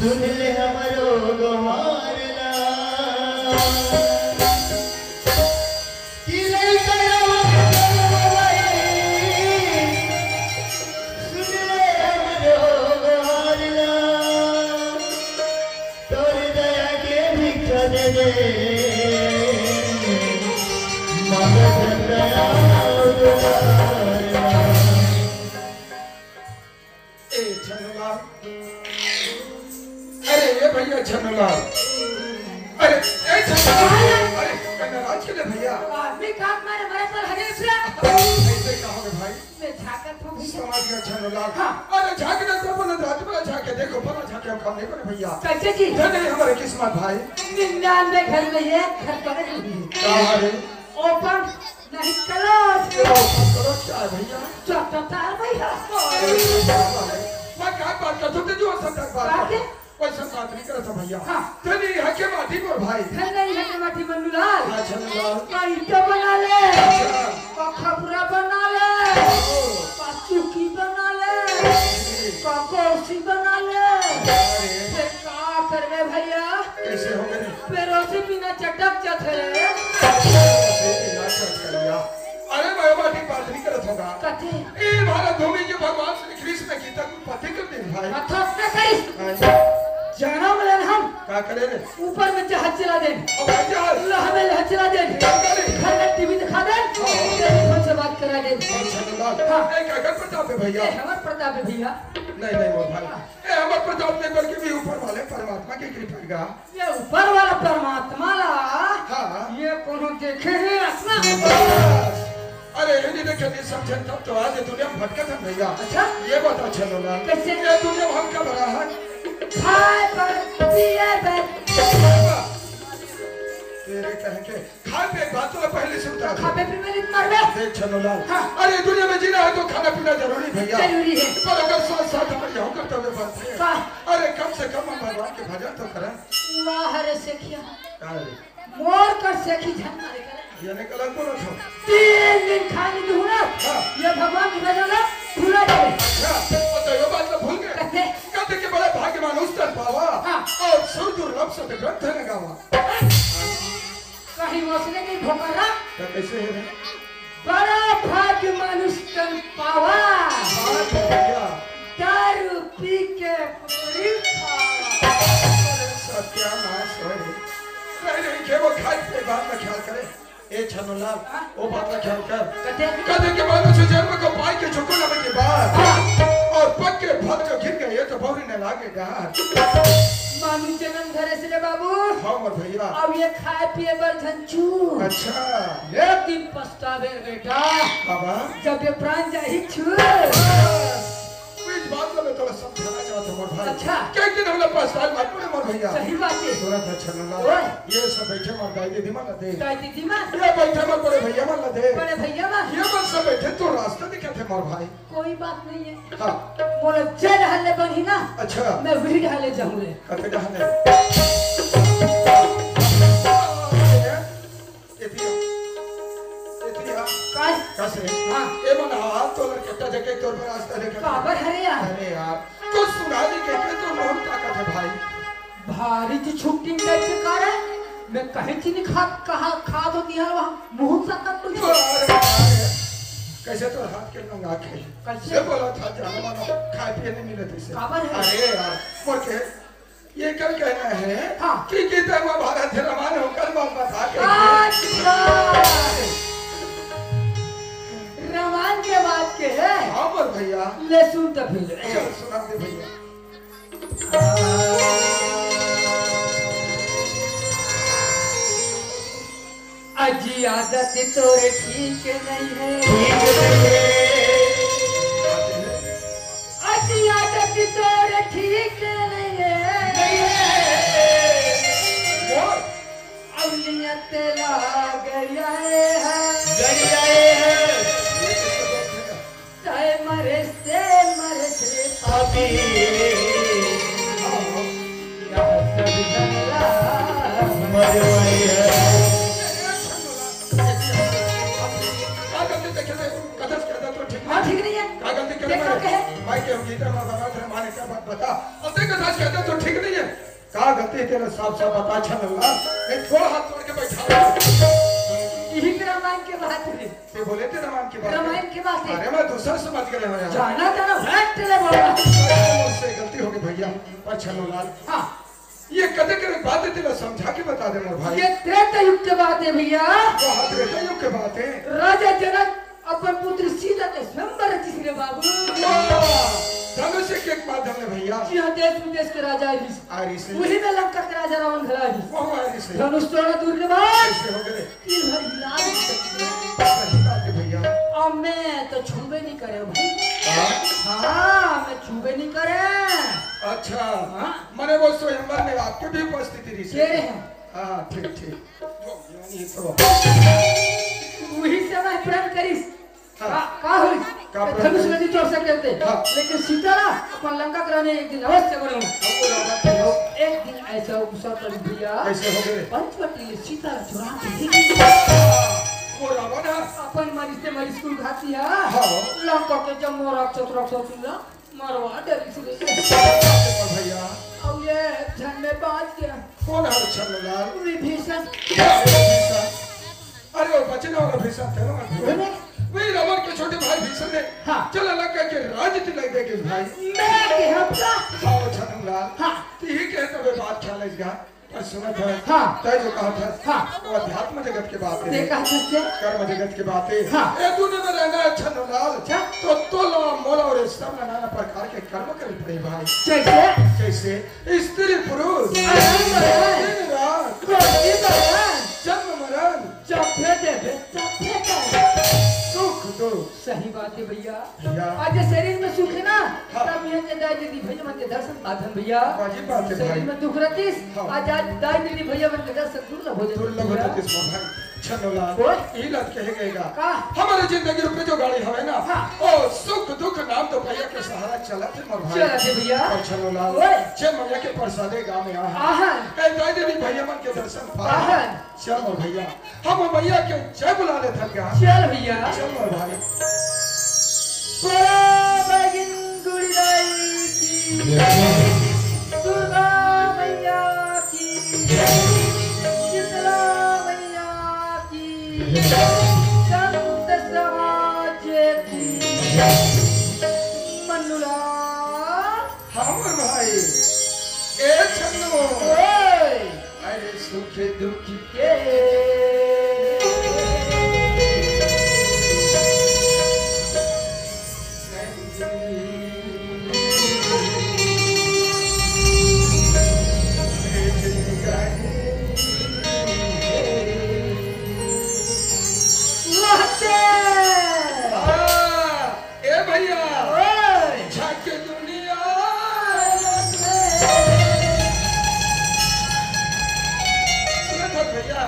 सुन ले हमरो गोहारना किले कयावन सुन ले हमरो गोहारना तोर दया के भिक्षा दे दे मगध दया भैया छनलाल, अरे अरे नाराज के भैया आदमी काम मारे हमारे पर हरे से ऐसे कहोगे भाई मैं झाकर तो समझ गया छनलाल। अरे झाके तो बोले रात में झाके देखो पता झाके हम काम नहीं करे भैया कैसे की नहीं हमारे किस्मत भाई 99 घर में ये घर पर कहां है ओपन नहीं क्लोज करो क्या भैया चटता भैया मैं क्या बात कर तुमने जो सब बात पैसा बात नहीं करता भैया तेरी हके माटी पर भाई नहीं हके माटी मन्नूलाल अच्छा लाल का ईटा बना ले का खपरा बना ले का चुकी बना ले का कुर्सी बना ले अरे का करवे भैया कैसे हो गए पैरों से बिना चटक चथे अरे मैं माटी बात नहीं करता होगा कथे ए भारत भूमि के भगवान श्री कृष्ण की तक पति कर दे भाई अथवा करी जाना मिलन हम क्या करे रे ऊपर में जहाज चला दे जहाज हमें जहाज चला दे घर में टीवी दिखा दे टेलीफोन से बात करा दे हां एक अगर प्रताप है भैया हमार प्रताप है भैया नहीं मोर भाई ए हमार प्रताप नहीं बल्कि भी ऊपर वाले परमात्मा की कृपा का ये ऊपर वाला परमात्मा ला हां ये कोनो देखे है अपना अरे ये देखे नहीं समझे तब तो आज दुनिया में भटकत है भैया अच्छा ये बता चलो ना कैसे ये दुनिया में हम कब रहा है खाए पर पिए पर तेरे कह के खाए पे बात तो पहले से उतार खाए पे मेरी मरबे देख चलो लाल अरे दुनिया में जीना है तो खाना पीना जरूरी भैया जरूरी है पर अगर साथ साथ हम यहाँ करते हुए बनते का अरे कम से कम हम भगवान के भजन तो करें वाह रे सेखिया अरे मोर कर सेखी झन मारे करे ये निकल बोलो तो 3 दिन खाली दूना ये भगवान की भजन ला भूला जाए अच्छा तो ये बात तो भूल गए कहते कि बड़ा भाग्यवान उस तर पावा और सुरदुर्लभ से ग्रंथ लगावा कहीं मौसले की भोकरा तो कैसे है बड़ा भाग्य मनुष्य पावा दारू पी के पूरी खावा सत्यानाश नहीं के वो खाए पे बात का ख्याल करे ए छनलाल वो बात का ख्याल कर कहते कि मनुष्य जन्म को पाई के झुको ना के बाद और पग के फल जो गिर गए तो बहुरी न लागेगा मानू जन्म धरे से रे बाबू हां मर भैया अब ये खाए पिए बर झंचू अच्छा एक दिन पछतावे बेटा बाबा जब ये प्राण जाही छू इस बात को मैं थोड़ा समझाना चाहता हूं भाई अच्छा क्या कि हम लोग पास साल मत मर भैया सही बात है सूरत अच्छा ना ये सब बैठे मर दाई दीदी मां दे दाई दीदी मां ये बैठे मर बड़े भैया मां दे बड़े भैया मां ये बस सब बैठे तो रास्ता दिखे थे मर भाई कोई बात नहीं है हां बोले जय ढाले बनी ना अच्छा मैं वही ढाले जाऊंगे कते ढाले काय कैसे हां ए बना हाथ तो लड़के जगह तोर पर रास्ता देखे काबर हरे यार अरे यार कुछ सुना दी के तो मोहन ताकत है भाई भारी जी छुट्टी में के कार है मैं कहे थी नहीं कहा खा दो दिया वहां मुंह सा कर दो कैसे तो हाथ के लंगा के कैसे बोला था जाना मानो खाए पिए नहीं मिले थे काबर है अरे यार मोर के ये कल कहना है हाँ कि ले सुन तो फिर चल सुना दे भैया। अजी आदत तोरे ठीक नहीं है, अजी आदत तोरे ठीक नहीं है, अवलिया तेला गया है, चाहे मरे से पापी, यह सब जंगला हाँ ठीक नहीं है, देखा क्या है? भाई के हम गीता में बता थे माने क्या बात बता और देख कथा कहता तो ठीक नहीं है कहा गलती तेरा साफ साफ बता छनला एक थोड़ा हाथ जोड़ के बैठा यही के रामायण के बात है, ते बोले थे रामायण की बात रामायण की बात है। अरे मैं दूसरा समझ गए हो यार जाना था ना हट तेरे बोला मुझसे गलती हो गई भैया पर छनलाल हाँ ये कदे के बात है तेरा समझा के बता दे मोर भाई ये त्रेता युग की बात है भैया, वो हाथ रेखा युग के बात है राजा जनक अपन पुत्र सीता के स्वयंवर तीसरे बाबू धनुष के माध्यम में भैया यहाँ देश विदेश के राजा आरिस वही में लंका के राजा रावण घरा वो आरिस धनुष तोड़ा दूर के बाद ऐसे हो गए तीर भर हिला सही बात है भैया और मैं तो छूबे नहीं करे भाई, हाँ मैं छूबे नहीं करे। अच्छा हाँ। मने वो स्वयंवर में आपके भी उपस्थिति रही तेरे हैं हाँ ठीक ठीक यानी तो वही से मैं प्रण करीस हाँ। का हुई का प्रण धनुष करीस? नदी तोड़ सकते थे हाँ। लेकिन सीता ना अपन लंका कराने एक दिन अवश्य करूँ, हमको राजा के लोग एक दिन ऐसा अवसर पर भैया ऐसे हो गए पंचवटी सीता चुरा के वो रावण है अपन मरीज से मरीज को खाती है हाँ। लंका के जम्मू राक्षस मरवा डरी से भैया अब ये धन में बात गया कौन है छनलाल विभीषण अरे वो बचने वाला भीषण थे ना वही रावण के छोटे भाई भीषण ने हाँ। चल लंका के राज दिलाई दे के भाई मैं के हमका हाँ छनलाल हाँ ठीक है तबे बात ख्याल है पर सुना था हाँ। तय जो कहा था हाँ। वो अध्यात्म जगत के बात है देखा सत्य कर्म जगत की बात है हाँ। ये दुनिया में रहना है छनलाल अच्छा। तो तोला मोला और सब नाना प्रकार के कर्म करने पड़े भाई कैसे जैसे स्त्री पुरुष मरण, दिन रात रोटी मरण, जन्म मरण चौथे दे चौथे सुख दुख सही बात है भैया, भैया। आज शरीर में सुख है ना हाँ। तब ये के दाई दीदी भैया मन के दर्शन पाथन भैया, वाजिब बात है शरीर भाई में दुख रहतीस हाँ। आज दाई दीदी भैया मन के दर्शन दुर्लभ हो दुर्लभ भैया। होता किस भाई छनलाल बोल। यही लत कहेगा का हमारे जिंदगी रुपए जो गाड़ी हवे ना हाँ। ओ सुख दुख नाम तो भैया के सहारा चला थे मोर भाई चला थे भैया और छनलाल ओए। छे मैया के प्रसादे गांव में आ आहन ए दाई दीदी भैया मन के दर्शन पा आहन चल मोर भैया हम मैया के जय बुला ले था क्या चल भैया चल मोर भाई बगिन गुड़ाई की दुर्गा मैया की शीतला मैया की संत समाज की मनुला हमर भाई ए छन्नो ओए अरे सुख दुख के ए भैया ओए झाके दुनिया सुना था भैया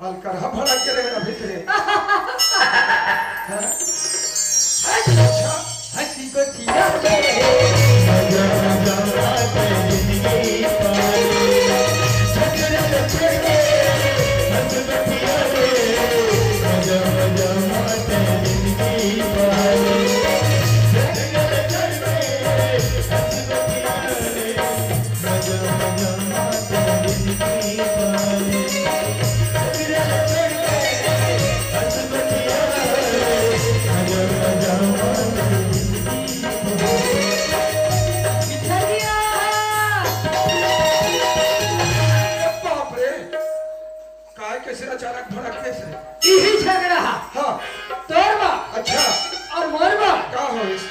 हल्का भड़क के रहेगा भीतरे हंसी को छीना अचानक भड़कने से यही झगड़ा हाँ तोरबा अच्छा और मोरबा क्या हो इस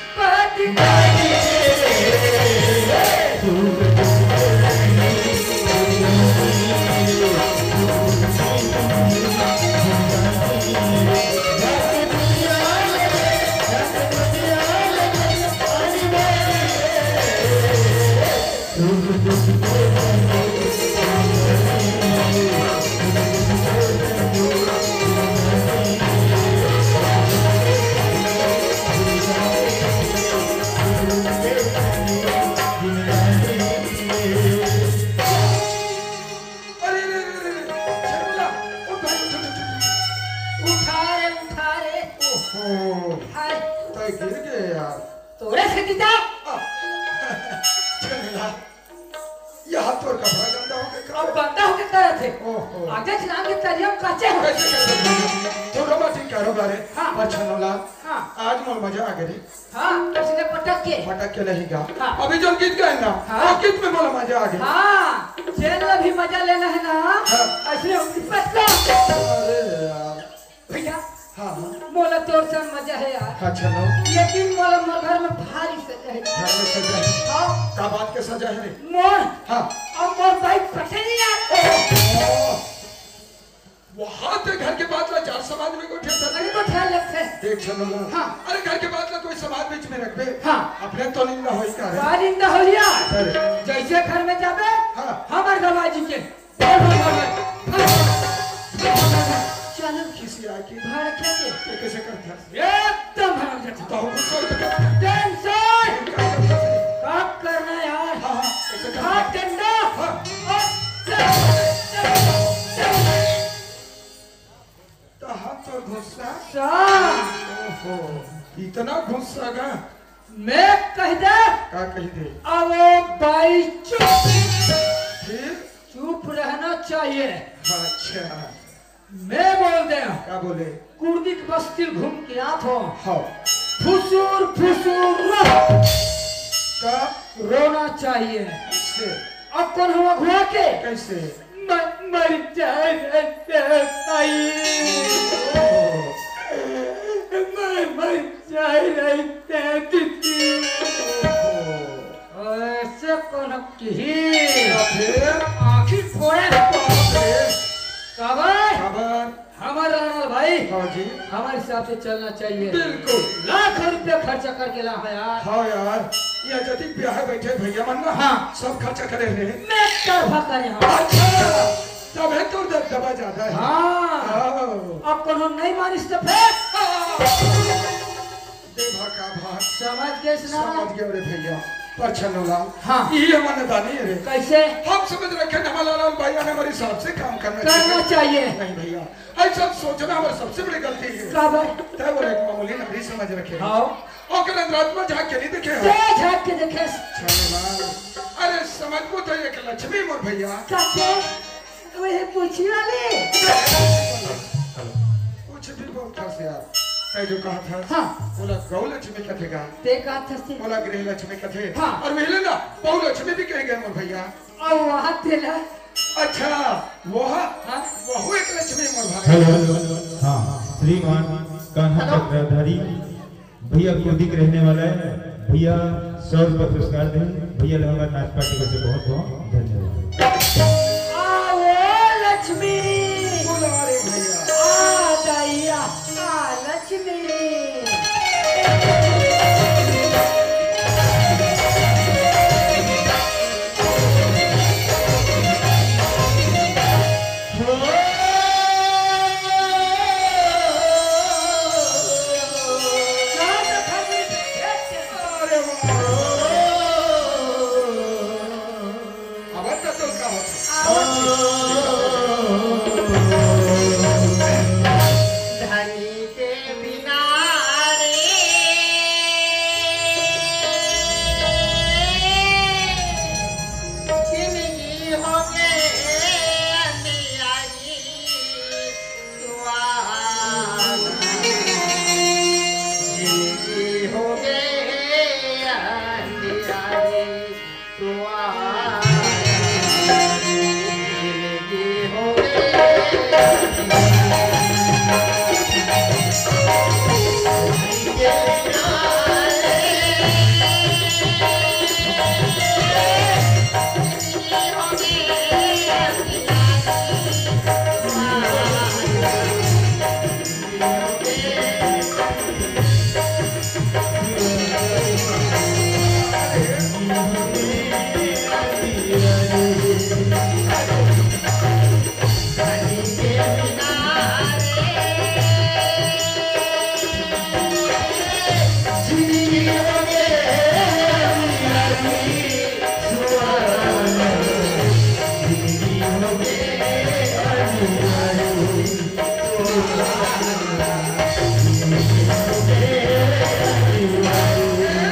गिर गए यार तोरे से किताब ये हाथ और कपड़ा गंदा हो गया अब बंदा होके तरह थे ओहो आगे चलान के तरियम काचे हो कैसे कर तो रोमांटिक कारोबार है हाँ। पछनोला हाँ आज मोर मजा आ गई हाँ इसने पटक के नहीं गा हाँ। अभी जो गीत गाए ना हाँ। वो गीत में मोला मजा आ गई हाँ जेल में भी मजा लेना है ना हाँ। ऐसे पटका अरे यार भैया हाँ हाँ मोला तोर से मजा है यार अच्छा लो लेकिन मोला मोर घर में भारी सजा है घर में सजा है हाँ का बात के सजा है रे मोर हाँ और मोर बाइक पटे नहीं यार वहाँ ते घर के बाद ला चार समाज में कोई ठेका मेरे को ख्याल रखते देख चलो ना हाँ। अरे घर के बाद ला कोई समाज बीच में रख दे हाँ। अपने तो निंदा होई का रे बारिंदा हो यार अरे जैसे घर में जाबे हाँ। हमार गवाजी के चलो किसी आके भाड़ खेते ये कैसे करता एकदम भाड़ जाता तो गुस्सा हो जाता टेंशन क्या करता है काम करना यार हाँ हाँ कैसे हाथ करता डंडा हाँ तो हाथ तो गुस्सा ओहो इतना गुस्सा का मैं कह दे क्या कही दे अब भाई चुप फिर चुप रहना चाहिए अच्छा मैं बोल दे क्या बोले कुर्दी की बस्ती घूम के आत हो हाँ फुसूर फुसूर का रोना चाहिए से अब कौन हुआ घुआ के कैसे मर जाए मर जाए ऐसे कौन की फिर आखिर फोड़े खबर खबर हमारा भाई हाँ जी हमारे हिसाब से चलना चाहिए बिल्कुल लाख रुपए खर्चा करके ला है यार हाँ यार ये जति ब्याह बैठे भैया मन ना हाँ। सब खर्चा करे रहे मैं तरफा करे हम अच्छा तब है तो दबा ज्यादा है हाँ हाँ। अब कौन नहीं मानिस तो फिर देखा का भाग समझ गए ना समझ गए रे भैया पर छनोला हाँ। ये मन दानी है रे कैसे हम समझ रखे हमारा लाल भैया ने हमारे हिसाब से काम करना चाहिए नहीं भैया ऐसा सोचना हमारी सबसे बड़ी गलती है खबर तय बोले एक मामूली नगरी समझ रखे आओ और कल रात में झाँक के नहीं देखे ते झाँक के देखे छनोला अरे अरे समझ को तो एक लक्ष्मी मोर भैया काके वही पूछी वाली कुछ भी बहुत था से यार मैं जो कहा था हाँ बोला गौ लक्ष्मी कथेगा देखा था से बोला गृह लक्ष्मी कथे हाँ। और मिले ना बहु लक्ष्मी भी कह गए मोर भैया और वहाँ तेला अच्छा हाँ वह एक लक्ष्मी मोर भाई हेलो हाँ श्रीमान कान्हा चक्रधारी भैया कुलदीप रहने वाला है भैया 100 रुपये पुरस्कार दें भैया लहंगा नाच पार्टी को से बहुत बहुत धन्यवाद आओ लक्ष्मी बोला रे भैया आ दैया आ लक्ष्मी धनी के बिना रे जिंदगी हो गए अंधियारी सुहाना जिंदगी हो गए अंधियारी सुहाना जिंदगी हो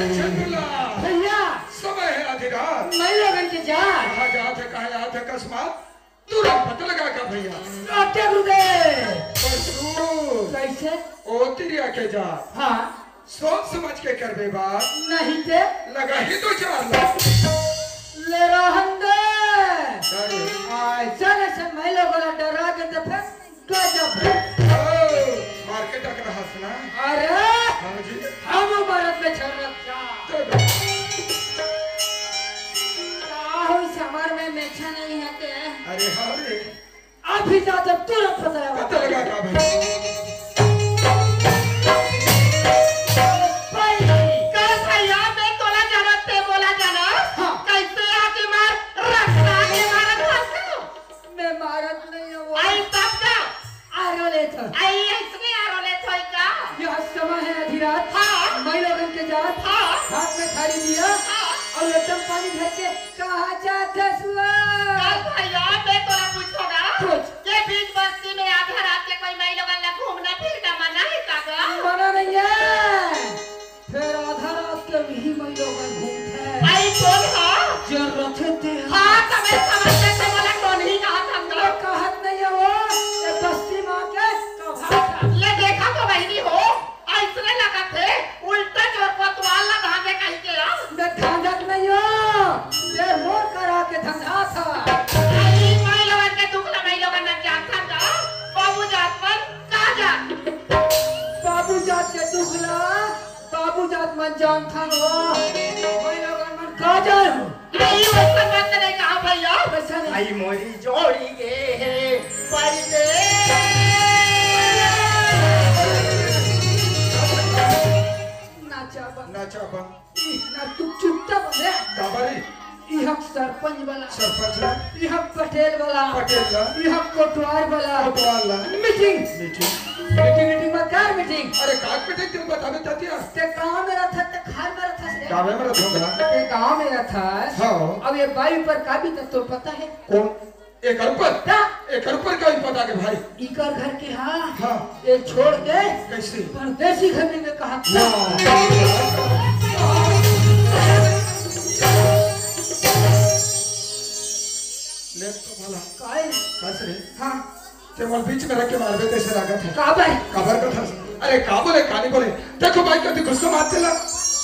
भैया समय है आधी रात मैं लगन के जा कहा जाते कहा जाते अकस्मात तुरंत पता लगा का भैया आटे गुरुदेव परसू कैसे ओ तिरिया के जा हाँ सोच समझ के करबे बात नहीं ते लगा ही तो 4 लाख ले रहन दे अरे ऐसा ऐसा मैं लोगों डरा के तो फिर गजब मार्केट तक रहा सुना अरे हाँ जी हम भारत में चल रखा तो समार में मेछा नहीं है के अरे हाँ रे अभी जाते तुरंत पता पता लगा का भाई भैया मैं तोला जानत ते बोला जाना कैसे आके मार रास्ता के मारत हंसो मैं भारत नहीं हूँ आई तब का आरो ले था आई इसने आरोले थोई का यह समय है आधी रात हाँ। मैं लोगन के जात हाँ। हाथ में थाली दिया और लटम पानी भर के कहा जाते सुआ भैया मैं तोला पूछोगा पूछ। ये बीच बस्ती में आधा रात के कोई मैं लोगन ला घूमना फिरना मना है कागा मना नहीं है फिर आधा रात के भी मैं लोगन घूमते आई कौन हां जरूरत थे हां तबे समझते थे बोला कौन ही कहा था ये कहत नहीं है वो ये बस्ती मां के कहा था ले देखा तो बहनी हो ऐसने लगा थे उल्टा जोर पतवाल ला धागे कहीं के आ मैं धांधक नहीं हूँ ये मोर करा के धंधा था आई मैं लोगन के दुख ला मैं लोगन ना जानता था बाबू जात पर का जात बाबू जात के दुखला बाबू जात मन जान था वो मैं लोगन मन का जान आई वैसा बात नहीं कहा भैया वैसा नहीं आई मोरी जोड़ी गे परदे नाचा बन नाचा बा ना तू चुपचाप रे काबारी यह सरपंच वाला सरपंच ला यह पटेल वाला पटेल ला यह कोटवार वाला कोतवाल ला मीटिंग मीटिंग मीटिंग में कार मीटिंग अरे काट पे तुम बतावे चाहती ते गांव में रहा था ते खाल में रहा था से कावे में रखोगा ते गांव में रहा था हाँ। अब ये बाई पर का भी तो पता है कौन एक ऊपर क्या एक ऊपर का ही पता के भाई इकर घर के हाँ हाँ ये छोड़ के कैसे परदेसी घर में कहा वाह ले तो भला काय बस रे हाँ ते मोर बीच में रख के मारबे तैसे लागत है का भाई खबर का था अरे का बोले कानी बोले देखो भाई कभी गुस्सा मारते ला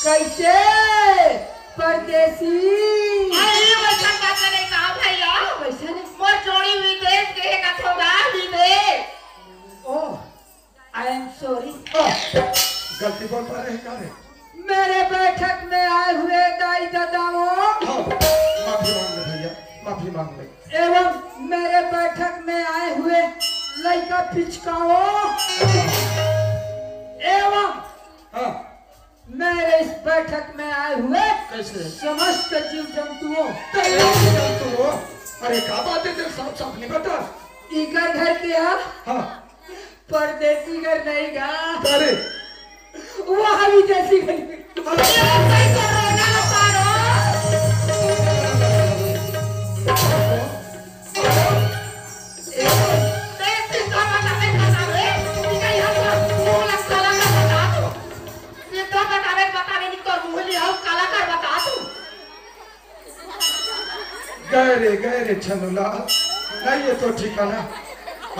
कैसे परदेसी आई वैसा बात नहीं कहा भैया कैसे ने मोर जोड़ी विदेश के का थोड़ा विदेश ओ आई एम सॉरी गलती बोल पा रहे का रे मेरे बैठक में आए हुए दाई दादाओं माफी मांग ले भैया माफी मांग ले एवं मेरे बैठक में आए हुए लड़का पिचकाओं एवं हां मेरे इस बैठक में आए हुए कैसे समस्त जीव जंतुओं तो अरे का बात है तेरे साफ साफ नहीं बता इकर घर क्या हां परदेसी घर नहीं गा अरे वहाँ भी देसी घर कैसे रोना पारो देश का बतावे बतावे इनका यहाँ बोला काला का बता दो सीधा बतावे बतावे नहीं तो मुहली हो काला का बता दो गए रे छनुला नहीं ये तो ठिकाना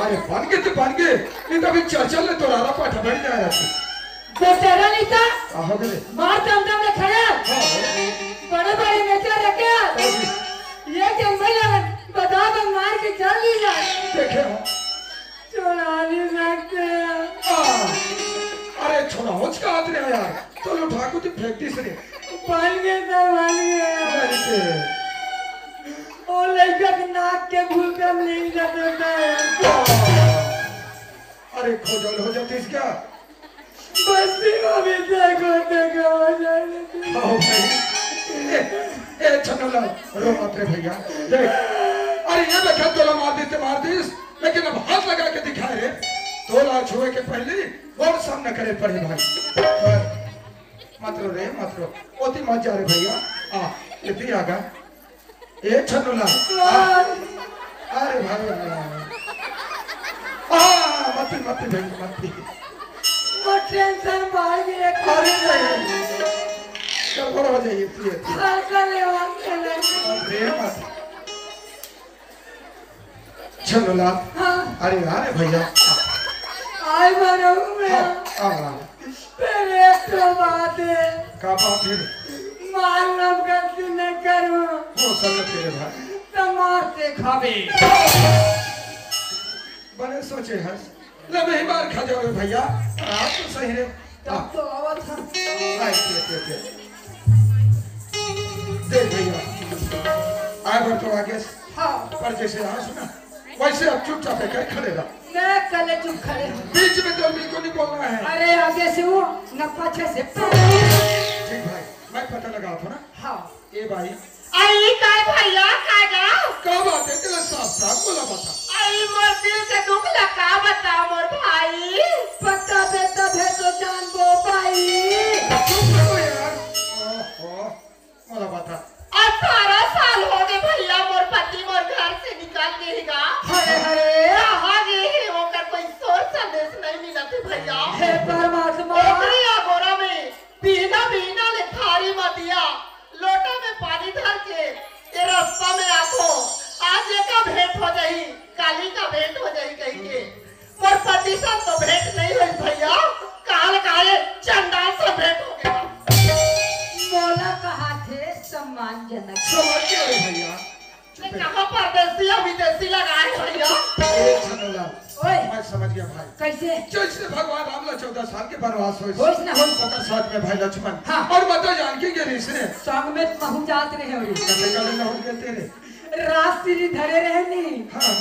अरे बन गए नहीं तो अभी चल तो रारा पाठा बढ़ जाएगा बेचारा नहीं था हो गए मार दम में खड़े बड़े बड़े नेता रखे ये जंगल बता दो मार के चल ली जाए देखे चुरा नहीं सकते अरे छोड़ा होच का हाथ रे यार तो लो ठाकुर की प्रैक्टिस रे बन गए ओ लड़का के नाक के भूल कर नहीं जाता अरे खोजल हो जाती क्या बस्ती में भी देखो हो जाए आओ भाई ए छनुला रो मत रे भैया देख अरे ये देखा तोला मार दीस लेकिन अब हाथ लगा के दिखाए रे तोला छुए के पहले और सामना करे पड़े भाई मत रो ओती मत जा रे भैया आ इतनी आगा ए छनुला अरे भाई मत वो टेंशन बढ़ गया अरे नहीं गड़बड़ हो जाइए छनुला अरे अरे भैया आई मरो मैं पहले तो बात है का बात है मारना गलती न करूं हो सब तेरे भाई तो मारते खावे बड़े सोचे हंस ले नहीं मार खा जाओ भैया आप तो सही रे तब तो आवा था आए देख भैया आए बढ़ तो आगे हाँ पर जैसे यहाँ सुना वैसे अब चुपचाप है क्या खड़े रहा मैं कल चुप खड़े बीच में तो बिल्कुल नहीं बोलना है अरे आगे से वो न पीछे से ठीक भाई मैं पता लगा था ना हाँ ए भाई आई काय भैया का जाओ क्या बात है तेरा साफ बोला बता आई मोर दिल के दुख लगा बता मोर भाई पता बेटा भे तो जान बो पाई चुप रहो यार ओहो बोला बता 18 साल हो गए भैया मोर पति मोर घर से निकाल देगा हरे हरे कहाँ गए हैं होकर कोई सोच संदेश नहीं मिला थे भैया हे परमात्मा ओकरी अगोरा में बिना ले थारी मतिया लोटा में पानी धर के ये रास्ता में आखो आज का भेंट हो जाई काली का भेंट हो जाई कहीं के और पति से तो भेंट नहीं हुई भैया काल काले चंडाल से भेंट हो गया मोला कहा थे सम्मानजनक समझ गया रे भैया मैं कहाँ परदेसी या विदेशी लगाए भैया ए छनुला ओए मैं समझ गया भाई कैसे जैसे भगवान राम ला 14 साल के वनवास हुए होइस ना होइस ओकर साथ में भाई लक्ष्मण हाँ। और माता जानकी के ऋषि संग में महु जात रहे हो कते का दिन हो गए तेरे रास्ते धरे रहनी हां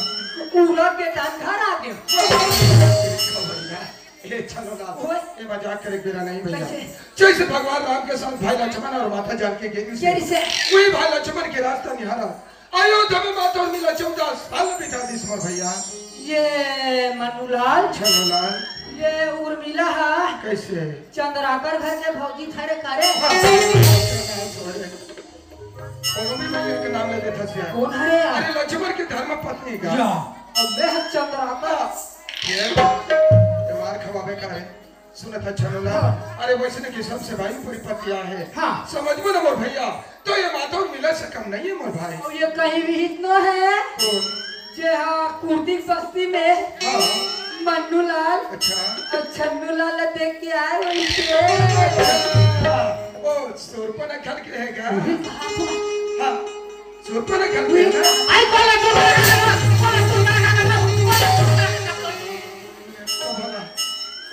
उड़ा के धंधा आ गए ए छनुला ओए। ए मजाक करे बिना नहीं भैया कैसे? जैसे भगवान राम के साथ भाई लक्ष्मण और माता जानकी के केरी से वही भाई लक्ष्मण के रास्ता निहारा अयोध्या में माता और मिला 14 साल बिता दी समर भैया ये मनुलाल छनुलाल ये उर्मिला है कैसे चंद्राकर घर के भौजी थारे करे और भी मैं के नाम ले देता से कौन है अरे लक्ष्मण की धर्म पत्नी का अब मैं चंद्राकर ये मार खवाबे का है सुना था छनोलाल अरे वैसे की सबसे भाई पूरी पतिया है हाँ। समझ में ना मोर भैया तो ये माधव मिला से कम नहीं है मोर भाई और ये कहीं भी इतना है कौन जे हाँ कुर्दी बस्ती में हाँ मन्नू लाल अच्छा और छन्नू लाल देख के आए वहीं से ओ सुरपना खल के रहेगा हाँ सुरपना खल के है ना आई बोले तो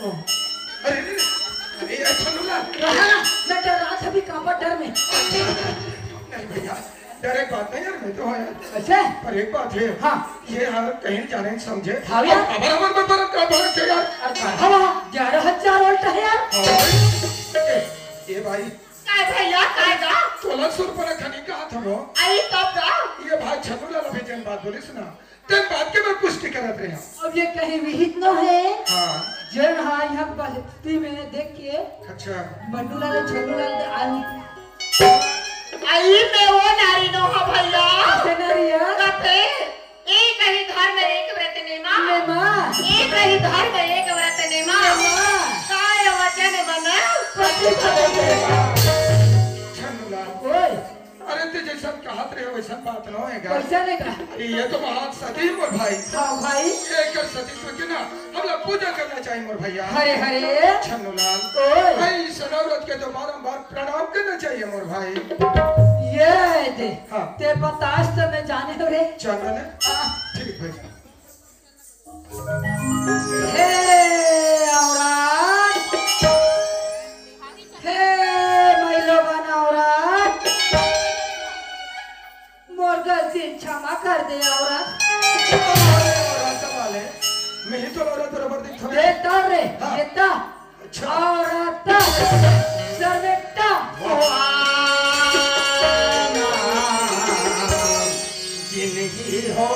ओ अरे अरे छनोलाल रहा ना मैं डर रहा था भी कांपा डर में नहीं भैया डर एक बात नहीं यार मैं तो है अच्छा पर एक बात है हाँ ये हम कहीं जाने समझे हाँ यार। बराबर बराबर का बात है यार अरे हवा 11,000 वोल्ट है यार ये भाई काय भैया काय गा 1600 रुपये खनी कहा था वो आई तब गा ये भाई छन्नूलाल अभी जन बात बोली सुना तेन बात के मैं पुष्टि करत रहे हैं अब ये कहीं विहित न है हाँ जन हाँ यहाँ बस्ती में देख के अच्छा मन्नू लाल छन्नू लाल आई आई मैं वो नारी नो हा भैया सेनरिया कथे एक ही घर में एक व्रत नेमा ले माँ एक ही घर में एक व्रत नेमा काय वचन बना पति पति छन्नूलाल ओए अरे ते जैसा कहत रहे वैसा बात न होएगा कैसा नहीं कहा ये तो महान सती मोर भाई हाँ भाई एक सतीत्व के ना हम लोग पूजा करना चाहिए मोर भैया हरे हरे छन्नूलाल ओए भाई इस नवरत के तो बारंबार प्रणाम करना चाहिए मोर भाई ये दे हाँ। ते बतास तो मैं जाने हो रे चंदन हाँ। ठीक भाई हे औरत हे महिलो बना औरत मोर गलती क्षमा कर दे औरत मैं ही तो औरत बराबर दिखता हूँ देता रे हाँ। देता अच्छा औरत सर्वेटा जिंदगी हो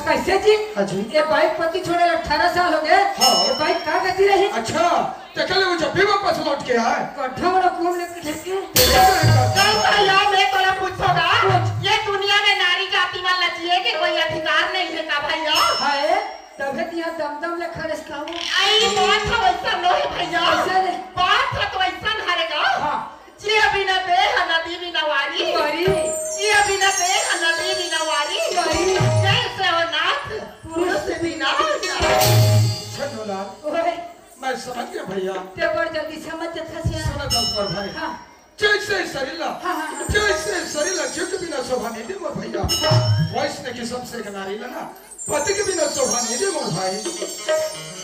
कैसे जी? हाँ जी। ये बाइक पति छोड़े 18 साल हो गए। हाँ। ये बाइक कहाँ गति रही? अच्छा तो कल वो जब भी वापस लौट के आए कट्ठा वाला घूम लेके ठेके। यार मैं तो पूछोगा ये दुनिया में नारी जाति वाला जिए के कोई अधिकार नहीं है का भैया? हाय तबे दिया दमदम ले खड़े खाओ। आई बात है वैसा नहीं भैया। ऐसा नहीं। बात है तो वैसा हरेगा। हाँ। जी अभी न दे नदी भी नवारी। वारी। जी अभी न दे नदी भी नवारी। वारी। कैसे हो नाथ पुरुष भी ना। छनोलाल ओए मैं समझ गया भैया। ते बड़ जल्दी समझ था सिया। सुना दस बार भाई हाँ। जैसे सरिला जुग बिना शोभा नहीं दे मोर भैया वॉइस ने कि सबसे एक नारी ना पति के बिना शोभा नहीं दे मोर भाई।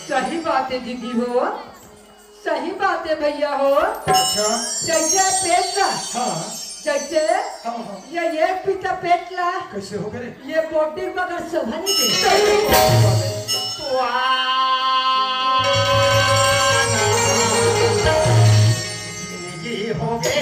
सही बात है दीदी हो, सही बात है भैया हो। अच्छा जैसे पेटला, हाँ जैसे हाँ ये एक पीता पेटला कैसे हो गए ये बॉडी बगैर शोभा नहीं दे। जिंदगी हो गए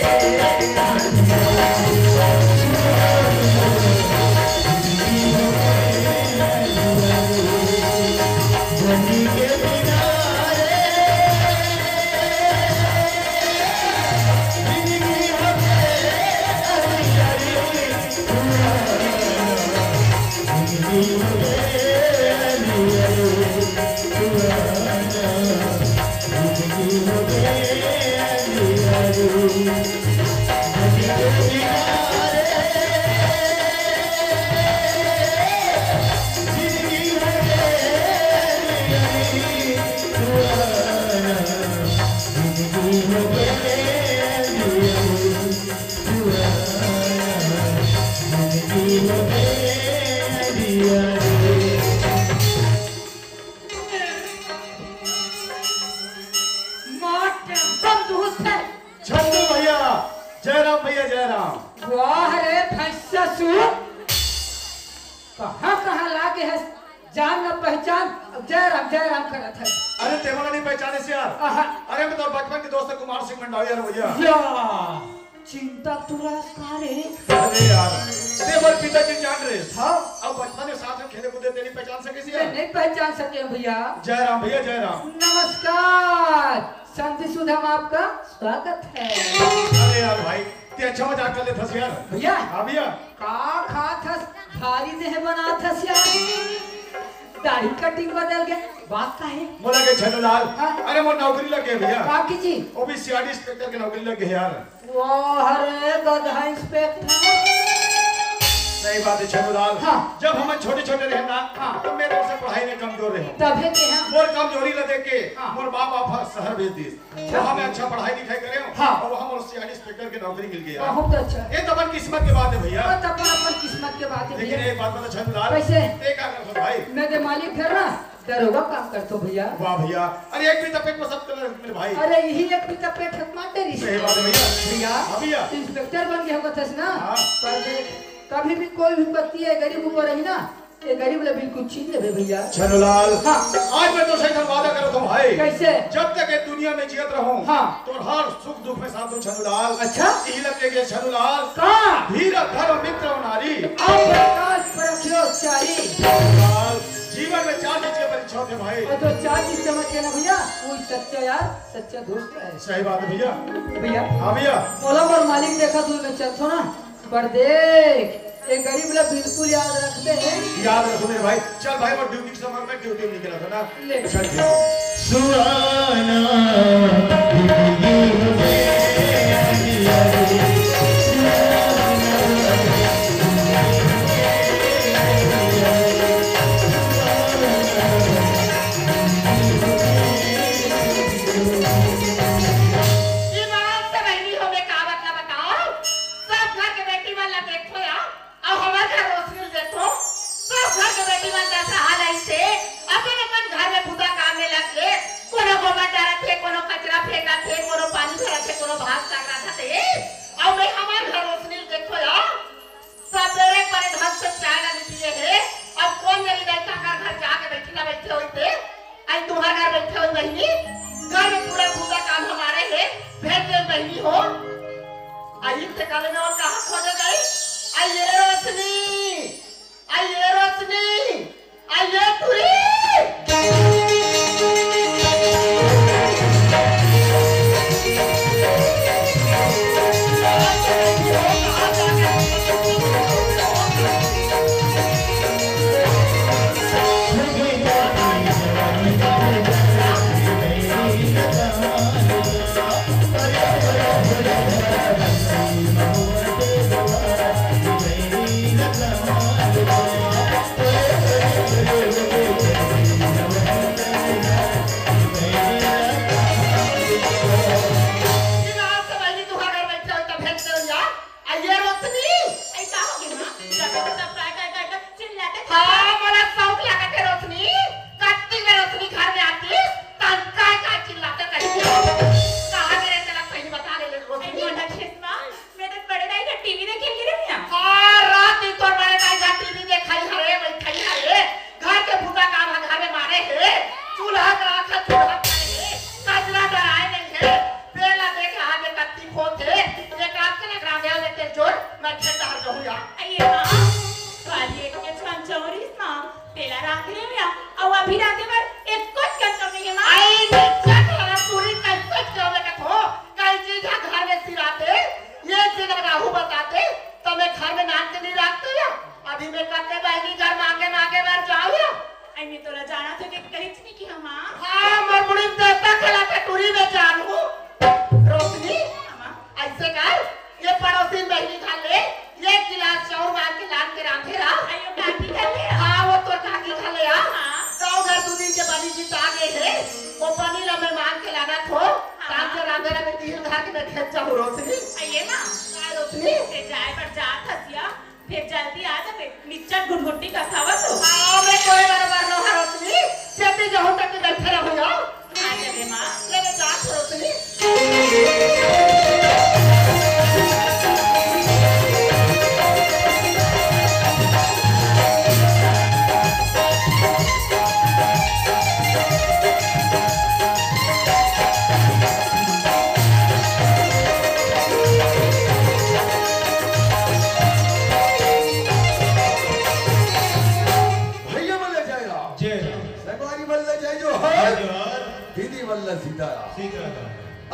छंदू भैया जयराम भैया जयराम। वाह रे भैंसा सु कहाँ लागे है जान न पहचान जय राम करत है। अरे तेवला नहीं पहचाने से यार। आहा। अरे मैं तो बचपन के दोस्त कुमार सिंह मंडावी यार भैया। या चिंता तुरा सारे अरे यार देवर पिताजी जान रहे हाँ अब बचपन में साथ में खेले कूदे नहीं पहचान सके सी ये यार। नहीं पहचान सके भैया। जयराम भैया जयराम। नमस्कार शांति सुधाम आपका स्वागत है। अरे यार भाई ते अच्छा मजाक कर ले थस यार। भैया हाँ भैया का खा थस भारी देह बना थस यार दाढ़ी कटिंग बदल गए बात का है बोला के छनूलाल हाँ? अरे वो नौकरी लग गए भैया काकी जी वो भी सीआईडी इंस्पेक्टर की नौकरी लग गई यार। वाह रे गधा इंस्पेक्टर सही बात है छनूलाल। हाँ। जब हम छोटे छोटे रहे ना हाँ। तो मेरे से पढ़ाई में कमजोर रहे तभे के हम मोर कमजोरी ल देख के हाँ। मोर बाप आप शहर भेज दी वहां में अच्छा पढ़ाई लिखाई करे हाँ। और वहां मोर सीआईडी इंस्पेक्टर की नौकरी मिल गई यार। बहुत अच्छा ये तो अपन किस्मत की बात है भैया। और तब अपन किस्मत के बात है लेकिन भैया। एक बात बता छनूलाल कैसे? ये क्या कर भाई। मैं दे मालिक फिर ना दरोगा काम करतो भैया। वाह भैया अरे एक भी तपेट में सब कर मेरे भाई। अरे यही एक पिता पेट हक मारते रही सही बात है भैया। भैया हाँ भैया इंस्पेक्टर बन गया होगा थस ना हाँ। पर देख कभी भी कोई भी व्यक्ति है गरीब ऊपर रही ना ये गरीब ले बिल्कुल छीन लेबे भैया। छनूलाल हाँ। आज मैं तो सही वादा करो तुम भाई कैसे? जब तक ये दुनिया में जियत रहूं हाँ। तो हर सुख दुख में साथ दूं छनूलाल। अच्छा? यही लगे के छनूलाल का धीरा धर्म मित्र और नारी आप प्रकाश परखियो चारी छनूलाल जीवन में चार चीज की परीक्षा होती है भाई। और जो चार चीज समझ के ना भैया वही सच्चा यार सच्चा दोस्त है सही बात है भैया। भैया। हाँ भैया बोला मोर मालिक देखा तू में चलतो ना पर देख ये गरीब लोग बिल्कुल याद रखते हैं। याद रखो मेरे भाई। चल भाई वो ड्यूटी के समय में ड्यूटी निकला था ना ले। चल ठीक है। सुहाना ईमान से बहनी हो में का मतलब बताओ। सब घर के बेटी वाला देखो या और हमार घर रोशनी देखो सब घर के बेटी वाला जैसा हाल है से अपन अपन घर में खुदा काम में लग के कोनो गोबर डालत है कोनो कचरा फेंक हाँ मोला शौक लागत है रोशनी कत्ती में रोशनी घर में आती तन का चिल्लाते कहीं कहाँ गिरे चला सही बता ले रोशनी मैं तो बड़े दाई का टीवी देखे गिरे मियां हाँ रात दिन तो बड़े दाई का टीवी देखाई हरे बैठाई हरे घर के भूखा काम घर में मारे है चूल्हा का आखा चूल्हा खाए है कचरा डराए नहीं है पेला देख आगे कत्ती खोते एक रात के ग्राम देव लेते जोर मैं खेता हर जाऊँ यार अये मां काली एक के चंचौरी मां पेला रात रे मियां और अभी रात भर एक कुछ कंचौ नहीं है मां आई निश्चय है पूरी कैसे चले का थो कई चीज घर में सिराते ये चीज राहु बताते तो मैं घर में नाम के नहीं रखते या अभी मैं करते बहनी घर मांगे बार जाओ या आई मैं तोरा जाना तो के कहीं नहीं की हम मां हाँ मैं बुढ़ी देवता खिला के टूरी में जानू रोशनी मां ऐसे कर ये पड़ोसी बहनी खा ले ये गिलास चाउर मार के लान के रांधे रहा आयो काकी कर ले हाँ वो तो काकी खा ले यार हां तो घर 2 दिन के पानी जी आगे है वो पानी ला मैं मांग के लाना थो काम से रांधे रहा मैं तीन घर के मैं खेत जाऊँ रोशनी आइए मां काय रोशनी ते जाए पर जा थसिया फिर जल्दी आ जा निच्चट गुनगुट्टी का सावा तो हाँ मैं कोई बार नो है रोशनी चलते जाऊँ तक के बैठे रहूँगा आ जा मां ले ले जा रोशनी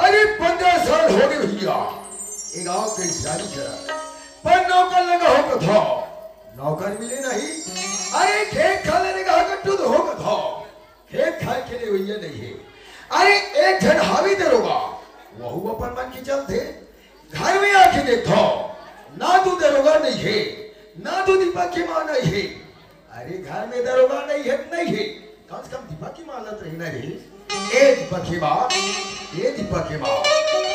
अरे 15 साल हो गए भैया एक गांव के शादी करा पर नौकर लगा होगा था नौकर मिले नहीं अरे खेत खा लेने का गट्टू तो होगा था खेत खाए के लिए भैया नहीं है अरे एक जन हावी दरोगा वह अपन मन की चलते घर में आके देखो ना तू दरोगा नहीं है ना तू दीपक की मां नहीं है अरे घर में दरोगा नहीं है कम से कम दीपक की मां लत रही ना रे ए दीपक की मां ए दीपक की मां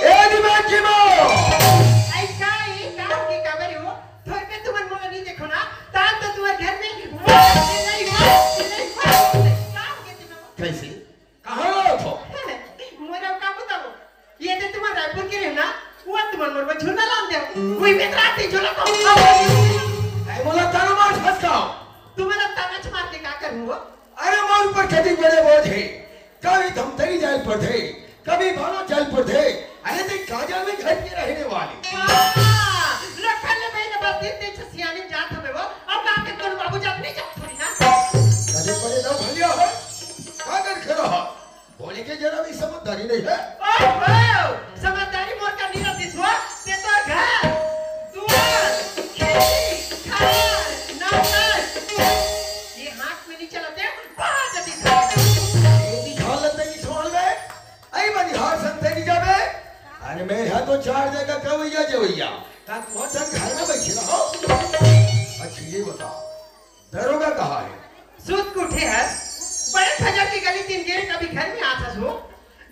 ए दीपक की मां ऐसा ही काम की खबर हो थोड़ पे तुम मन नहीं देखो ना तान तो तुम्हारे घर में नहीं हुआ काम के दिन कैसे कहां हो तो मोरा का बताओ ये तो तुम्हारा रायपुर के है ना वो तुम्हारे मोर में झूला लान दे कोई बेतराती झूला को ऐ मोला ताना मार फसकाओ तुम्हारा ताना मार के का करूंगा अरे मोर पर खेती बड़े बोझ है कभी धमतरी जाल पर थे कभी भानो जाल पर थे अरे ते काजा में घर के रहने वाले लखन में ने बस दिन से सियानी जात हमें वो अब का के तोर बाबू जात नहीं जात थोड़ी ना कदे पड़े ना भलिया है का कर खड़ा बोले के जरा भी समझदारी नहीं है ओहो समझदारी मोर का नीरा दिसवा ते तो घर दुआर खेती खार नौकर ये हाथ में नहीं चलाते बाहर जल्दी अरे मैं यहाँ तो 4 जगह कवैया जवैया ताक वचन घर में बैठे रहो अच्छा ये बताओ दरोगा कहाँ है सूत को उठे है बड़े फजर की गली 3 गेट कभी घर में आता सो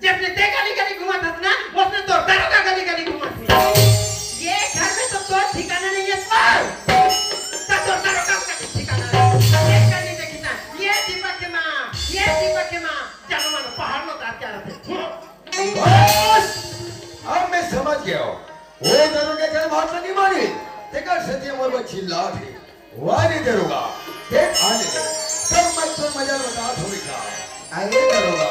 जब ने ते गली घुमा था ना उसने तो दरोगा गली घुमा था ये घर में तो तोर ठिकाना नहीं है तो दरोगा का ठिकाना है ये करने देखी ना ये दीपक के मां चलो मानो पहाड़ में उतार के आते बस अब मैं समझ गया वो दरोगा के बात नहीं मानी देखा सत्य मोर बच्ची लाभ है वाली दरोगा देख आने दे तब मैं तो मजा बता थोड़ी का आगे दरोगा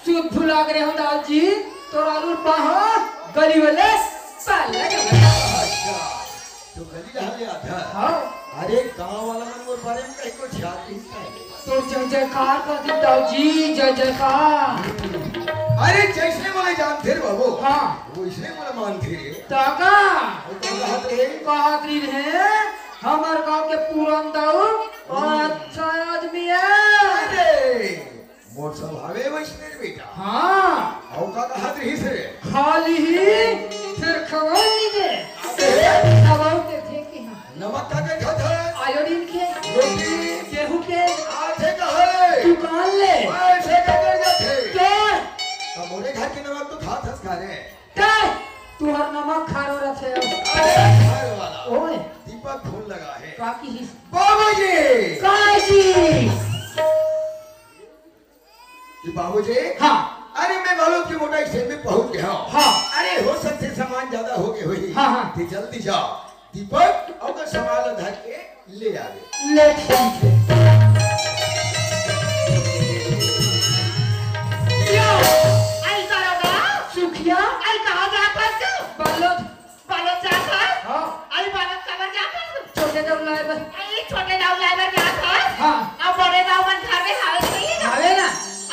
सूत फुलाग रहे हो दादी तो आलू पाहा गली वाले पाला अच्छा तो गली रहले आधा हां अरे गांव वाला मन मोर बारे में कहीं को ध्यान नहीं तो जय जयकार कर दी दादी जय जयकार अरे जैसे मोले जानते रे बाबू हाँ वैसे मोले मानते ताका कहत रे कहती है हमार गांव के पूरन दाऊ अच्छा आदमी है अरे मोर स्वभावे वैसे रे बेटा हाँ औ का कहत रही से खाली ही फिर खवा लीजिए खवाओ के थे कि हाँ नमक का के खत है आयोडीन के रोटी गेहूं के आटे का है दुकान ले ऐसे का कर जाते क्या मोरे घर के नमक तो खात हस खा रे काय तू हर नमक खारो रखे अरे घर वाला ओए दीपक फूल लगा है काकी ही बाबूजी काजी कि बाबूजी हाँ अरे मैं मालूम कि मोटा स्टैंड में पहुंच गया हूं हाँ अरे हो सकते सामान ज्यादा हो गए हुई हाँ, हाँ। तो जल्दी जाओ दीपक और सामान धर के ले आवे ले ठीक है आई करोगा सुखिया आई कहाँ जाता है बालोद बालक जाता है हाँ आई बालक कबर जाता है छोटे दाऊ लाए बस आई छोटे दाऊ लाइबर जाता है हाँ अब बड़े दाऊ मन घर में हावे नहीं है ना आवे ना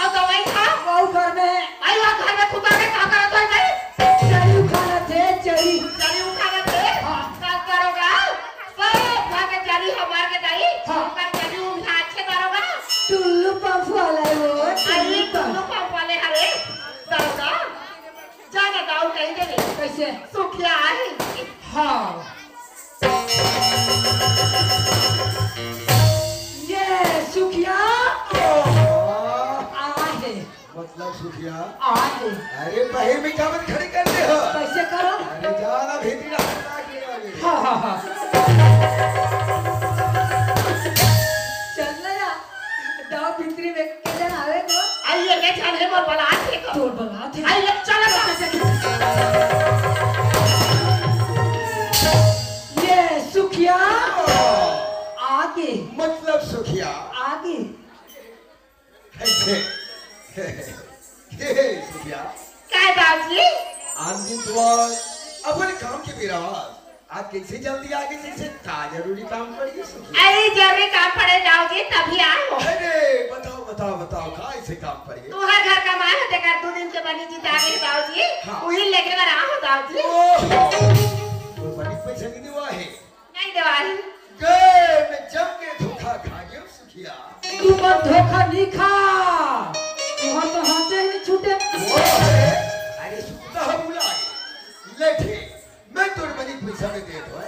अब दवाई खा वो घर में आई वहाँ घर में खुदा के क्या करत है नहीं चरी खाना थे चरी जली उठाना थे हाँ। क्या करोगा सब वहाँ के जली हमारे के दाई हाँ। पर जली उठा अच्छे करोगा टुल्लू पंप वाला है वो आई तुम पंप वाले हरे दाऊगा जाना दाऊ कहीं दे दे कैसे सुखिया आई हाँ ये सुखिया आहे मतलब सुखिया आहे अरे बाहर में क्या मत खड़े करते हो कैसे करो अरे जाना भीतरी ना हटा के आगे हाँ हाँ हाँ चलना या दाव भितरी में के जन आवे को आई ये के छाने में बना थे को तोड़ बना थे आई ये चला ये सुखिया आगे मतलब सुखिया आगे कैसे सुखिया काय दाऊजी आज दिन तो अपन काम के बेरा आज कैसे जल्दी आगे जैसे का जरूरी काम पड़ी सुखिया अरे जरूरी काम पड़े दाऊजी तभी आओ अरे बताओ बताओ बताओ का ऐसे काम पड़ी तू हर घर का माल होते कर 2 दिन के बनी जी दागे दाऊजी हाँ। वही लेके बना हो दाऊजी तो बड़ी पैसा नहीं हुआ है नहीं देवाली गए मैं जब के धोखा खा गया सुखिया तू मत धोखा नहीं खा तुहां तो हाथे ही नहीं छूटे अरे सुखता हम बुला लेठे मैं तोड़ बनी पैसा में दे दो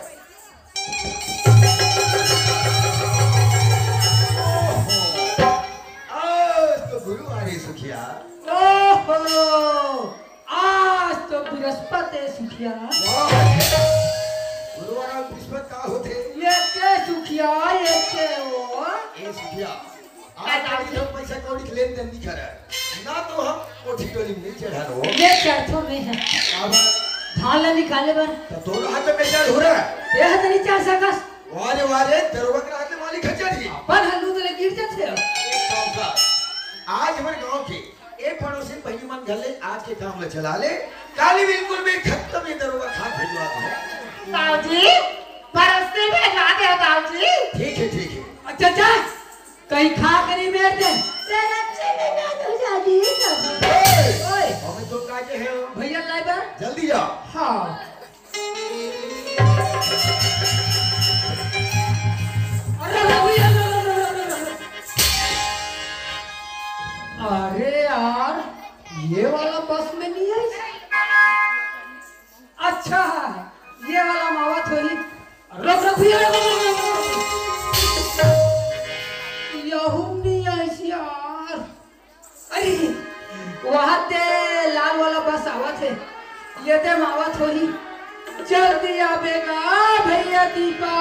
आज तो गुरु आ रही सुखिया ओहो आज तो बृहस्पति है सुखिया गुरु और बृहस्पति का होते ये के सुखिया ये के वो ए सुखिया आज हम पैसा कौड़ी लेन देन नहीं कर ना तो हम कोठी टोली में चढ़ा रो ये चरथो में है अब धान ले निकाले बर तो दोनों हाथ में चढ़ हो रहा है ये हाथ नहीं चढ़ सकस वाले वाले दरोगा के हाथ में मालिक खच्चा थी पर हल्लू तो गिर जाते हो एक काम कर आज हमारे गांव के एक पड़ोसी पहली मन घर ले आज के काम में चला ले काली बिल्कुल भी खत्म ये दरोगा खा भिजवा दो दाऊजी परस्ते भेजवा दे दाऊजी ठीक है ठीक है अच्छा अच्छा कहीं खा कर नहीं बैठ दे तेरा चले ना तो जादी ओए हमें तो काजे हैं भैया लाइबर जल्दी जाओ हाँ अरे भैया अरे यार ये वाला बस में नहीं है अच्छा ये वाला मावा थोड़ी रुक भैया यहू नहीं है यार अरे वहाँ ते लाल वाला बस आवत है ये ते मावा थोड़ी जल्दी आवेगा भैया दीपा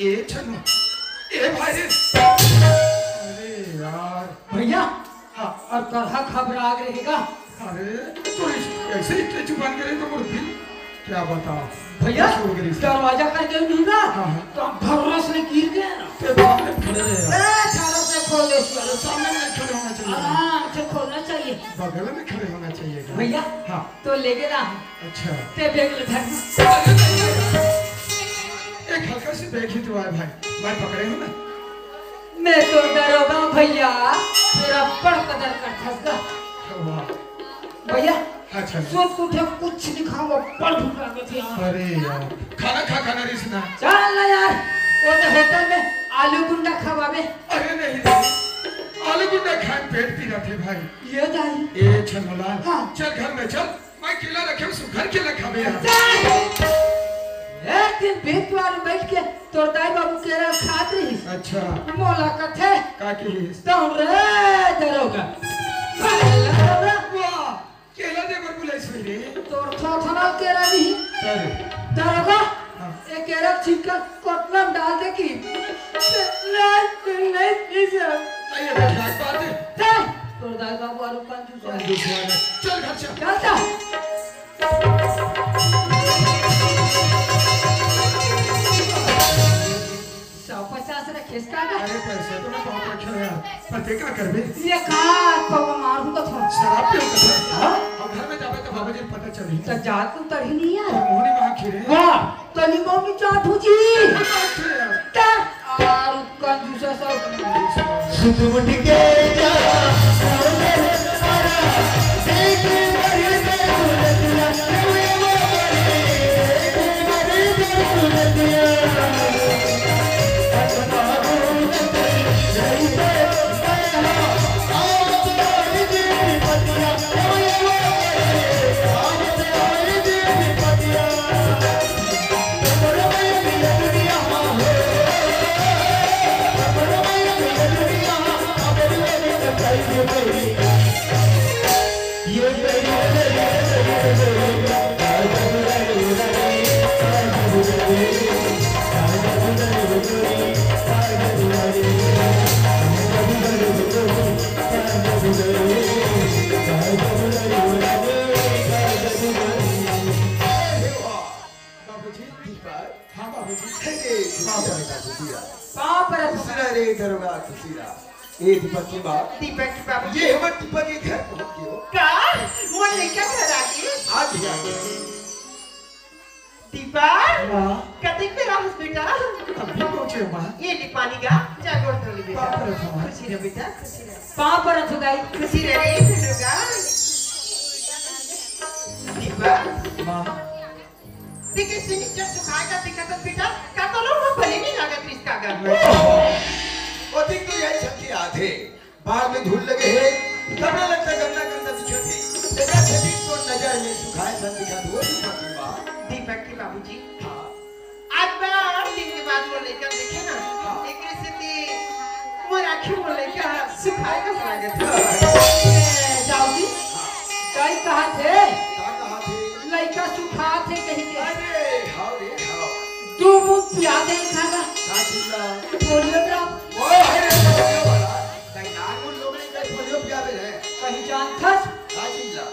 ए छनु ए भाई रे अरे यार भैया हाँ और कहा खबर आ रहेगा अरे तो ऐसे इतने चुपान करे तो मुर्गी क्या बताओ भैया हो गई दरवाजा करके नहीं ना हाँ, हाँ। तो हम भरोस से गिर गए ना ते बाप ने खड़े रहे यार चारों से खोल दे इसको। सामने में खड़े होना चाहिए आराम से खोलना चाहिए बगल में खड़े होना चाहिए क्या? भैया हाँ तो ले गए ना अच्छा ते बैग ले धर एक हल्का सी बैग ही तो आए भाई मैं पकड़े हो ना मैं तो डरोगा भैया मेरा बड़ कदर करता था वाह भैया अच्छा सोच उठे कुछ नहीं खाऊंगा बड़ भूख लगी थी यार अरे यार खाना खा खाना रिसना चल ना यार वो तो होटल में आलू गुंडा खवावे अरे नहीं आलू गुंडा खाए पेट पी रहे थे भाई ये दाई ए छनलाल हाँ। चल घर में चल मैं केला रखे हूँ घर केला खावे यार एक दिन बेतवार बैठ के तोर दाई बाबू केरा खात रही अच्छा मोला कथे का की तो रे दरोगा वाह वाह केला दे पर बुलाई सही रे तोर थोथना केरा नहीं अरे दरोगा हाँ। एक केरा छिका कोटना में डाल दे की नहीं सर आइए क्या बात है चल तोर दाई बाबू आलू कंजूस है चल घर चल चल खिसका का अरे पैसे तो मैं बहुत रखे हैं यार पर देखा कर भी ये का तो मारू तो थोड़ा शराब पियो कर हां अब घर में जावे तो बाबा जी पता चली तो जात तू तड़ी नहीं यार मोहनी वहां खीरे वाह तनी मम्मी चाटू जी यार ता और कंजूसा सब सुतमुठ के जा सोने सारा देख मरे दे सुनतिया हुए मरे दे सुनतिया दीपक की बात दीपक की बाबू ये हमर दीपक के घर पहुंच गयो का वो लेकर घर आ गई आज जाके दीपक वाह कतिक मेरा हॉस्पिटल अभी पहुंचे मां ये ली पानी का जागोर तो ली बेटा बाप रे बाप। खुशी रह बेटा खुशी रह पांव पर रख दाई खुशी रह रे फिरोगा दीपक मां दिखे सिग्नेचर सुखाएगा दिखा तो बेटा का तो लोग भले नहीं लगा क्रिस का घर वो दिन तो यही छठी आधे बाहर में धूल लगे है तब ना लगता गंदा गंदा दिखा थी तेरा छठी तो नजर में सुखाए सन दिखा दो दीपक की बात दीपक की बाबूजी हां आज बार दिन के बाद वो लेकर देखे ना एक स्थिति वो राखी वो लेकर सुखाएगा स्वागत जाऊगी कई कहा थे का कहा थे लड़का सुखा थे कहीं के अरे हां रे हां दो मुंह पिया दे खागा का चिल्ला पोलियो ड्रॉप ओ अरे पोलियो वाला कहीं नागुन लोग ने कहीं पोलियो पियावे है कहीं जानथस का चिल्ला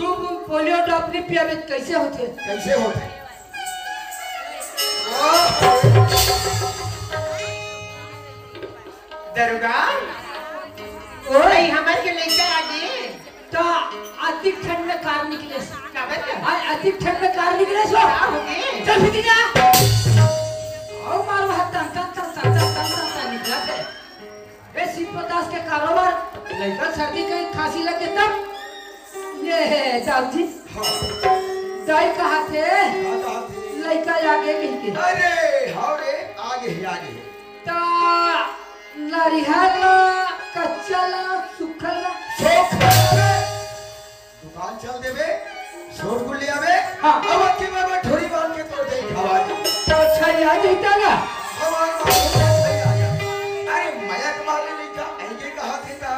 दो मुंह पोलियो ड्रॉप नहीं पियावे कैसे होते कैसे होते दरोगा ओए हमारे के लेकर आ गए तो अधिक ठंड में कार निकले काबर का आज अधिक ठंड में कार निकले सो क्या हो गए चल फिर जा आओ मारो हाथ तन निकला थे वे शिवप्रदास के कारोबार लड़का सर्दी कहीं खांसी लगे तब ये जाऊ जी दाई कहा थे का कहा थे लड़का आगे कहीं के अरे हां रे आगे ही तो नरिहल कच्चा सुखल दुकान चल देवे शोर गुल ले आवे हाँ। अब के बाबा ठोरी बांध के तोड़ दे खावा तो छरिया जीता गा हमार मां सही आ गया अरे मयक मारने नहीं का ऐसे कहा थे ता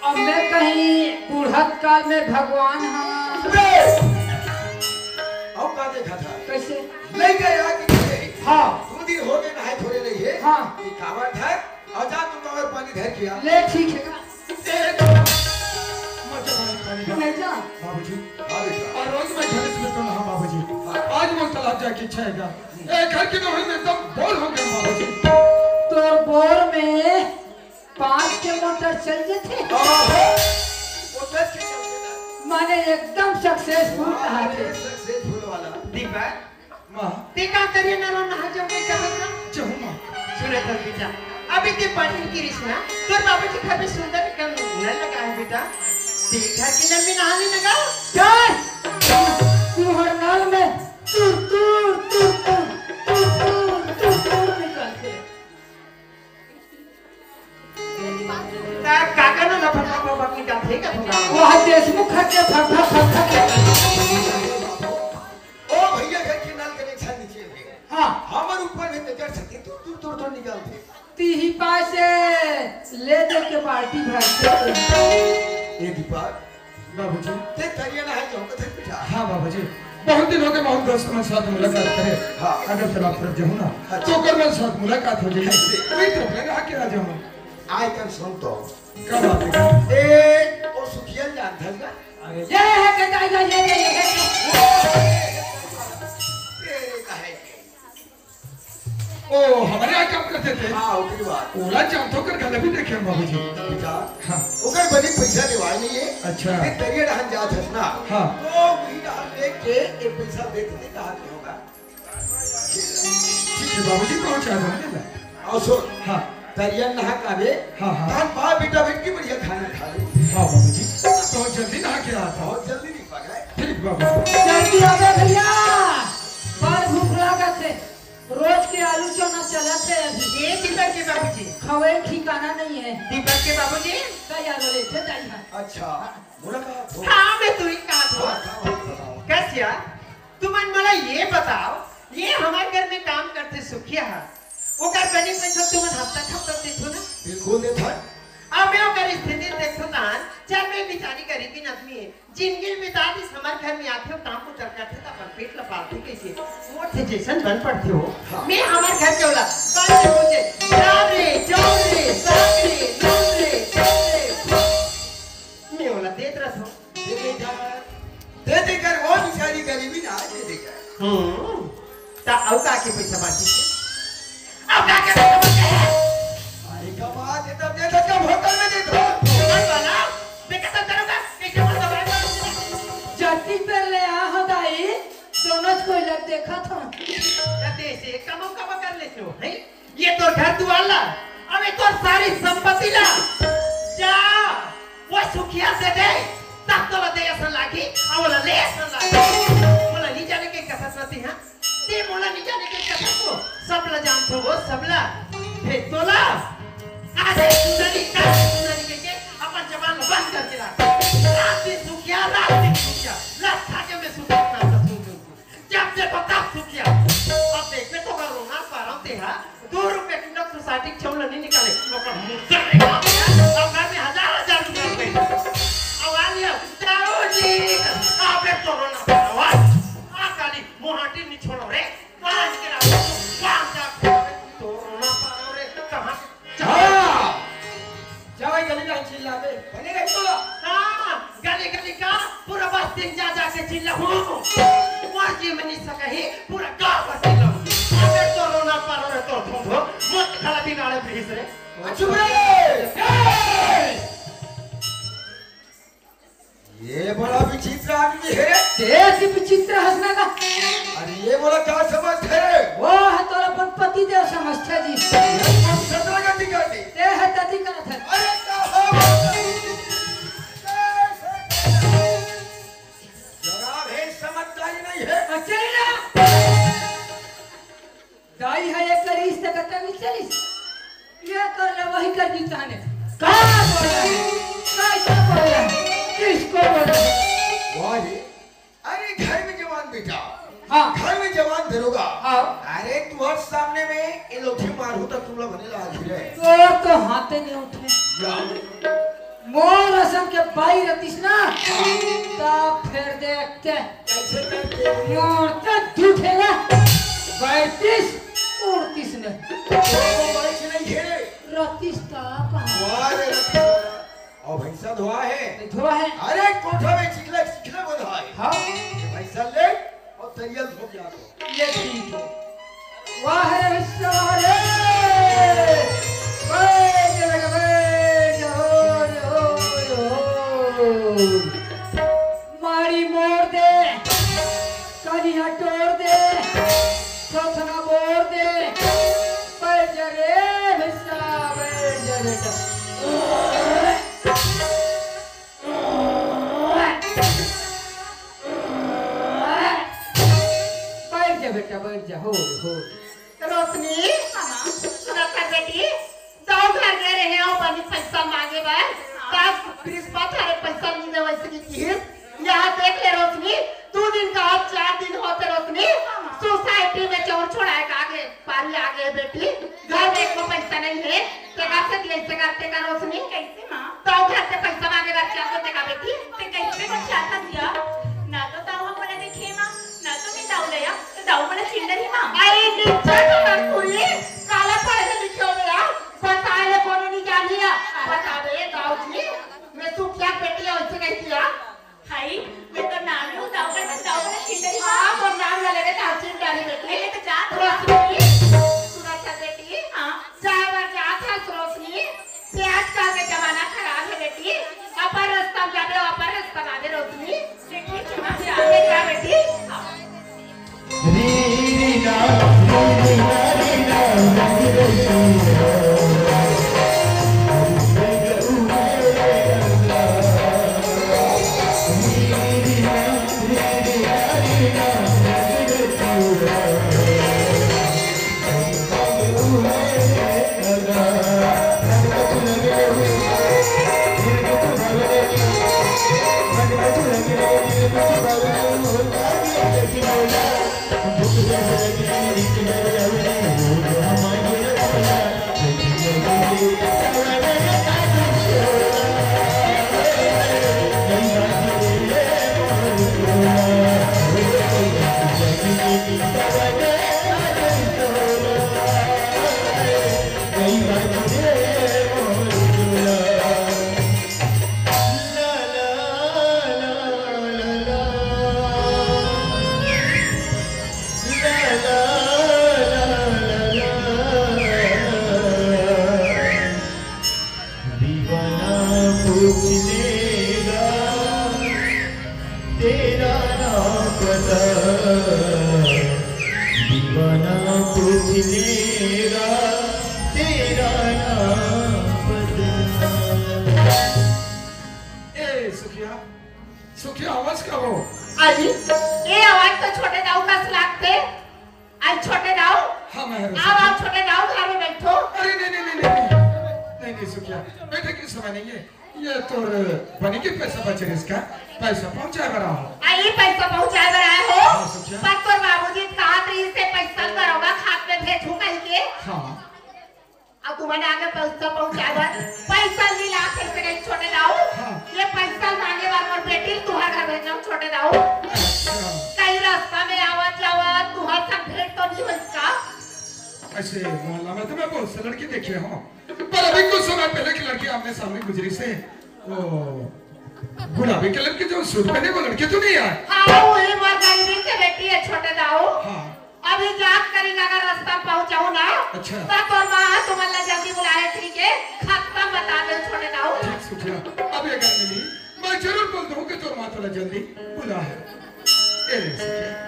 अब मैं कहीं बुढ़त काल में भगवान हाँ अब का देखा था कैसे ले गया कि नहीं हाँ तू किया ले ठीक है नहीं जा बाबूजी हाँ बेटा और रोज मैं घर से तो ना बाबूजी आज वो तालाब जाके इच्छा है ए घर के नौहे में एकदम बोल हो गया बाबूजी तो बोर में 5 के मोटर चल जेथे वो 10 के चलते ना माने एकदम सक्सेसफुल रहा थे सक्सेसफुल वाला दीपक मां ते का करिए ना रो ना जो कोई कहत ना चहु मां सुने तो बेटा अभी ते पानी की रिश्ना तोर बाबूजी घर में सुंदर कम न लगा है बेटा ते घर के नल में नहाने लगा चल तू हर नाल में तुर निकलते ता काका ना लफड़ा बाबा की का थे का होगा वो देशमुख के फटा ओ भैया घर के नल कनेक्शन नीचे है हां हमर ऊपर में नजर सके तो निकालते ती ही पासे ले दे के बाल्टी भरते ये दीपक बाबूजी ते तरिया ना है जो कथे बिठा हाँ बाबूजी बहुत दिन हो गए बहुत दोस्तों के साथ मुलाकात करे हाँ। अगर तालाब तरफ जाऊँ ना तो कर मेरे साथ मुलाकात हो जाए वही तरफ लगा आके आ जाऊँ आय कर सुन तो कब आते ए ओ सुखिया जान था अरे ये है के जाएगा ये तेरे कहे ओ हमारे यहाँ काम करते थे हां ओकरी बात ओला जाम तो कर गले भी देखे बाबूजी बेटा हाँ ओकर बड़ी पैसा देवाई नहीं है अच्छा। ते तरिया रहन जात है ना हाँ। तो वही रहन लेके ये पैसा देते कहा के होगा ठीक है बाबूजी पहुँचा दूँगा और सुन हाँ तरिया नहा कावे हाँ, हाँ। तान बा बेटा बेटी बढ़िया खाना खा ले हाँ बाबूजी बहुत जल्दी नहा के आता हूँ बहुत जल्दी नहीं पकाए ठीक बाबूजी जल्दी आ गए भैया बड़ भूख लागत है रोज के आलू चना चलत है अभी ये दीपक के बाबूजी खवे ठिकाना नहीं है दीपक के बाबूजी तैयार बोले थे जाइए अच्छा मुलाकात हो हाँ मैं तू ही कहा था कैसिया तुम मला ये बताओ ये हमारे घर में काम करते सुखिया है वो कर बनी पैसा तुम हफ्ता देखो ना बिल्कुल नहीं था अब मैं ओकर स्थिति देखो तान चल मैं बिचारी गरीबी आदमी है जिंदगी बिता दी हमारे घर में आते हो काम को करते तो अपन पेट लपाते कैसे मोटे जैसन बन पड़ते हो मैं हमारे घर के होला कल से पूछे रावरे चौरे सागरे नौरे मैं होला देत रहो दे कर वो बिचारी गरीबी ना दे देकर ता औ का के पैसा बाकी औ का के पैसा बाकी है अरे कमा दे तब दे कब होटल में दे दो मत वाला देखा तो करोगा कैसे मत दबाएगा चट्टी पे ले आ हो दाई दोनों कोई लग देखा था कहते से कम कर लेते हो हैं ये तो घर दुआला अब ये तो सारी संपत्ति ला जा वो सुखिया से दे तब तो दे ऐसा लागी अब बोला ले ऐसा लागी बोला नहीं जाने के कसरत रहती है ते बोला नहीं जाने के कसरत को सब ला जानते हो सब ला फिर तोला आज सुंदरी के अपन जवान बंद करके रख रात दिन सुखिया रात खाके में सुखिया जब देखो तब सुखिया अब देख में तो रोना पारते हैं 2 रुपए की लोग सोसाइटी छोड़ नहीं निकाले लोग मुझसे अब घर में हजार रुपए अब आ लिया जाओ जी आप एक तो रोना पारो आ काली मोहाटी नहीं छोड़ो रे पांच के रात पांच आप तो रोना पारो रे कहां हाँ जाओ गली में चिल्ला बे बने रह तो हां गली का पूरा बस्ती जा के चिल्ला हूं जी में नहीं सका ही पूरा गांव बस्ती लो अबे तो रोना पारो रे तो ठोठो मत खला दिन आले प्लीज रे चुप रहे ये बड़ा विचित्र आदमी है देश विचित्र हंसना का अरे ये बोला क्या समझ है वो है तो अपन पति देव समझते जी सत्रह गति कर दी ते है तती करत है अरे जनाब है समझदारी नहीं है चली ना दाई है एक करीस तक तक चली ये कर ले वही कर जीता ने कहां बोल रहा है कैसे बोल रहा है किसको बोल रहा है वाह जी अरे घर में जवान बेटा हां घर में जवान दरोगा हां अरे तू हर सामने में ये लोठी मारू तो तुम लोग बने लगा रे तो हाथे नहीं उठे मोर असम के बाई रतिस ना तब फिर देखते कैसे करते मोर तो झूठेगा बैठिस मूर्तिस ने मोबाइल से नहीं घेरे रतिस्ता कहाँ धोआ रे और भैंसा धोआ है धोआ है अरे कोठा में चिकले चिकले बंधा है हाँ भैंसा ले और तरियल धो के आको ये ठीक है वाह रे सवारे मारी मोड़ दे कनिया तोड़ दे सोथना मोड़ दे बैठ जा रे भैंसा बैठ जा बेटा बैठ जा हो रोशनी सुना कर बेटी जाओ घर गए रहे हो बनी पैसा मांगे बार आज प्रिंसिपल थारे पैसा नहीं वैसे की किस यहाँ देख ले रोशनी 2 दिन का अब 4 दिन होते रोशनी सोसाइटी में चोर छोड़ा है आगे पारी आगे बेटी घर में को पैसा नहीं है तेरा से दिए से करते का रोशनी कैसे मां तो घर से पैसा मांगे बार क्या को तेरा बेटी ते कैसे को चाहता दिया ना तो दाऊ हमने देखे मां ना तो मैं दाऊ लिया तो दाऊ मैंने चिंडर ही मां अरे नीचे तो मत पूरी काला पढ़े लिखे हो गया बता ले कौन नहीं जान लिया बता दे दाऊ जी मैं तू क्या बेटी है उससे नहीं किया हाय मैं तो नाम हूं दाऊ का चिंडर ही हां वो नाम ले ले दाऊ चिंडर ही बेटी ले तो जा रोशनी सुना था बेटी हां जावर जा था रोशनी प्याज का के जमाना खराब है बेटी अपर रास्ता जाबे अपर रास्ता आगे रोशनी देखिए चुना से आगे जा बेटी रीना सुखिया आवाज का हो आई ये आवाज तो छोटे दाऊ का लागते आई छोटे दाऊ हाँ मैं आप छोटे दाऊ घर में बैठो अरे नहीं सुखिया बैठे की समय नहीं है ये तो बनी के पैसा बच रहा इसका पैसा पहुंचाए बरा हो आई पैसा पहुंचाए बरा हो पर तो बाबूजी कहा तो इसे पैसा करोगा खात में भेजू कहीं के हाँ अब तुम्हारे आगे पैसा पहुंचाए पैसा मिला कैसे नहीं छोटे दाऊ ये पैसा मांगे बार और बेटी तुम्हारे घर भेजना छोटे दाऊ कहीं रास्ता में आवाज जावत तुम्हारे साथ भेंट तो नहीं हुई इसका ऐसे मोहल्ला में तो मैं बहुत से लड़की देखे हूँ पर अभी कुछ समय पहले की लड़की आपने सामने गुजरी से वो गुलाबी कलर की जो सूट पहने वो लड़की तो नहीं आए हाँ वही मोर गरीबी के बेटी है छोटे दाऊ हाँ अभी जाग करेंगे अगर रास्ता पहुंचाऊं ना अच्छा तब और माँ तुम्हारे जल्दी बुलाए ठीक है खत्म बता दे छोटे दाऊ ठीक सुखिया अब ये घर मिली मैं जरूर बोल दूँ कि तोर माँ थोड़ा जल्दी बुला है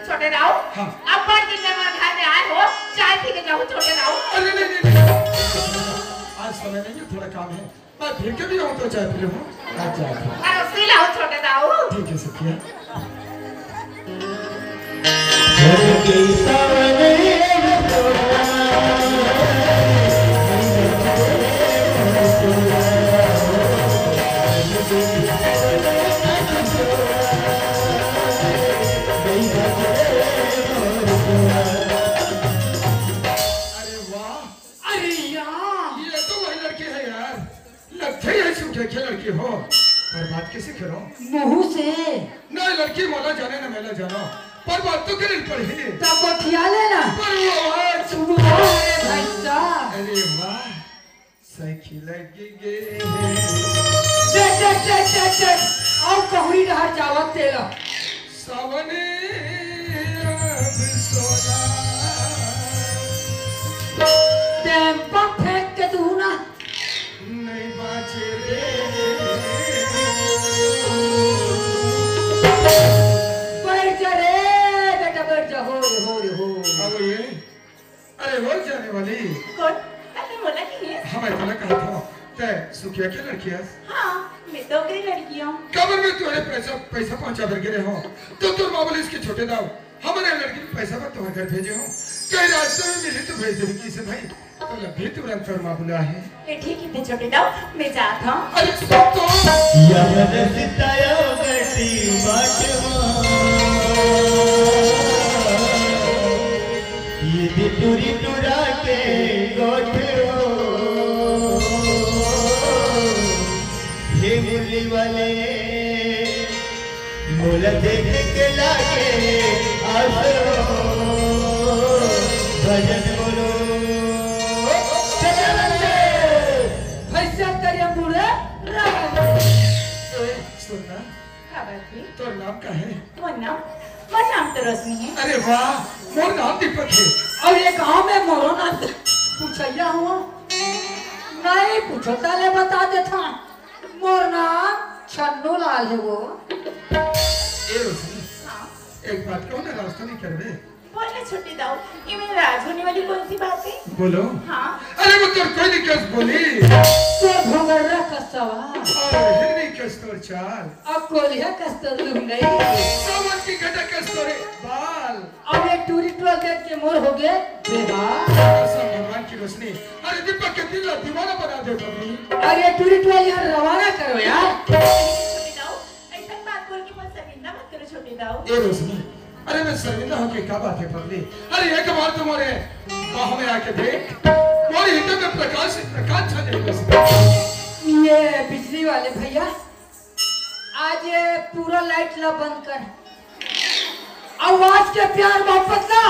छोटे दाऊ हाँ अब बड़ दिन में घर में आए हो चाय पी के जाओ छोटे दाऊ अरे नहीं आज समय नहीं है थोड़ा काम है मैं फिर के भी आऊँ तो चाय पी लूँ आज चाय अरे सी लाओ छोटे दाऊ ठीक है सुखिया लड़की हो पर बात कैसे करो मुंह से ना लड़की मोला जाने ना मेला जानो पर बात तो करनी पड़ी। तो गोठिया लेना पर वो आवाज भाई साहब। अरे वाह साइकिल लगी गई और कहरी रहा चावत तेला सावने अब सोना टेम्पा फेंक के तू ना नहीं बाचे रे बैठ जा रे बेटा बैठ जा हो रे अब ये अरे हो जाने वाली कौन? अरे बोला कि है? हमें तो कहा था ते सुखिया की लड़की है हाँ, मैं तो गई लड़की हूँ। कबर में तुम्हारे पैसा पहुंचा कर गिरे हो तो तुम मामूली इसके छोटे दाव हमारे लड़की ने पैसा पर तुम्हारे घर भेजे हो कहीं रास्ते में मिली तो भेज देगी किसे भाई तो लभी तुरंत पर मामूला है ये ठीक है छोटे दाऊ, मैं जाता हूँ। अरे सुन तो याद सितायो गटी बाटवा ये भी टूरी टूरा के गोठो हे मुरली वाले मोला देख के लागे आसो भजन बोलो भैसा करिया बूढ़े सुनना हाँ बाजी, तो नाम का है वो नाम तो रोशनी है। अरे वाह मोर नाम दीपक है और ये गांव में मोरो ना पूछैया हुआ नहीं पूछो ताले बता देता मोर नाम छन्नू लाल है वो ए रोशनी हाँ, एक बात कहूँ ना रास्ता नहीं कर दे बोलना छोटे दाऊ, ये मेरी राज होने वाली कौन सी बात है? बोलो हाँ, अरे वो तो कोई नहीं कस बोली तो भोगरा का सवाल और हिरनी कस तोर चाल अब कोलिया कस्तर लूं गई सावन की घटा कस तोरे बाल अब एक टूरी टोल देख के मोर हो गए बेहाल सब भगवान की रोशनी अरे दीपक के दिल दीवाना बना दे कभी अरे टूरी टोल यहाँ रवाना करो यार छोटे दाऊ, ऐसा बात बोल के मत शर्मिंदा मत करो छोटे दाऊ। ए रोशनी अरे मैं शर्मिंदा होके क्या बात है पगली अरे एक बार तुम्हारे बाह में आके देख तुम्हारे हृदय में प्रकाश छा जाए रोशनी ये बिजली वाले भैया आज ये पूरा लाइट ला बंद कर आवाज के प्यार मोहब्बत ना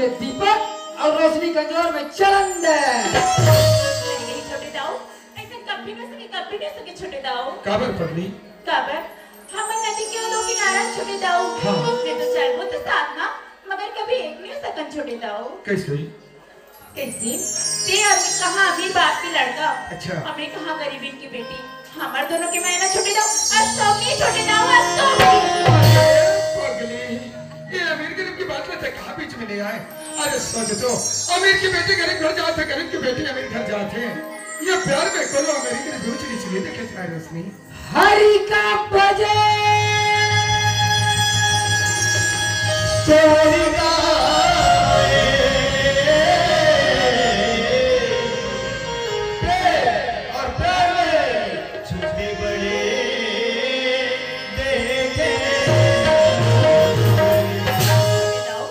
ये दीपक और रोशनी गंजोर में चलन दे नहीं छोटे दाऊ, ऐसा कभी न सके छोटे दाऊ। काबर पगली काबर हम नदी के दो किनारा छोटे दाऊ हाँ। मैं तो चलबो तो साथ ना मगर कभी एक नहीं हो सकन छोटे दाऊ। कैसे कैसे ते अभी कहाँ अमीर बाप की लड़का अच्छा। हमें कहाँ गरीबी की बेटी हमारे दोनों के मैं ना छोटे दाऊ अस्तोगी छोटे दाऊ अस्तोगी पगली ये अमीर गरीब की बात में थे कहाँ बीच में नहीं आए अरे सोच तो अमीर की बेटी गरीब घर जाते गरीब की बेटी अमीर घर जाते ये प्यार में कोनो अमीर की दूसरी नीचे नहीं देखे जाए रोशनी हरि का बजे सोहरी गाए और प्यार में छुट्टी बड़े देखे दाऊ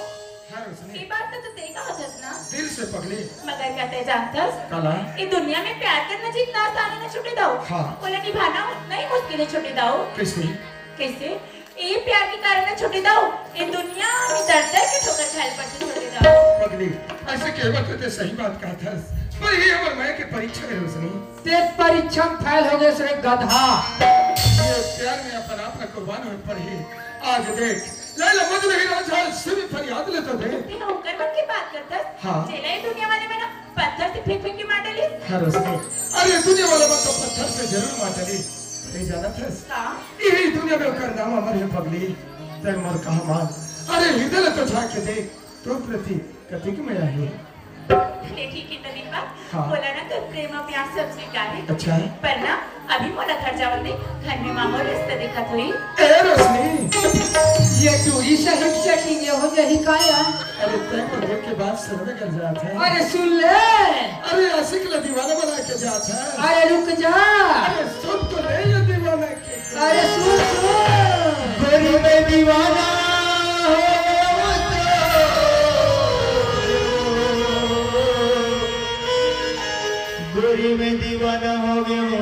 हाँ रोशनी ये बात तो ते कहा थस ना दिल से पगली मगर कहते जानतस काला ये दुनिया में प्यार करना जितना आसान है ना छोटे दाऊ हाँ। बोला निभाना उतना ही मुश्किल है छोटे दाऊ। कैसे कैसे ये प्यार के कारण है छोटे दाऊ ये दुनिया में दर्द है कि ठोकर खाल पड़ती छोटे दाऊ। पगली ऐसे कहवत तो सही बात कहा था पर ये हमारे माया की परीक्षा है रोशनी ते परीक्षा फेल हो गए सरे गधा ये प्यार में अपन आप ना कुर्बान हो पर ही आज देख लैला मजनू ही राजा से भी फरियाद ले तो दे ते होकर मन की बात करतस हाँ। चला ये दुनिया वाले में ना पत्थर से फेंक फेंक के मार डाली। हाँ रोशनी अरे दुनिया वाला मत तो पत्थर से जरूर मार डाली नहीं जाना था हाँ यही दुनिया में कर नाम अमर है पगली तेरे मर कहा मान अरे हृदय तो झांक के देख तो प्रति कति की मया है ठीक है तभी बात हाँ। बोला ना तो प्रेम और प्यार सब स्वीकार है अच्छा है पर ना अभी मोला घर जावल दे घर में मामूल रिश्ता देखा तो ही ए रोशनी ये टूरी से हिट सेटिंग हो यही काया अरे तेरे को देख के बात समझ कर जाता है अरे सुन ले अरे आशिक ला दीवाना बना के जाता है अरे रुक जा अरे सुन तो ले ये दीवाना के अरे सुन गोरी में दीवाना हो गोरी में दीवाना हो गया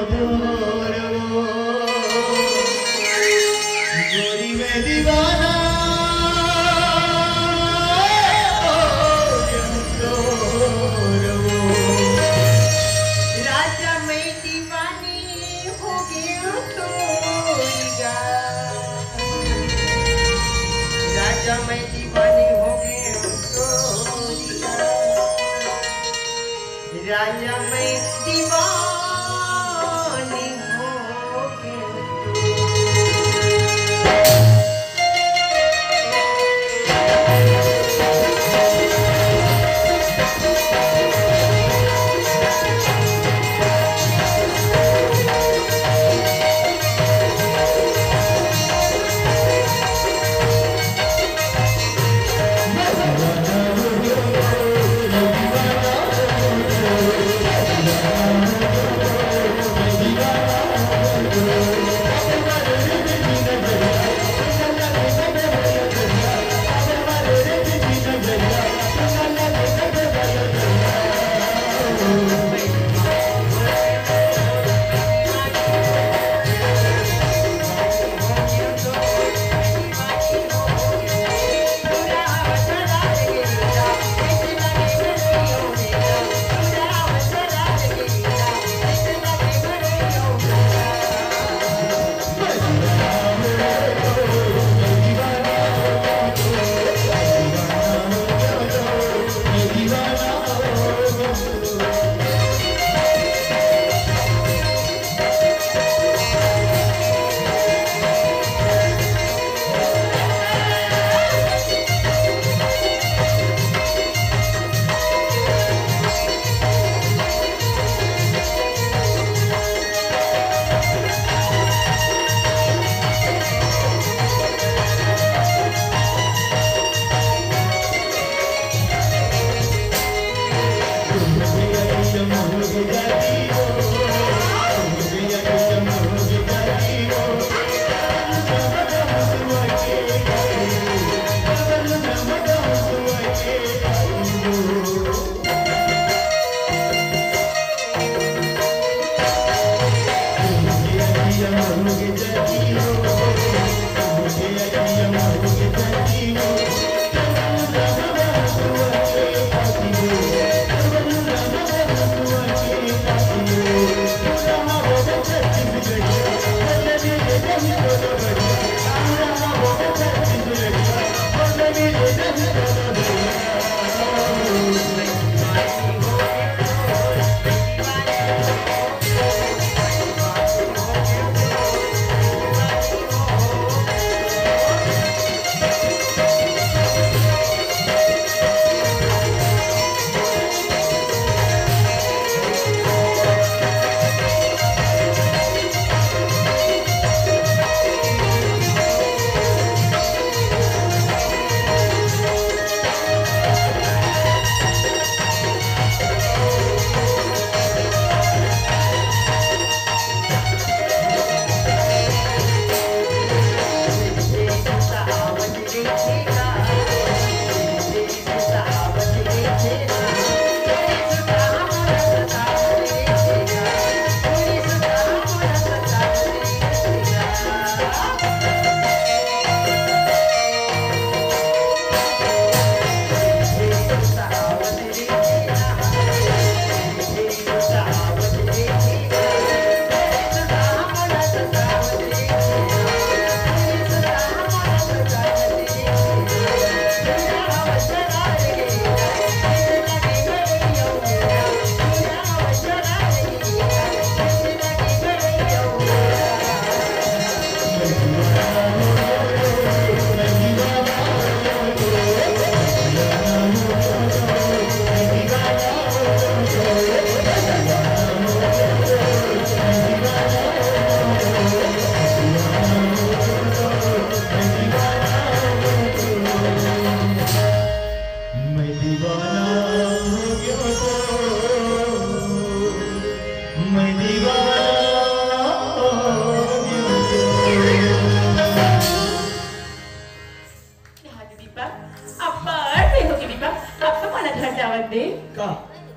गोरी में दीवाना राजा मैं दीवानी हो गई राजा मैं दीवानी हो गई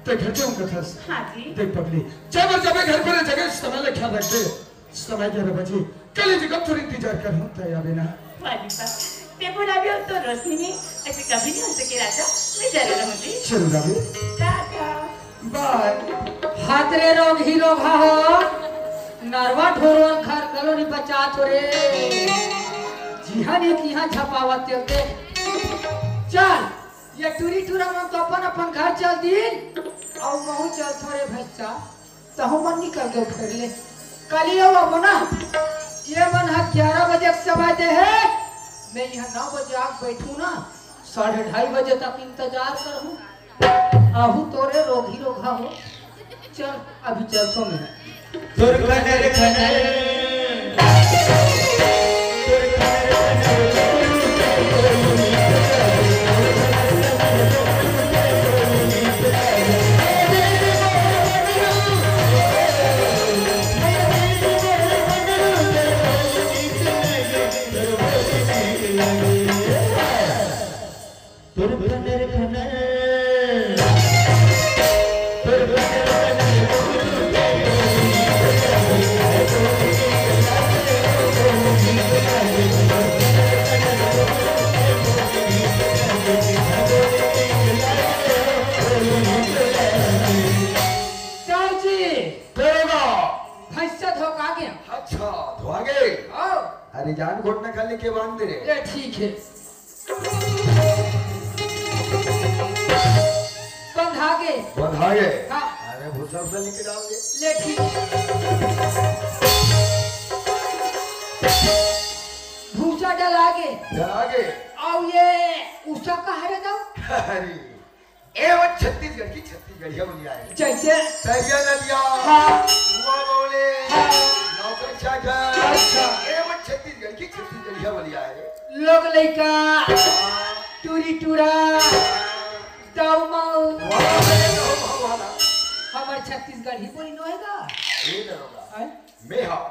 ते घर के उनका था हाँ जी देख पगली जब घर पर जगह समय ले ख्याल रख दे समय 11 बजे कल जगह थोड़ी इंतजार कर हूं तैयार है ना वालीपा ते बोलावे तो रोशनी में ऐसे कभी नहीं हो सके राजा मैं जरूर रहूंगी चल रावी टाटा बाय हातरे रोग ही रोग हो नरवा ठोरोन खर कलोनी बचा थोरे जिहानी की हां छपावत होते चल ये टूरी टूरा में तो अपन घर चल दिन और महू चल थोड़े भैसा तो हम मन निकल गए फिर ले कल ये वो ना ये मन 11 बजे समय दे है मैं यहाँ 9 बजे आग बैठू ना 2:30 बजे तक इंतजार करूँ आहू तोरे रोगी रोगा हो चल अभी चल तो मैं अरे जान घोटना खाने के बांध दे ये ठीक है बंधागे हाँ अरे भूसा भूसा लेके डाल दे ले ठीक भूसा डालागे और ये उषा कहाँ रे जाओ अरे ए वो छत्तीसगढ़ की छत्तीसगढ़िया बोलिया है जैसे तैया नदिया हाँ हुआ बोले हाँ नौकर चाकर अच्छा ए वो छत्तीसगढ़ की छत्तीसगढ़िया बोलिया है लोग लइका टूरी टूरा दाऊ माऊ हमार छत्तीसगढ़ ही बोली नोएगा ये दरोगा हैं? मैं हाँ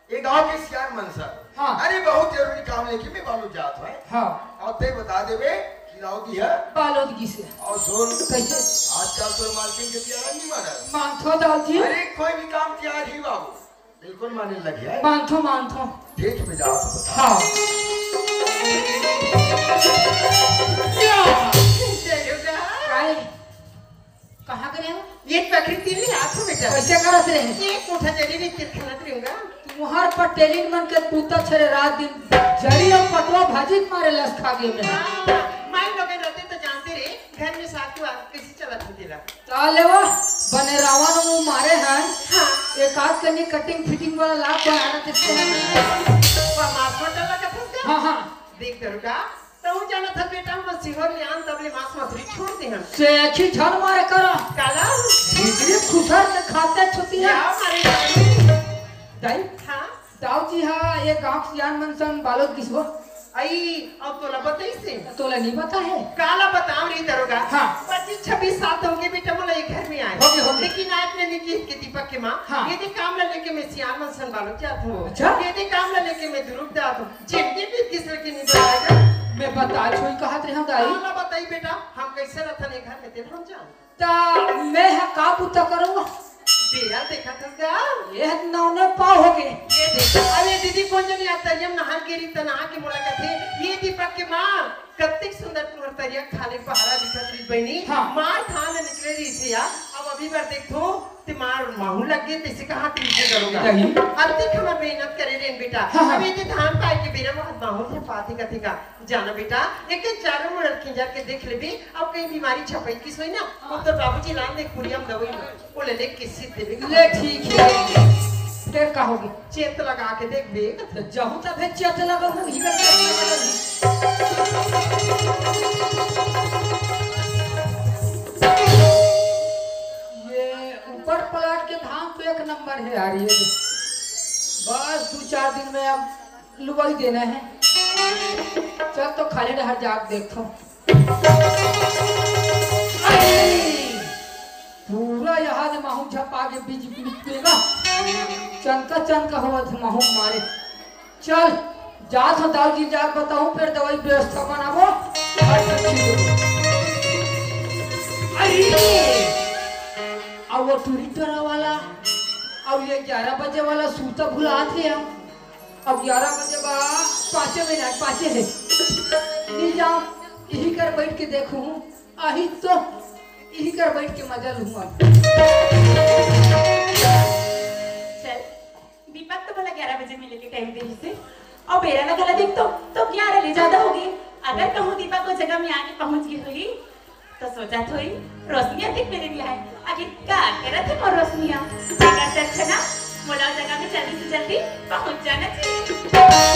एक गांव के सियार मनसर हाँ। अरे बहुत जरूरी काम लेके मैं बालू जात है हाँ और ते बता देवे कि लाओ की है बालोदगी से और सुन कैसे आजकल तो मार्केट के तैयार नहीं माना मानथो दाऊ जी अरे कोई भी काम तैयार ही बाबू बिल्कुल मानने लगे है मानथो ठीक में जा सकता हाँ काय कहाँ करे हो ये प्रकृति में आंखों में डर कैसे करत रहे ये कोठा जड़ी में किरखनत रहूंगा तुम्हार पर टेलिन मन के तूता छरे रात दिन जड़ी और पटवा भाजी मारे लस खा गए में माई लोग रहते तो जानते रे घर में साथी कैसे चला था तेरा ताले वो बने रावण वो मारे हैं हाँ एक आध कनी कटिंग फिटिंग वाला लाभ बनाना किसको वो मास मटला का था हाँ हाँ देख दरुगा तो जाना था बेटा हम सिहोर ले आन तबले मास मछली छोड़ दे हम से अच्छी झन मारे करा काला भीतरी खुशर से खाते छुती है या मारे दाई हाँ दाऊ जी हाँ ये गांव सियान मनसन बालोद किसको आई अब तो लबत से तोला नहीं पता है काला बताओ रे दरोगा हाँ। 25-26 साल हो गए बेटा बोला ये घर में आए हो गए। लेकिन आज ने निकी के दीपक के माँ हाँ। ये दे काम ला लेके मैं सियान मन संभालो जात हूँ अच्छा। ये दे काम ला लेके मैं दुरुप जात हूँ जिंदगी भी किस तरह की नहीं बताएगा मैं बता छोई कहा थे दाई काला बताई बेटा हम कैसे रहता ने घर में तेरे हम जान ता मैं है काबू तो करूंगा बेरा देखा था ये नौने पाव हो गए ये देख अरे दीदी कौन जनी आता यम नहा के रीत नहा के मुलाकात है ये दीपक के माँ कत्तिक सुंदर तुम्हार तरिया खाने पहाड़ा दिखत रही बहनी हाँ। मार थान निकले रही से यार अब अभी बार देखो ते मार माहू लग गए तैसे कहाँ तीजे करूंगा नहीं। अब देख हमार मेहनत करे रे बेटा हाँ, हाँ। अभी ते धान पाए के बेरा बहुत माहू से पाती कथी का जाना बेटा एक चारों मुड़ खिंजा के देख ले भी अब कहीं बीमारी छपई की सोई ना अब तो बाबूजी लान दे कुड़ियम दवाई वो ले ले किसी देवे ले ठीक है फिर कहोगे चेत लगा के देख बेग तो जहू तक है चेत लगा हम ही ये ऊपर प्लाट के धाम तो एक नंबर है यार ये बस 2-4 दिन में अब लुगाई देना है चल तो खाली रह जाग देखो पूरा यहाँ से माहू झपा के बीच निकलेगा चनका चनका हुआ थे माहू मारे चल जा तो दाऊ जी जाग बताऊं फिर दवाई व्यवस्था बनाबो अब वो टूरिटर वाला अब ये 11 बजे वाला सूता भुला थे हम अब 11 बजे बा 5 मिनट 5 है नहीं जाओ यही कर बैठ के देखूं आही तो यही कर बैठ के मजा लूंगा चल दीपक तो बोला 11 बजे मिले के टाइम दे से और बेरा ना गला देख तो 11 ले ज्यादा होगी अगर कहूँ दीपा को जगह में आके पहुंच गई हुई तो सोचा थोड़ी रोशनिया दिख मेरे लिए आए आखिर क्या करत है मोर रोशनिया जगह से अच्छा ना मोला जगह में जल्दी से जल्दी पहुंच जाना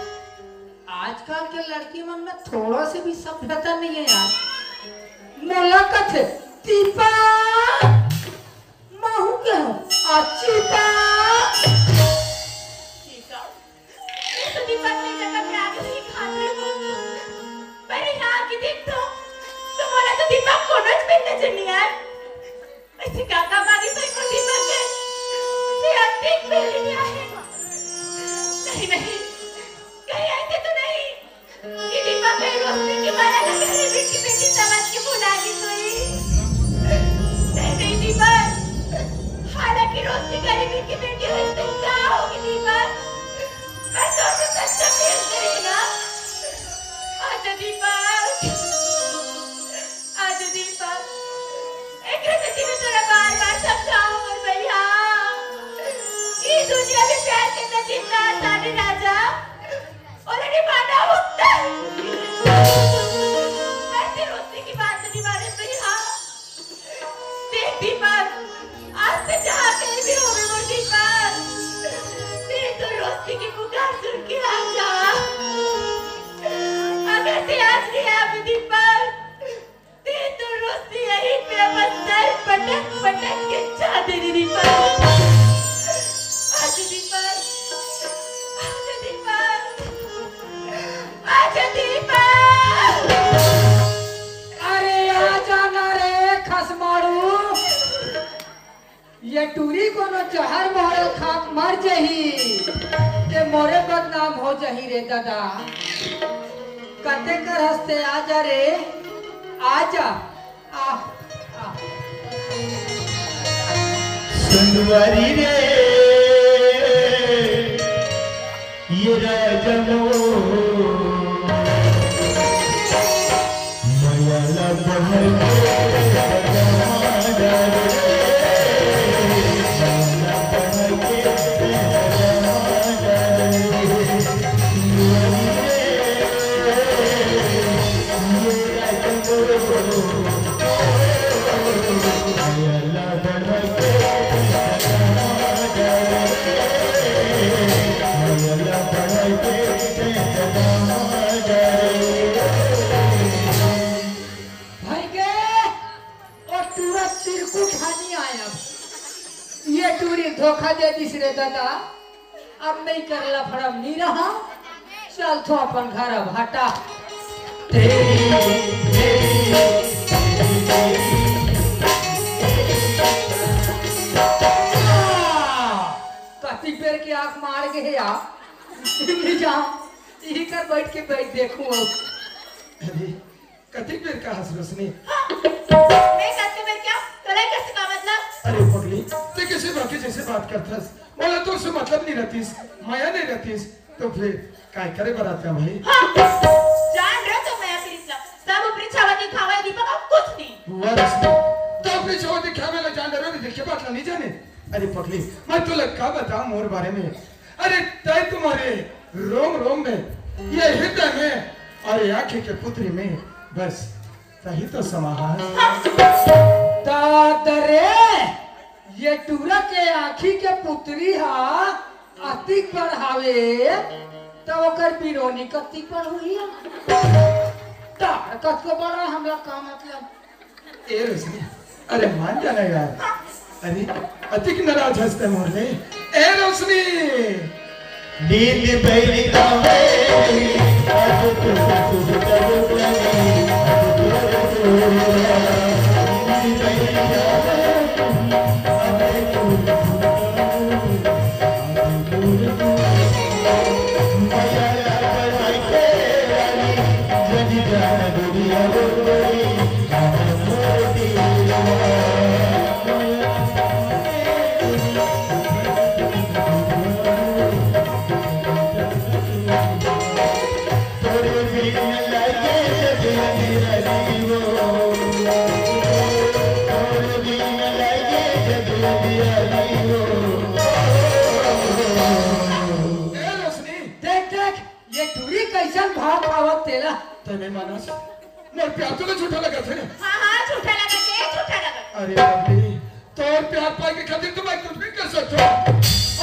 आजकल के लड़की मन में थोड़ा से भी सभ्यता नहीं है यार। मुलाकात है दीपा महू के हो अचीपा तो दीपक ने जगह पे आगे ही खाते हो पर यहाँ की देख तो बोला तो दीपक को नच पे नजर नहीं आए ऐसे काका बागी से को दीपक के से अंतिम पे नहीं आए नहीं कहीं ऐसे तो नहीं कि दीपक में रोशनी की माला लगा रही बेटी बेटी समझ के बुला ली सोई नहीं दीपक हालांकि रोशनी गरीबी की बेटी है तो क्या होगी दीपक मैं तो सच्चा प्यार करेगा आजा दीपक एक रस्ते में तेरा बार-बार समझाऊं पर भैया ये दुनिया में प्यार के अंदर जिंदा सारे राजा ऑलरेडी माना होता है ऐसे रोशनी की बात नहीं माने भैया देख दीपक आज से जहाँ कहीं भी होवे वो दीपक तेरे तो रोशनी की पुकार सुन के आ जा अगर से आज नहीं आवे दीपक तेरे तो रोशनी यहीं पे बस सर पटक पटक के चाहते दीपक आजा दीपक आजा दीपक आजा दीपक अरे आजा ना रे खसमारू ये टूरी कोनो जहर मोहर खाक मर जही के मोरे बदनाम हो जही रे दादा कते कर हंसते आजा रे आजा आ सुनवारी रे ये राजमो मयाला बहर धोखा दे दिस रे दादा अब नहीं करला फड़म नहीं रहा चल तो अपन घर अब हटा कति पेड़ की आंख मार के है आप जा यही कर बैठ के बैठ देखूं अब अरे कति पेड़ का हंस रोशनी मैं कहते मैं क्या तोरा कैसे का मतलब अरे पगली ते किसी बाकी जैसे बात करथस बोला तो उससे मतलब नहीं रहतीस माया नहीं रहतीस तो फिर काय करे बराता भाई जान रहे तो मैं फिर सब ऊपरी छावा दिखावा दीपक अब कुछ नहीं वर्ष तो अपनी छावा दिखावे ला जान रहे देखे बात नहीं जाने अरे पगली मैं तो लगा बता मोर बारे में अरे तय तुम्हारे रोम रोम में ये हृदय में और आंखें के पुत्री में बस सही तो समाहार दादरे ये टूरा के आखी के पुत्री हा अतिक पढ़ावे तो ओकर बिरोनी कति पर हुई ताकत को बड़ा हमरा का मतलब ए रोशनी अरे मान जाना यार अरे अतिक नाराज हंसते मोरले ए रोशनी नींद बैरी गावे आज तो सुध कर लगी नींद बैरी गावे हमें मजा आई के वाली जदी जान दुनिया गोरी कैसन भाव आवत तेला तने मानस मोर प्यार तो झूठा लगा थे हाँ झूठा लगा के झूठा लगा अरे बाबली तोर प्यार पाए के खातिर तुम कुछ भी कर सकते हो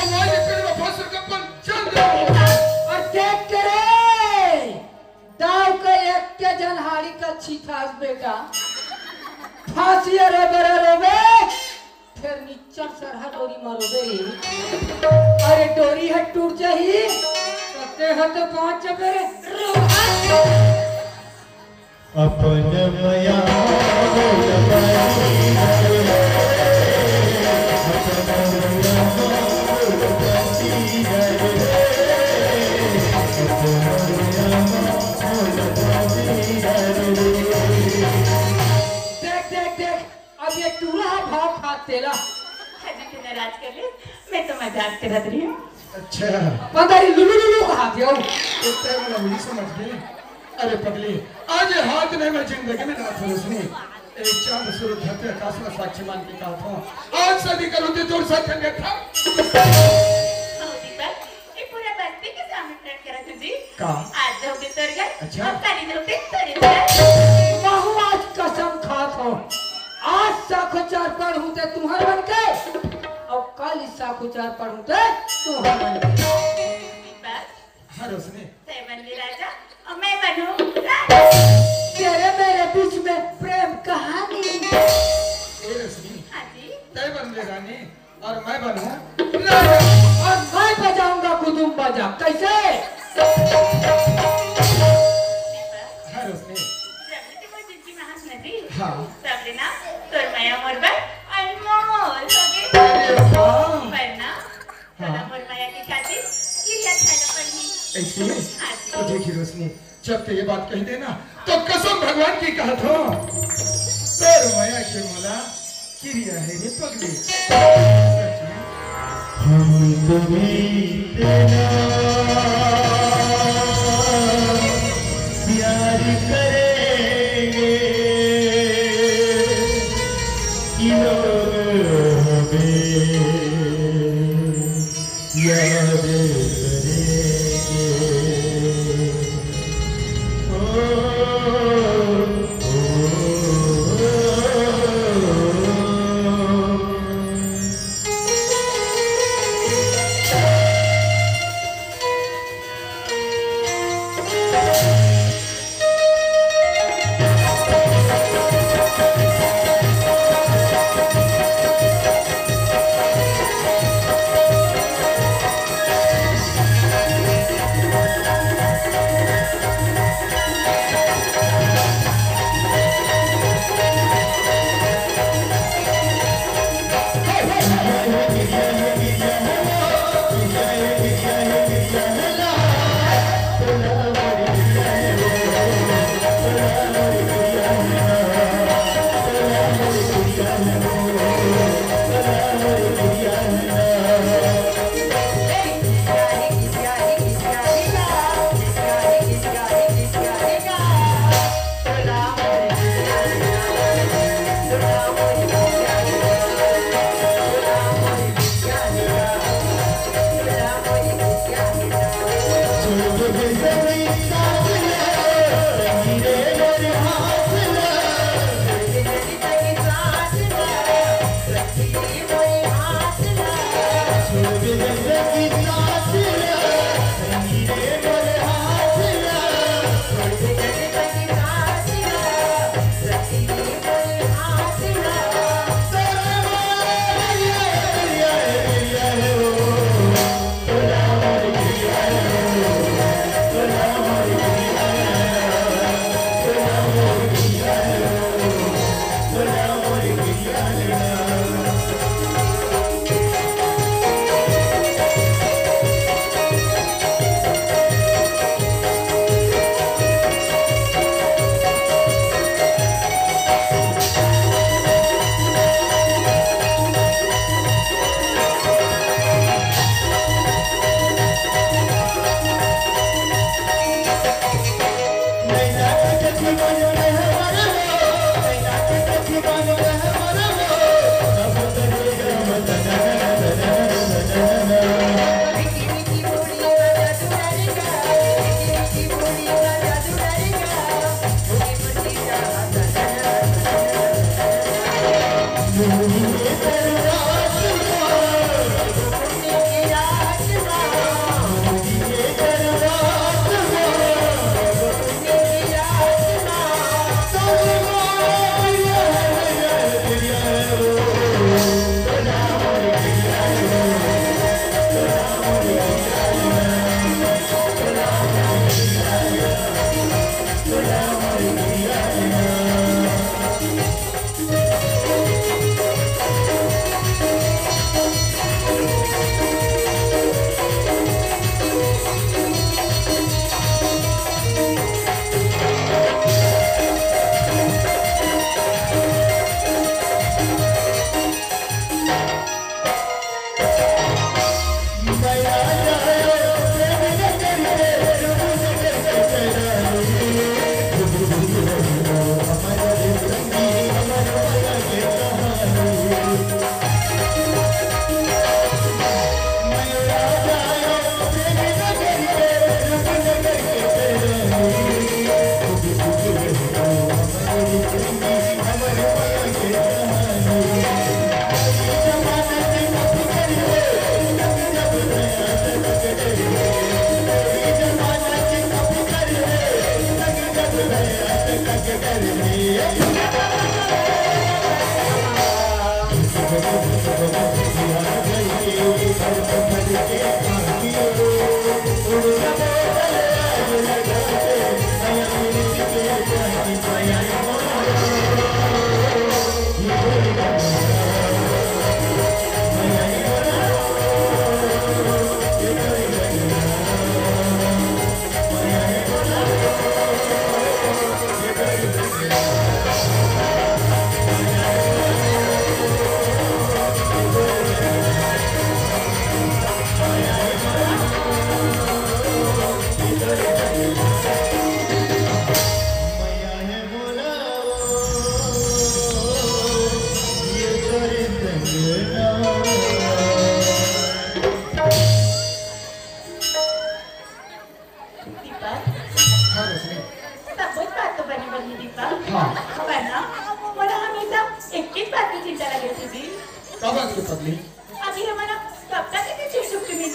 और वो ये तेरे वफास का पन चल रहा और देख करे दाव के एक के जनहारी का छिठास बेटा फांसी रे बरे रोबे फिर नीचा सरहा डोरी मारोबे अरे डोरी है टूट जाही ते हो तो पहुंच बेरे अपन मया देख अब ये टूरा भाव खातेला हजी के नाराज कर ले मैं तो मजाक कर रही हूँ अच्छा पगड़ी लुलु कहा दियो इतना वाला मुझे समझ गई अरे पगली आज ये हाथ नहीं मैं जिंदगी में ना था उसने एक चांद सूरज धरती आकाश में साक्षी मान के कहा था आज शादी करूं तो दूर साथ में था दीपक ये पूरा बस्ती के सामने फ्लर्ट करा तुझे का आज जाओगे तर गए अच्छा। अब काली जाओगे तर गए बहु आज कसम खात हो आज साखोचार पर हूं ते तुम्हार बन के और कल साखोचार पर हूं ते तुम्हार बन के दीपक हाँ रोशनी तय बन ले राजा और मैं बनूं रानी। तेरे मेरे बीच में प्रेम कहानी ए रोशनी हाँ जी तय बन ले रानी और मैं बनूं राजा और मैं बजाऊंगा कुदुम बजा कैसे हाँ रोशनी जब ते वो जिंदगी में हंस नदी हाँ तब लेना तोर माया मोर पर अनमोल हो गई अरे वाह वरना तोरा हाँ। मोर माया की खातिर क्रिया खाना पड़नी ऐसी है हाँ तो जी देखिए रोशनी जब ते ये बात कह देना तो कसम भगवान की कहा था तोर माया के मोला क्रिया है रे पगली सच में हम तुम्हें तेरा प्यार करेंगे कि लोग हमें याद करेंगे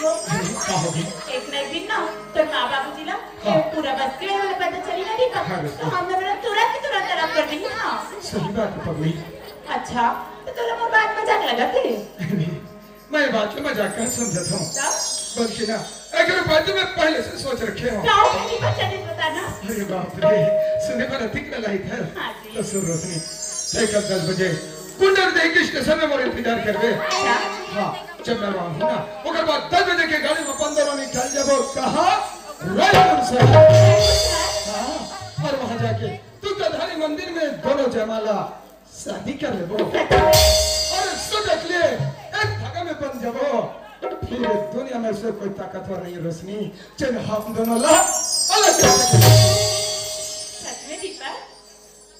को का होगी एक न एक दिन ना तो माँ बाबूजी ना ये पूरा बस्ती में पता चली ना दीपक तो हमने मेरा तुरंत की तुरंत तरफ कर देंगे हाँ सही बात है पगली। अच्छा तो तुम लोग बात मजाक लगाते मैं बात में मजाक कर समझता हूँ बल्कि ना अगर बात में पहले से सोच रखे हो। गाँव में नहीं बच्चा नहीं बताना अरे बाप रे सुने पर अधिक न लाई था हाँ जी। तो सुन रोशनी कल 10 बजे कुंडर देख के स्टेशन में मोर इंतजार करबे। अच्छा हाँ जब मैं वहां हूँ ना ओकर बाद 10 बजे के गाड़ी में 15 निकल जाबो कहा रायपुर से। हाँ और वहां जाके तू गधारी मंदिर में दोनों जयमाला शादी कर लेबो और सोच ले एक धागा में बन जाबो फिर दुनिया में से कोई ताकतवर नहीं है रोशनी चल हम दोनों ला अलग सच में दीपक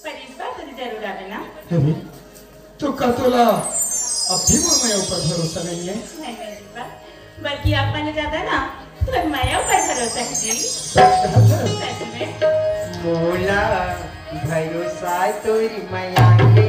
पर इस बार तुझे जरूर आना ना है तो कतोला अब भी मैं ऊपर भरोसा नहीं है। नहीं दीपक बल्कि आप मैंने ज्यादा ना तो मैं ऊपर भरोसा है जी सच कहा था सच में मोला भरोसा तोरी मैया के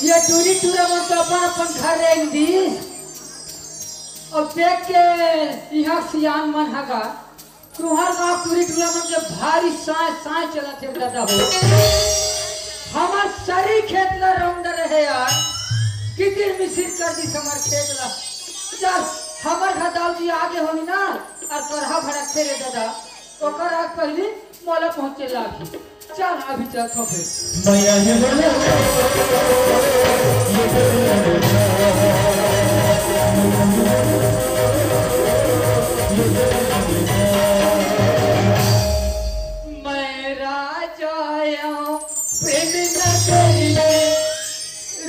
ये टूरी टूरा मन तो अपन घर रेंग दी और देख के यहाँ सियान मन हगा तुहार गाँव टूरी टूरा मन के भारी साँस साँस चला थे दादा हो हमार सारी खेत ला रौंद रहे यार कितिर मिसिर कर दी समर खेत ला चल हमार घर दाऊ जी आगे होई ना और करहा भड़कते रे दादा ओकर आग पहले मोला पहुँचे लागी चल अभी चलतो फिर मैं राजा प्रेम नगर के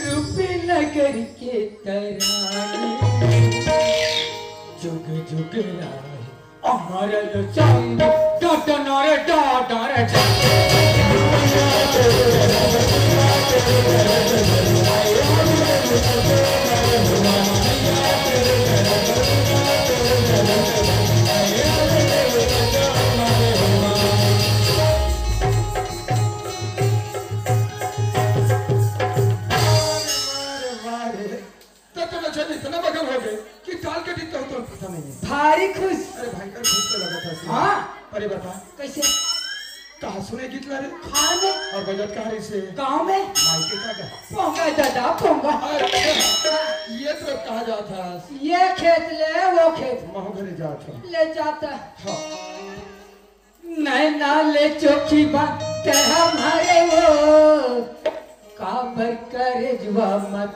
रूप नगर के तरानी जुग जुग राय अमर चंद डटनर डटर इतना मगन हो गए कि टाल के दिखता तो पता नहीं है। भारी खुश अरे भयंकर खुश तो लगा था हाँ अरे बता कैसे कहाँ सुने गीत ला रे खान में और बजट कहाँ रही से गाँव में मायके का गा पोंगा दादा पोंगा ये तो कहा जाता ये खेत ले वो खेत महो घरे जाता ले जाता हाँ नैना ले चोखी बन के हमारे वो काबर कर जुआ मत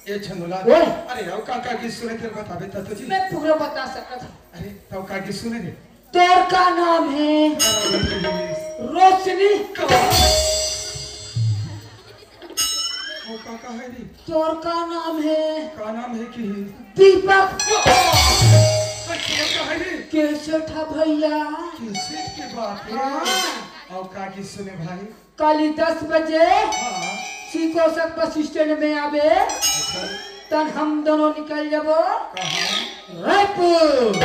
ये छंदुला ओए अरे आओ काका की सुने तेरे बता बेटा तुझे मैं पूरा बता सकता था अरे तो काका की सुने रे तोर का नाम है रोशनी वो का है रे? चोर का नाम है का नाम है कि दीपक चोर का है रे? केसठ भैया। किसी की बात है? हाँ। और का की सुने भाई? कल 10 बजे हाँ। सिकोसक बस स्टैंड में आवे अच्छा। तन हम दोनों निकल जाबो कहाँ? रायपुर।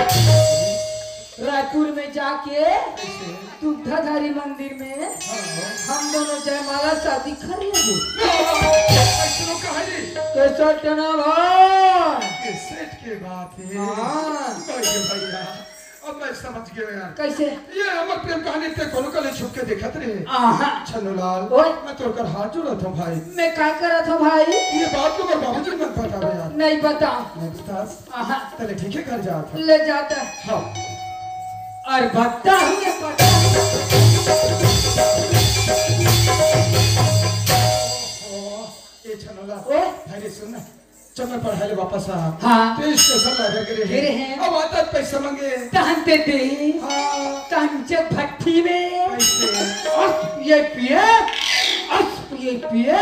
रायपुर में जाके कैसे? दुग्धाधारी मंदिर में हाँ। हम दोनों जयमाला शादी कर लेंगे। ऐसनो का है रे? केसठ ना भाई। ये सेठ की बात है। हाँ। भैया अब मैं समझ गया यार। कैसे? ये अमर प्रेम कहानी ते कोनो कले छुप के देखत रहे। आहा। छन्नूलाल ओए। मैं तोर कर हाथ जोड़त हूं भाई। मैं क्या करा था भाई? ये बात तो मेरे बाबूजी मत बतावे यार। नहीं बता। नहीं बतास। आहा। तले ठीक है घर जा था। ले जाता है। हाँ। और बता ही पता। ये छन्नूलाल। ओए। भाई रे सुन ना। चल मैं पढ़ाई ले वापस आ। हाँ। तो स्टेशन लगा के फिर है। अब आता पैसे मांगे। तहनते दे। हाँ। तंचे भट्टी में। कैसे? ये पिए। ये पिए।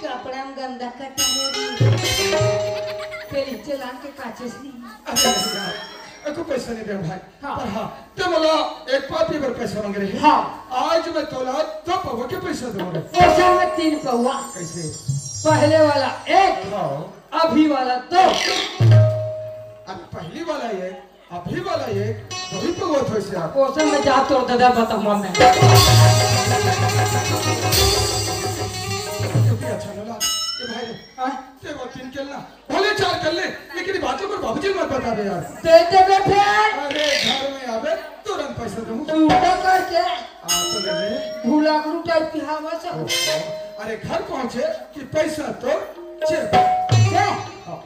कपड़ा में गंदा कटा तेरी चलान के काचेस नहीं। अरे यार एको पैसा नहीं दे भाई। हाँ। पर हाँ ते बोला एक पापी पर पैसा मांग रहे हैं। हाँ। आज मैं तोला तो पवा के पैसा दूंगा। पैसा में 3 पौवा। कैसे? पहले वाला 1 हाँ। अभी वाला 2। अब पहली वाला ये अभी वाला ये वही पवा थो से आप। पोषण में जा तो दादा बताऊंगा मैं। क्योंकि अच्छा लगा ये भाई हाँ? ते वो 3 खेलना भले 4 कर ले लेकिन बातों को बाबूजी मत बता दे यार। दे दे बैठे। अरे घर में आवे तुरंत पैसा दूं। झूठा करके आ तो ले ले। भूला गुरु टाइप की हवा से। अरे घर पहुंचे कि पैसा तो चेक। क्या? हाँ।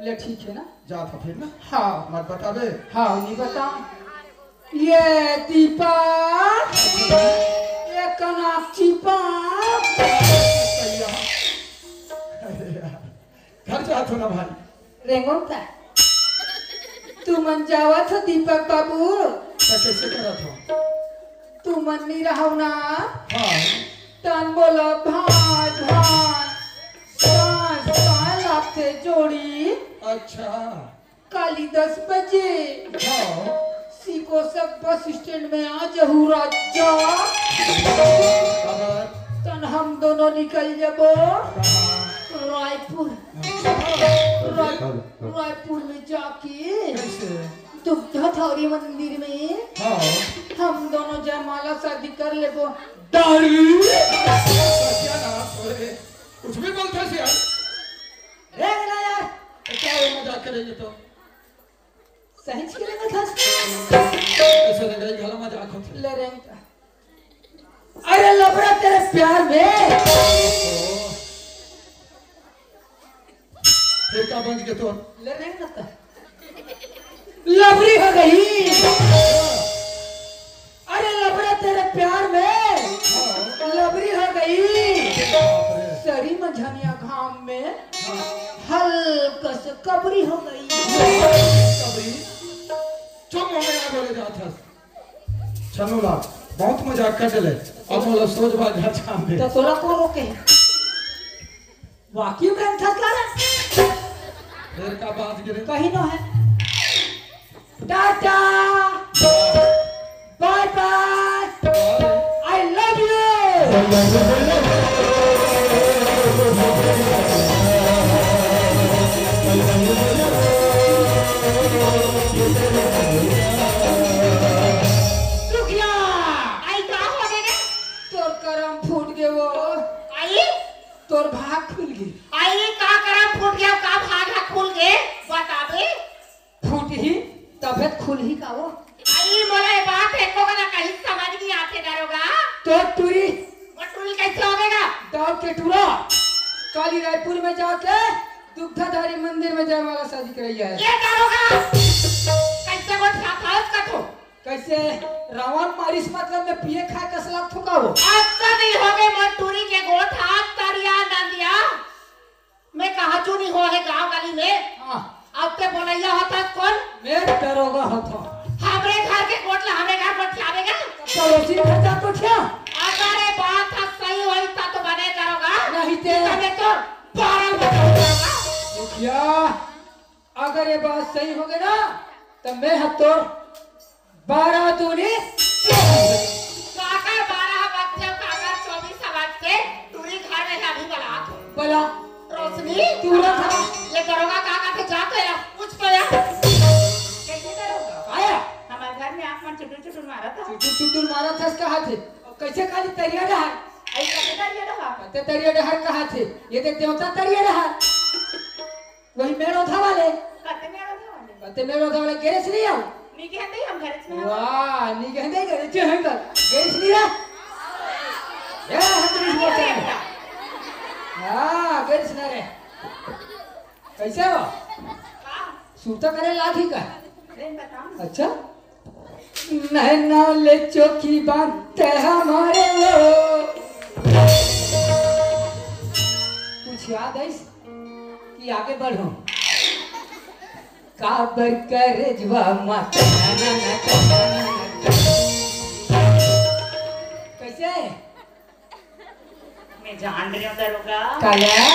ले ठीक है ना? जा था फिर ना। हाँ। मत बतावे। हाँ नहीं बता। ये दीपक। ये कनाक्षी पाप। सैया। अरे यार घर जा तो ना भाई। रेंगों का। तू मन जावा था दीपक बाबू। तो कैसे करा था? तू मन नहीं रहा ना? हाँ। तन बोला भाई भाई। आपसे जोड़ी। अच्छा। काली 10 बजे हाँ। सिकोसक बस स्टैंड में आ जहू राजा। खबर। तन हम दोनों निकल जबो रायपुर। रायपुर में जाके कैसे? दुग्धाधारी मंदिर में हाँ। हम दोनों जयमाला शादी कर लेबो। दारू क्या नाम सोए? कुछ भी बोलता है यार। रेंग ना यार। तो क्या ये मजाक करेंगे तो? सही करेंगे था। ऐसे लगे गला मजाक होता है। ले रेंग का। अरे लबड़ा तेरे प्यार में। फिर क्या बन गए तो? ले रेंग ना। लबड़ी हो गई। अरे लबड़ा तेरे प्यार में लबड़ी हो गई। सरी मझनिया घाम में हल्का से कबरी हो गई। कभी चुप हो गया बोले जाता। छन्नूलाल बहुत मजाक कर ले। अब मोला सोच बात घर छान दे। तो तोरा को रोके? वाकई में था क्या? फिर का बात गिरे। कहीं ना है। Tata bye bye I love you. रुकिया। आई का हो गए? तोर करम फूट गए वो। आई तोर भाग खुल गई। आई का करम फूट गया का भागा खुल गए बताबे। फूट ही तबियत खुल ही का वो। आई मोला ये बात एको ना कहीं समझ नहीं आते करोगा। तो टूरी मटूल कैसे होगा? दाव के टूरा काली रायपुर में जाके दुग्धाधारी मंदिर में जयमाला शादी कराई है। ये करोगा कैसे वो छापास का तो कैसे रावण मारिस मतलब में पिए खा कसला ठोका वो। अच्छा नहीं हो गए मटूरी के गोठ हाथ तारिया डांडिया मैं कहा चुनी हो है गांव गली में। हाँ। अब ते बोलैया होता कौन? मैं दरोगा होता। हमरे घर के कोटला हमरे घर पर छावेगा। पड़ोसी खर्चा तो क्या? अगर ये बात सही होई ता तो बने करोगा नहीं ते तने तो मुखिया अगर ये बात सही हो गई ना तो मैं हत्तोर 12 दूनी काका 12 बच्चे काका 24 बज के पूरी घर में अभी बारात बोला रोशनी तुरंत ये दरोगा काका से जा तो या पूछ तो या कैसे करोगे आया हमारे घर में आसमान चुटुर चुटुर मारा था चुटुर मारा था इसका हाथ कैसे खाली तरिया रहा आई कैसे ये रहा ते तरिया डहर कहा थे ये तो देवता तरिया रहा वही मेरो था वाले करते में आ रहा था ते मेरो था वाले गेरेस नहीं आओ नी कहते हम घर में वाह नी कहते गेरेस जे हंगर गेरेस नहीं रहा या हतरी बोलते हां गेरेस ना रे कैसे हो सूता करे लाठी का रेन बताओ अच्छा नैना ले चौकी बांधते हमारे वो कुछ याद है कि आगे बढ़ो काबर करे जवा माता कैसे मैं जान रही हूं दरोगा काया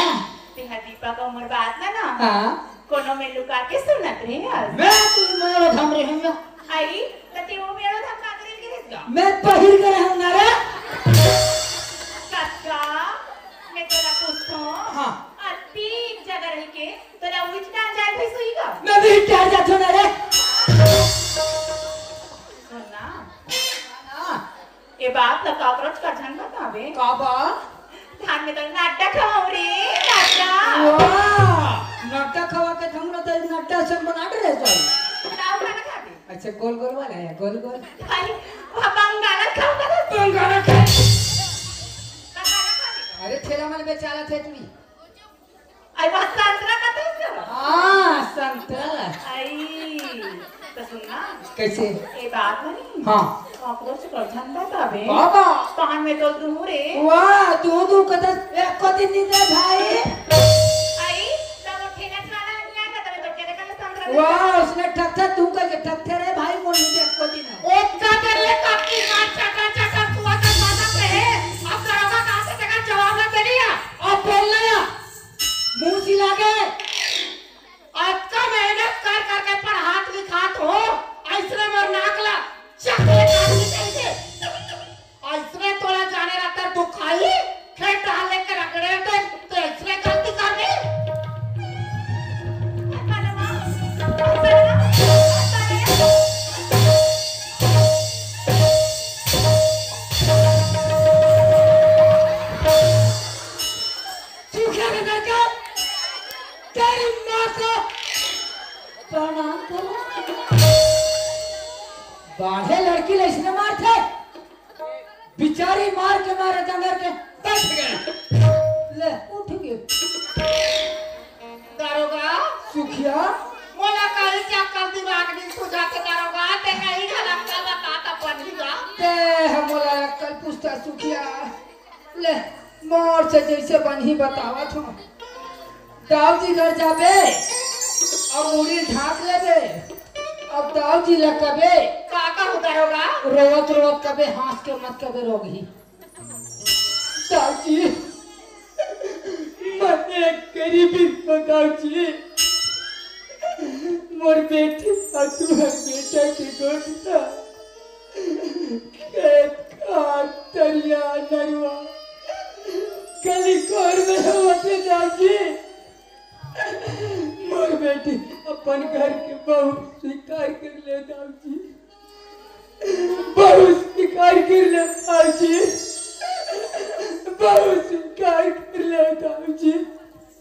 तेरा दीपा का उम्र बात ना हाँ कोनो में लुका के सुनत रहे यार मैं तुझ मेरा थम रहूंगा आई तते वो मेरा धक्का करे के रहेगा मैं पहिर कर रहूंगा रे कक्का मैं तोरा पूछतो हाँ अति जगह रह के तोरा उठ ना जाए भाई सोईगा मैं भी डर जाता हूं ना रे सुनना हाँ ये बात तो कॉकरोच का झंड बतावे काबा धान में तो नाटक हो रे नाटक वाह नट्टा खवा के तुम लोग तो नट्टा से बना रहे हो बताओ खाना खाते अच्छा गोल गोल वाला है गोल गोल भाई वहाँ बंगाला खाऊंगा तो बंगाला खा बंगाला खाने अरे ठेला वाले बेचारा थे तुम्ही आई वहाँ संतरा का तो हाँ संतरा आई तो सुनना कैसे ये बात नहीं हाँ कॉकरोच का झंड बतावे बाबा पान में तो दूर रे वाह दो कदर एक को दिन नहीं दे भाई आई तब ठेला चला नहीं आया तब तो क्या देखा संतरा वाह उसने ठक तू करके ठक रे भाई मोर नहीं दे एक को दिन ओक्का कर ले काकी मार चटा चटा तू आता माता पे अब दरोगा कहां से तेरा जवाब ना दे दिया अब बोलना या मुंह सी लागे आज का मेहनत कर करके पढ़ात लिखात हो ऐसने मर नाकला चकले काटने चाहिए ऐसने तोला जाने रहता दुखाई खेत डाल लेकर रगड़े तो ऐसने गलती करनी सूखा के करके तेरी माँ को प्रणाम करो बाढ़े लड़की ले इसने मार थे बिचारी मार के मारे जंगर के बैठ गए ले उठ गए दरोगा सुखिया मोला कहीं क्या कल दिमाग नहीं सुझाते दरोगा ते कहीं गलत कल बताता बनेगा ते हमला कल पूछता सुखिया ले मोर से जैसे बनी बतावत हो दाऊजी घर जाबे और मुड़ी ढाक लेबे अब दाऊजी लकबे का करूं दरोगा रोवत रोवत कबे हंस के मत कबे रोगी दाऊजी मने गरीबी दाऊजी मोर बेटी और तू हर बेटा के गोद खेत खाद तरिया नरवा गली कोर में होते दाऊजी मोर बेटी अपन घर के बहू स्वीकार कर ले दाऊजी बहू स्वीकार कर ले दाऊजी बहू स्वीकार कर ले दाऊजी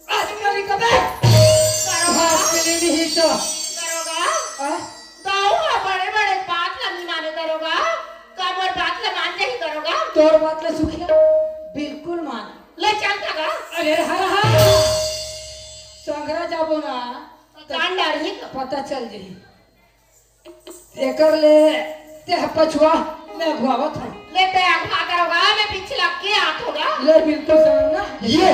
आज कभी कबे भाग के लिए नहीं तो दरोगा हाँ? दाऊ बड़े बड़े बात नहीं माने दरोगा कब और बात ले मान नहीं दरोगा तोर बात ले सुखिया बिल्कुल मान ले चल दगा अरे हर हर संगरा जाबो ना कान डाली पता चल जाई एकर ले ते पछुआ मैं घुआवत हूं ले पे आखा दरोगा मैं पीछे लग के हाथ होगा ले बिल्कुल समझना ये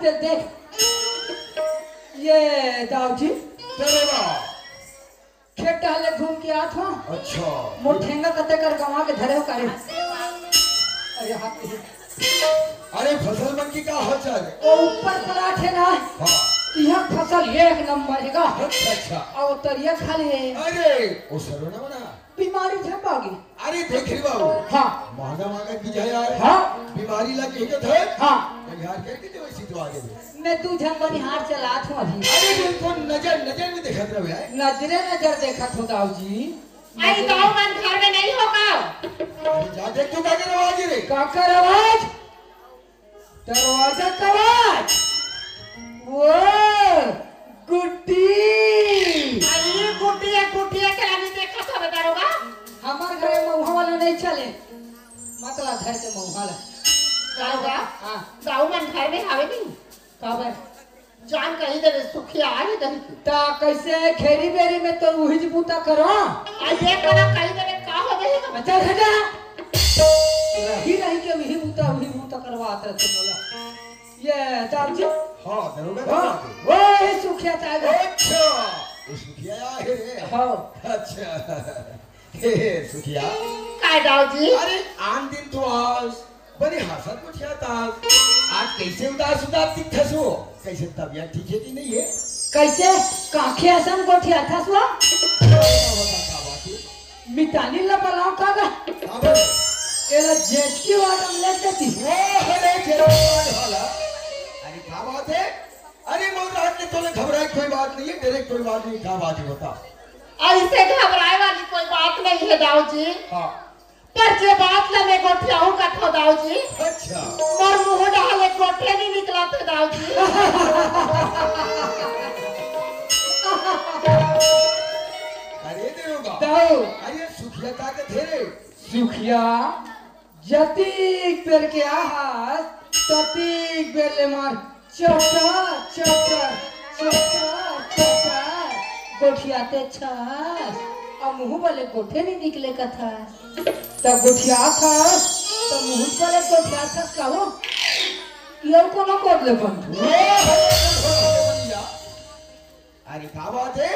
ते देख ये दाऊ जी तेरे बा खेत टहले घूम के आत हो अच्छा मोर ठेंगा कते कर गवा के धरे हो करे अरे हाथ पे। अरे फसल मन की का हो चल ओ ऊपर पराठे ना हाँ यह फसल एक नंबर है का अच्छा अच्छा और तरिया खाली है अरे ओ सरो ना बना बीमारी झपागी अरे देख रही बाबू हाँ महंगा महंगा की जाए यार हाँ बीमारी लगी है थे हाँ यार क्या कहते वैसी तो आगे मैं तू झंगनी हाथ चलात हूँ अभी अरे बिल्कुल नजर नजर में देखा रहे यार नजरे नजर देखा तो दाऊ जी आई दाऊ मन घर में नहीं होगा। अरे जा देख तू क्या कर आवाज रे काकर आवाज दरवाजा का आवाज वो गुड्डी अरे गुटिया के लाने देखा था बता रोगा। हमारे घर में मऊहा वाला नहीं चले मतलब घर के मऊहा वाला दाऊगा हाँ दाऊ मन घर में आवे नहीं काबर जान कहीं दे सुखिया आए दही ता कैसे खेरी बेरी में तो वही जबूता करो आ ये करा कहीं दे का हो गई का बच्चा हटा रही के वही बूता करवाते थे बोला ये दाऊ जी हाँ दरोगा हाँ दरोगा वो है सुखिया चाहे अच्छा वो सुखिया है रे हाँ अच्छा हे सुखिया काय दाऊ जी अरे आन दिन तो आज बड़ी हंसत उठिया था आज कैसे उदास उदास दिखत हो कैसे तबीयत ठीक है कि नहीं है कैसे काखे असन गोठिया था सो का बात मितानी ला बलाओ कागा है एला जेचकी वाडम लेते थी अरे जेरवान वाला अरे क्या बात है अरे मोर रात ने तोले घबराए कोई बात नहीं है डायरेक्ट कोई बात नहीं क्या बात है बता ऐसे घबराए वाली कोई बात नहीं है दाऊ जी हाँ पर जे बात ला मैं गोठियाऊ का थो दाऊ जी अच्छा मोर मुंह डाले गोठे नहीं निकला थे दाऊ जी अरे देगा दाऊ अरे सुखिया का के थे सुखिया जतीक बेर के आहास ततीक बेर ले मार चटर चटर चटर चटर गोठिया ते छास अब मुंह वाले गोठे नहीं निकले का था तब गोठिया खास तो मुंह वाले गोठिया खास कहो ये कोनो कोड ले बंद अरे क्या बात है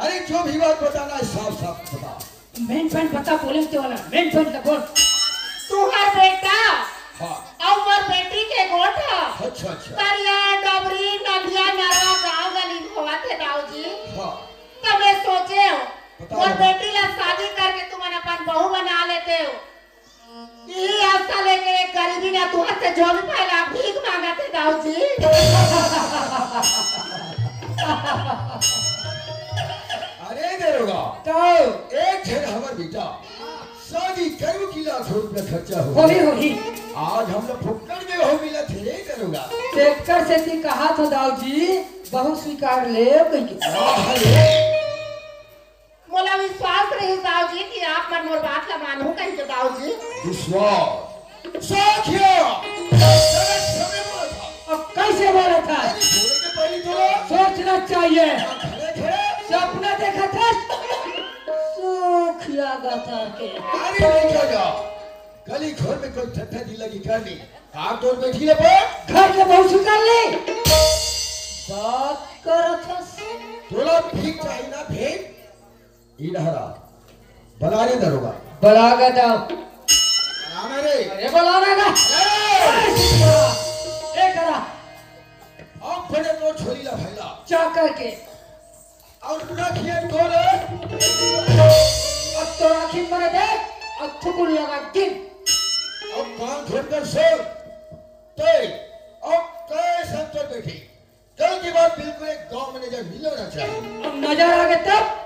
अरे जो भी बात बताना है साफ साफ बता मेन पॉइंट बता पुलिस के वाला मेन पॉइंट बोल तुहार बेटा हाँ और मोर बेटी के गोठा अच्छा अच्छा करिया डबरी नदिया नरवा गांव गली होवा थे दाऊ जी हाँ तब मैं सोचे हो बताओ। मोर बेटी ला शादी करके तुम अपन बहू बना लेते हो यही आशा लेके एक गरीबी ना तुहार से झोली पहला भीख मांगा थे दाऊ जी अरे देरोगा तो एक जन हमार बेटा शादी करो की लाखों रुपया खर्चा हो होही आज हम लोग फुक्कड़ में हो मिला थे रे देरोगा ट्रैक्टर से ती कहा था दाऊ जी बहुत स्वीकार ले कहीं मोला विश्वास रही दाऊ जी कि आप मन मोर बात ला मानू कहीं के दाऊ जी विश्वास साखिया तेरे समय बोला था अब कैसे बोला था अरे बोले के पहले तो सोचना चाहिए खड़े खड़े सपना देखा था सुखिया गाथा के अरे नहीं क्या जा गली घर में कोई ठट्ठा दी लगी करनी आप तो बैठी ले पर घर के बहुत स्वीकार ले बात कर था तोला भीख चाहिए ना भीख इधरा बना रे दरोगा बलागा दाऊ आना रे अरे बलाना का ए करा अब बड़े तो छोरी ला भैला चाकर के और रखिए तोरे अब तो राखी मरे दे अब थुकुल लगा गिन अब कान खोल कर सुन ते अब कई संतर बैठी कल की बात बिल्कुल एक गांव में नजर मिल होना चाहिए अब नजर आ गए तब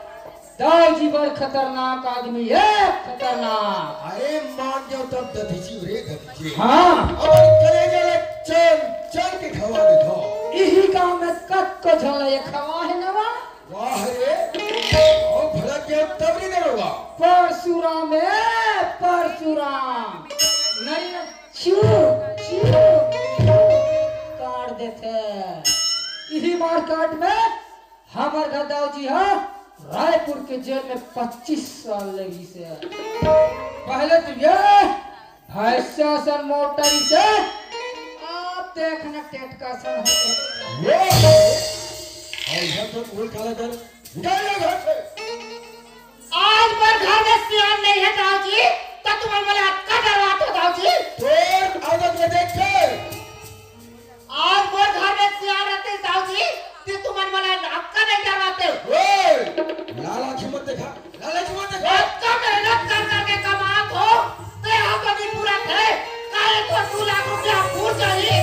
दाऊ जी बड़ खतरनाक आदमी है खतरनाक अरे मान जाओ तब दधीची रे दधीची हाँ अब कलेजा ले चल चल के खवा दे खो इसी गांव में कत को झला ये खवा है नवा वाह रे ओ भला के तब नहीं करोगा परशुराम है परशुराम नहीं छू छू काट देते इसी मार्केट में हमार गदाऊ जी है रायपुर के जेल में 25 साल लगी से पहले तो ये भैंसा मोटरी से आप देखना टेट का सन हो ये और इधर तो बोल काला कर निकाल ले घर से। आज पर घर में सियान नहीं है दाऊजी, तो तुम्हारे वाले अक्का डरवाते दाऊजी। तोर आदत में देख के आज पर घर में सियान रहते दाऊजी, तो तुम्हारे वाले अक्का नहीं डरवाते। ओए लाला की मत देखा, लाला की मत देखा। इतना मेहनत कर करके कमात हो, तो यहाँ तो नहीं पूरा थे। काहे तो 2 लाख रुपया फूट जाई,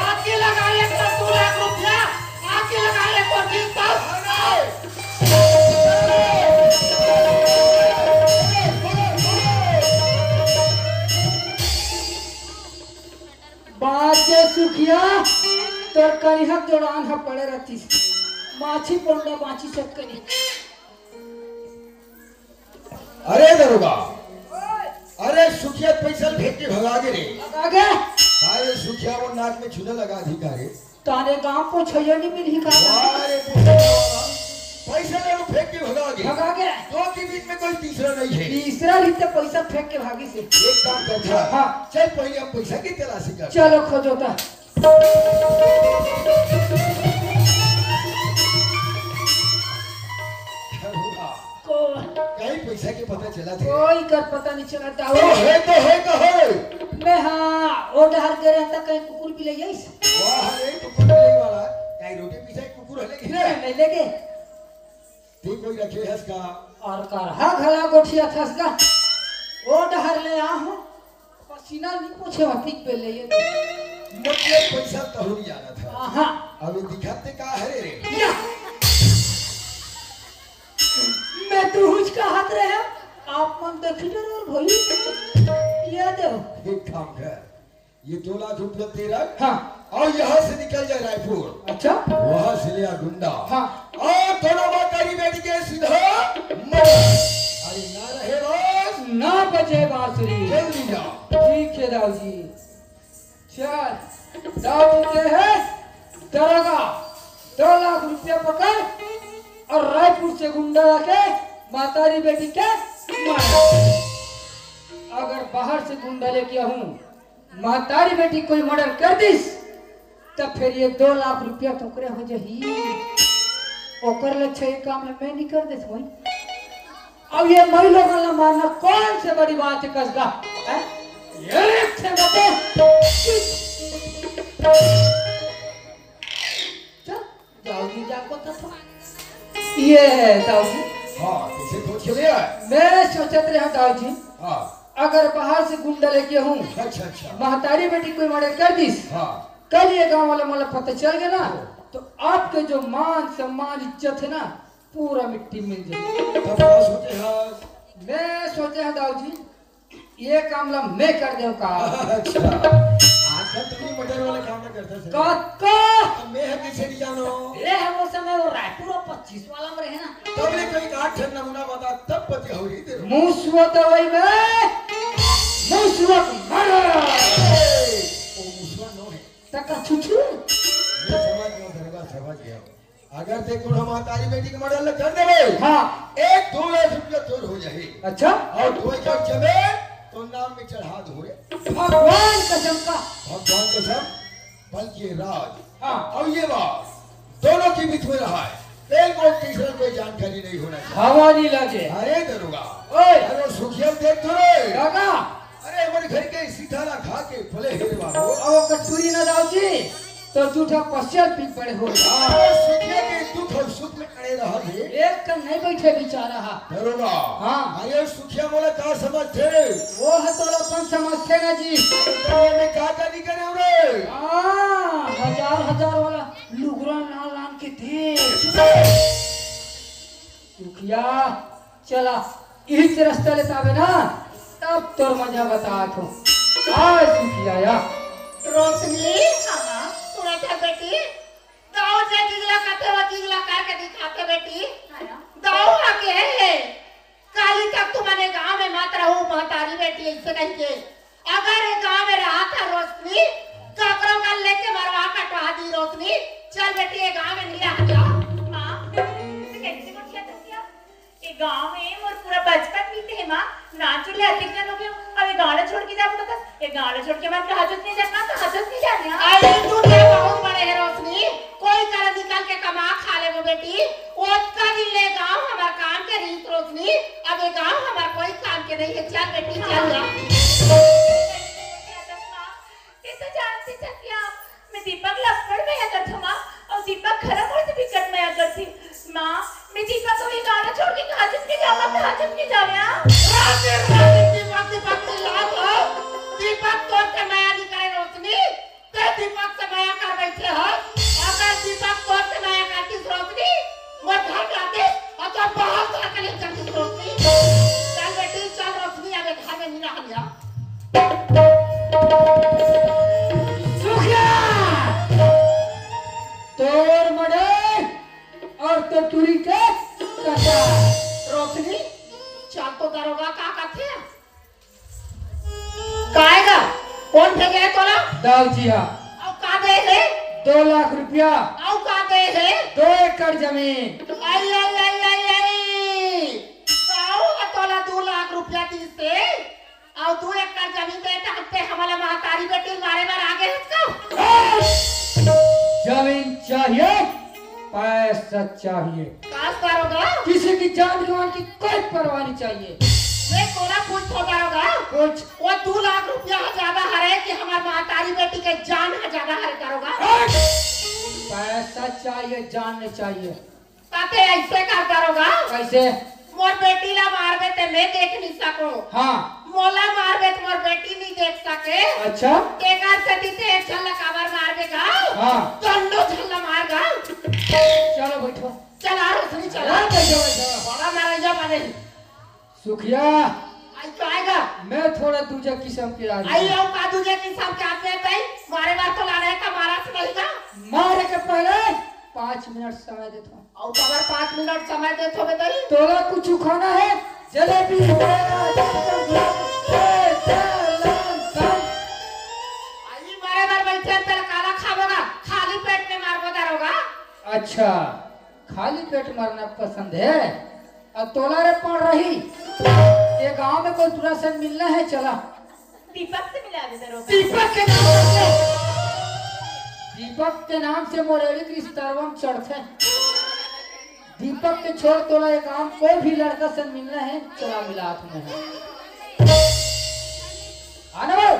आके लगा ले तो 2 लाख रुपया, आके लगा ले तो 20,000। बात के सुखिया तोर करिहा जोड़ान हा पड़े रहती माछी पोंडा माछी सब करी। अरे दरोगा, अरे सुखिया पैसा भेज के भगा के रे। आगे अरे सुखिया वो नाक में छुने लगा अधिकारी। तारे गांव को छैया नहीं मिली का अरे पैसा ले लो फेंक के भगा के। भगा के दो के बीच में कोई तीसरा नहीं है। तीसरा रीते पैसा फेंक के भागी से। एक काम कर हाँ। चल पहले हम पैसा की तलाशी कर। चलो खोजोता को कहीं पैसा के पता चला थे। कोई कर पता नहीं चला तो दाऊ है तो है। मैं हाँ ओ डहर के रहता कहीं कुकुर भी ले जाइस वाह रे कुकुर ले वाला कहीं रोटी पीछे कुकुर हले कि नहीं। नहीं लेगे तू कोई रखे हस का और कर हा घला गोठिया थसगा ओ डहर ले आ हूं पसीना नहीं पूछे हथिक पे ले ये मतलब पैसा तो नहीं जाना था। हां अब दिखाते का है रे। या मैं तो हुज का हाथ रहे आप मन देखी जरूर भाई ये दो एक काम कर, ये 2 लाख रुपया तेरा हाँ और यहाँ से निकल जाए रायपुर। अच्छा वहाँ से लिया गुंडा हाँ और दोनों मातारी बेटी के सीधा मर। अरे ना रहे बस ना बचे बांसुरी जल्दी जा। ठीक है दाऊ जी चल दाऊ के है दरोगा 2 लाख रुपया पकड़ और रायपुर से गुंडा लाके मातारी बेटी के मार। अगर बाहर से गुंडा लेके आऊं मातारी बेटी कोई मर्डर कर दिस तब फिर ये 2 लाख रुपया टुकड़े हो जाही ओकर लक्ष्य काम मैं नहीं कर देस भाई। अब ये मई लोगों ने मारना कौन से बड़ी बात है कसगा है ये से बते चल जाओ जी जाको तो ये दाऊ जी हाँ किसे खोज के ले आए। मैं सोचत रहा दाऊ जी हाँ अगर बाहर से गुंडा लेके हूँ अच्छा अच्छा महतारी बेटी कोई मर्डर कर दिस हाँ कल ये गांव वाले मतलब पता चल गया ना तो आपके जो मान सम्मान इज्जत है ना पूरा मिट्टी मिल जाएगी। तब क्या सोचे हाँ। मैं सोचे हैं दाऊ जी ये काम ला मैं कर दूं का अच्छा आजकल तुम मर्डर वाले काम में करते थे। काका अब मैं है किसे नहीं जानो। ये है वो समय वो रायपुर 25 वाला में रहे ना तब ले कोई 8 नमूना बता तब पति हो रही तेरे। मुसवत वही में मुसवत मर ओ मुसवा नो है। तका छुछु मैं समझ गया। अगर ते को हम तारी बेटी के मर्डर कर देबे हाँ 1-2 लाख रुपया तोर हो जाए अच्छा और 2 एकड़ जमीन तो नाम में चढ़ा दो रे। भगवान कसम का भगवान कसम बल्कि राज। हाँ और ये बात दोनों के बीच में रहा है। तेल को तीसरा कोई जानकारी नहीं होना चाहिए। हवा नहीं लगे अरे दरोगा ओए अरे सुखिया देख तो रे। काका अरे हमारे घर के सीधा ना खा के भले हेर बाबू। अब कटोरी ना दाऊ जी तो झूठा पश्चात पी पड़े हो अरे सुखिया के दुख और सुख में खड़े रहा थे। एक का नहीं बैठे बेचारा दरोगा हाँ अरे सुखिया मोला का समझते वो है तो अपन समझते ना जी दुनिया में का नहीं करे रे। हजार वाला लुगरा ना लान के थे सुखिया चला इस रास्ते लेता आवे ना तब तोर मजा बता तो आज सुखिया या रोशनी सुना था बेटी दाऊ से गिगला करते हुए गिगला करके दिखाते बेटी दाऊ आके है काली तक तुम्हारे गांव में मत रहो महतारी बेटी ऐसे कह के अगर ये गांव में रहा था रोशनी ककरों का लेके मरवा कटवा दी रोशनी चल बेटी ये गांव में नहीं रह जाओ मां कैसे को किया तुम क्या ये गांव गांव में मोर पूरा बचपन बीते है मां ना चले अधिक दिन हो गए अब गांव छोड़ के जा बोला ये गांव छोड़ के मैं हाजत नहीं जाना तो हाजत नहीं जाने अरे तू क्या बहुत बड़े है रोशनी कोई तरह निकल के कमा खा ले वो बेटी ओतका दिन ले गांव हमार काम के रीत रोशनी अब ये गांव हमार कोई काम के नहीं है चल बेटी चल जा ये तो जानती चकिया मैं दीपक लक्ष्मण में है करथमा और दीपक खरम और से बिकट में करती मां मैं दीपक को ये गाना छोड़ के हाजत नहीं जाऊंगा मैं हाजत नहीं जाऊंगा दीपक की लाज हो दीपक तो से माया नहीं करे रोशनी ते दीपक से माया कर बैठे हो अगर दीपक तो से माया करती रोशनी मत घर जाते और तो बहुत तरह के करती रोशनी चल बेटी चल रोशनी अब घर में नहीं रह गया सुखिया तोर मड़े और तो तुरी के कटा रोशनी चल तो दरोगा का कहते हैं काएगा कौन भेजे तोला दाऊ जी हाँ और का दे है 2 लाख रुपया और का दे है 2 एकड़ जमीन आई आई आई आई आई साऊ तोला 2 लाख रुपया दी से और 2 एकड़ जमीन दे हफ्ते हमारा महतारी बेटी मारे बार आगे इसको जमीन चाहिए पैसा चाहिए काश करोगा किसी की जान गंवाने की कोई परवाह नहीं चाहिए मैं तोरा कुछ हो करोगा कुछ वो 2 लाख रुपया ज्यादा हरे कि हमार महतारी बेटी के जान ज्यादा हरे करोगा पैसा चाहिए जान नहीं चाहिए ताते ऐसे कर करोगा कैसे मोर बेटी ला मारबे ते मैं देख नहीं सको हाँ मोला मारबे तो मोर बेटी नहीं देख सके अच्छा तेगा सती ते एक छल्ला काबर मारबे का हाँ दंडो छल्ला मारगा चलो बैठो चला रोशनी चला हाँ, बैठो बैठो बड़ा महाराजा बने सुखिया आई तो आएगा मैं थोड़ा दूसरे किस्म के आदमी आई आओ का दूजे की सब क्या पे भाई मारे बार तो लाने का मारा से नहीं का मारे के पहले 5 मिनट समय देता हूँ और अगर 5 मिनट समय दे तो बताइए तोला कुछ खाना है जलेबी आई मारे बार बैठे तेरा काला खावेगा खाली पेट में मारबो दारोगा अच्छा खाली पेट मरना पसंद है अब तोला रे पड़ रही ये गांव में कोई दूसरा से मिलना है चला दीपक से मिला दे दरोगा दीपक के नाम से दीपक के नाम से मोरेली की स्तरवम चढ़ते दीपक के छोड़ तोला ये गांव कोई भी लड़का से मिलना है चला मिला तुम्हें आना भाई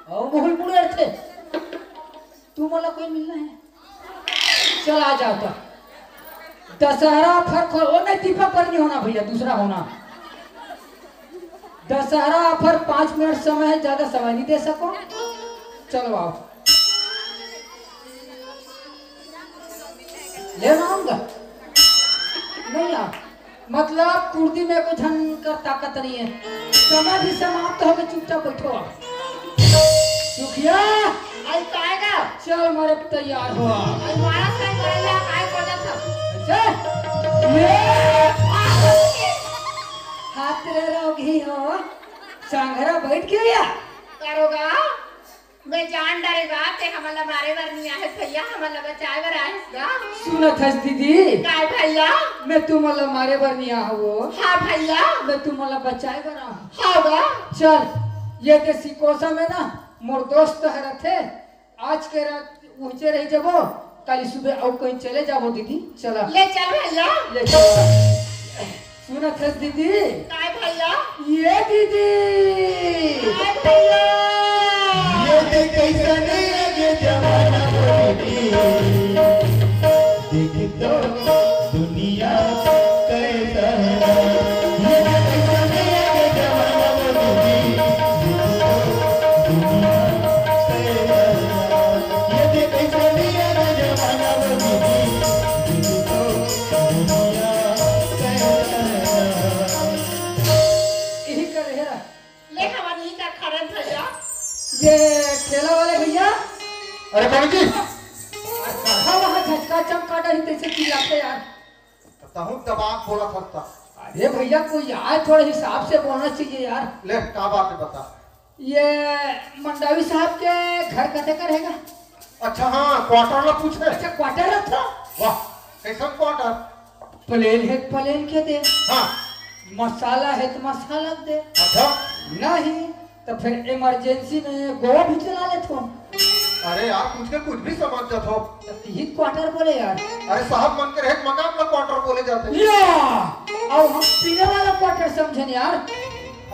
और मोहल मुड़े थे तू बोला कोई मिलना है चल आ जाता दशहरा ऑफर ओ नहीं दीपक पर नहीं होना भैया दूसरा होना दशहरा ऑफर 5 मिनट समय है ज्यादा समय नहीं दे सको चलो आओ ले आऊंगा नहीं आ मतलब पूर्ति में कोई धन कर ताकत नहीं है समय भी समाप्त हो गया चुपचाप बैठो सुखिया आई काएगा चल मारे तैयार हो आई मारा से करेला काय कोजा था अच्छा ये हाथ रे रोगी हो सांघरा बैठ गया करोगा मैं जान डरेगा ते हमला मारे बार नहीं आए भैया हमला बचाए बार आएगा सुनत हस दीदी काय भैया मैं तुम्हाला मारे बर नहीं आओ हां भैया मैं तुम्हाला बचाए बर आओ होगा चल ये देसी कोसा में ना मोर दोस्त है थे आज के रात ऊंचे रही जबो कल सुबह और कहीं चले जाबो दीदी चला ले चल भैया ले चल सुनत हस दीदी काय भैया ये दीदी काय भैया ये कैसा ये जमाना देख तो दुनिया कैसा है ये कैसा ये जमाना दुनिया ये कैसा ये जमाना दुनिया यही कर रहे हैं ले हमारी का खड़े भैया ये ठेला वाले भैया अरे बाबू जी कहा वहाँ झटका चमका डरी कैसे चिल्लाते यार बताऊं तबाक बोला करता अरे भैया कोई यार थोड़ा हिसाब से बोलना चाहिए यार ले का बात है बता ये मंडावी साहब के घर कते का रहेगा अच्छा हाँ क्वार्टर ला पूछे अच्छा क्वार्टर था वाह कैसा क्वार्टर प्लेन है तो प्लेन के दे, हाँ मसाला है तो मसाला दे, अच्छा नहीं तो फिर इमरजेंसी में गोवा भी चला ले तो अरे यार कुछ भी समझ जाता हो। तीन क्वार्टर बोले यार। अरे साहब मन के रहे मकान का क्वार्टर बोले जाते हैं। या और हम पीने वाला क्वार्टर समझे यार।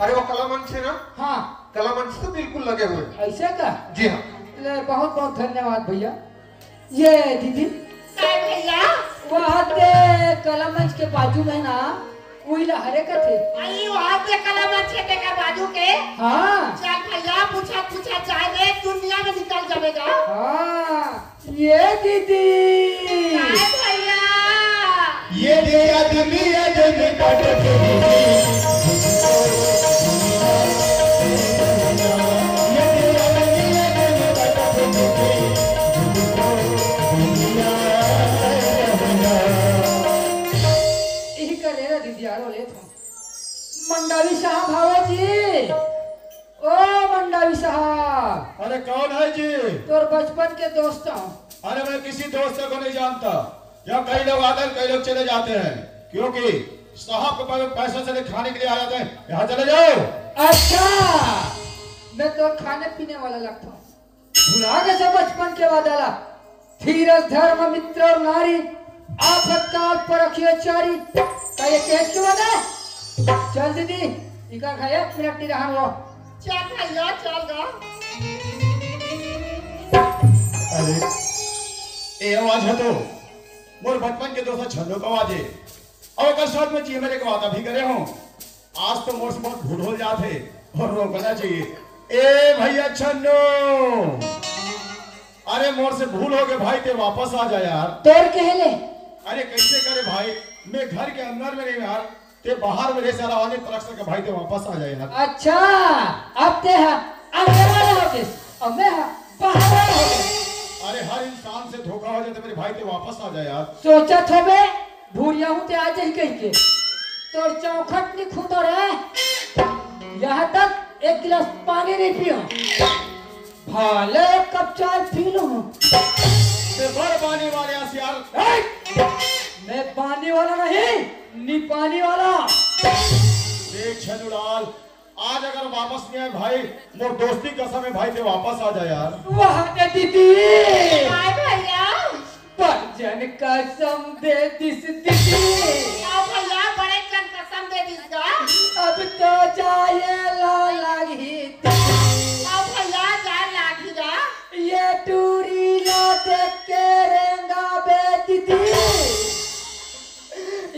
अरे वो कलामंच है ना, हाँ कलामंच तो बिल्कुल लगे हुए। ऐसे का? जी हाँ। ले बहुत बहुत धन्यवाद भैया। ये दीदी काय भैया वहाँ ते कलामंच के बाजू में ना वही हरे का थे। आई वहाँ पे कलामंच के टेकर बाजू के। हाँ चल भैया पूछा चाय ले दुनिया में निकल जाएगा। हाँ ये दीदी काय भैया ये दे आदमी काट यही कर ले दीदी यारो ले तो मंडावी साहब भावे जी। ओ मंडावी साहब। अरे कौन है जी? तोर बचपन के दोस्त हूँ। अरे मैं किसी दोस्त को नहीं जानता। यहाँ कई लोग आते हैं, कई लोग चले जाते हैं, क्योंकि साहब के पास पैसे से खाने के लिए आ जाते हैं। यहाँ चले जाओ। अच्छा मैं तो खाने पीने वाला लगता हूँ। भुला गए सब बचपन के वादा। धीरज धर्म मित्र और नारी आफत काल पर रखिए चारी का ये केस क्यों वादा? चल दीदी इका खाया मिनट नहीं रहा वो। चल भैया चल गा। अरे ये आवाज है तो मोर बचपन के दोस्त छन्नो का आवाज है। और कल साथ में जी मेरे को वादा भी करे हूँ। आज तो मोर से बहुत भूल हो जाते और रोकना चाहिए। ए भैया छन्नो, अरे मोर से भूल हो गए भाई, ते वापस आ जा यार। तोर कहले अरे कैसे करे भाई, मैं घर के अंदर में नहीं यार, ते बाहर में सारा आने तरफ से भाई ते वापस आ जाए यार। अच्छा अब ते अंदर वाला हो गए और मैं बाहर वाला हो गए। अरे हर इंसान से धोखा हो जाता मेरे भाई, ते वापस आ जाए यार। सोचा था मैं भूलिया हूँ ते आज ही कह के तोर चौखट नहीं खुद रहे। यहाँ तक एक गिलास पानी नहीं पियो, भले एक कप चाय पी लूं। ते भर पानी वाले यार। मैं पानी वाला नहीं नी पानी वाला। देख छनुलाल, आज अगर वापस नहीं आए भाई, मोर दोस्ती कसम है भाई, ते वापस आ जाए यार। वहाँ के दीदी काय भैया परजन कसम दे दिस दीदी। आओ भैया बड़े जन कसम दे दिसगा। अब तो जाए ला लगी आओ भैया जा लागीगा। ये टूरी ला देख के रेंगा बे दीदी।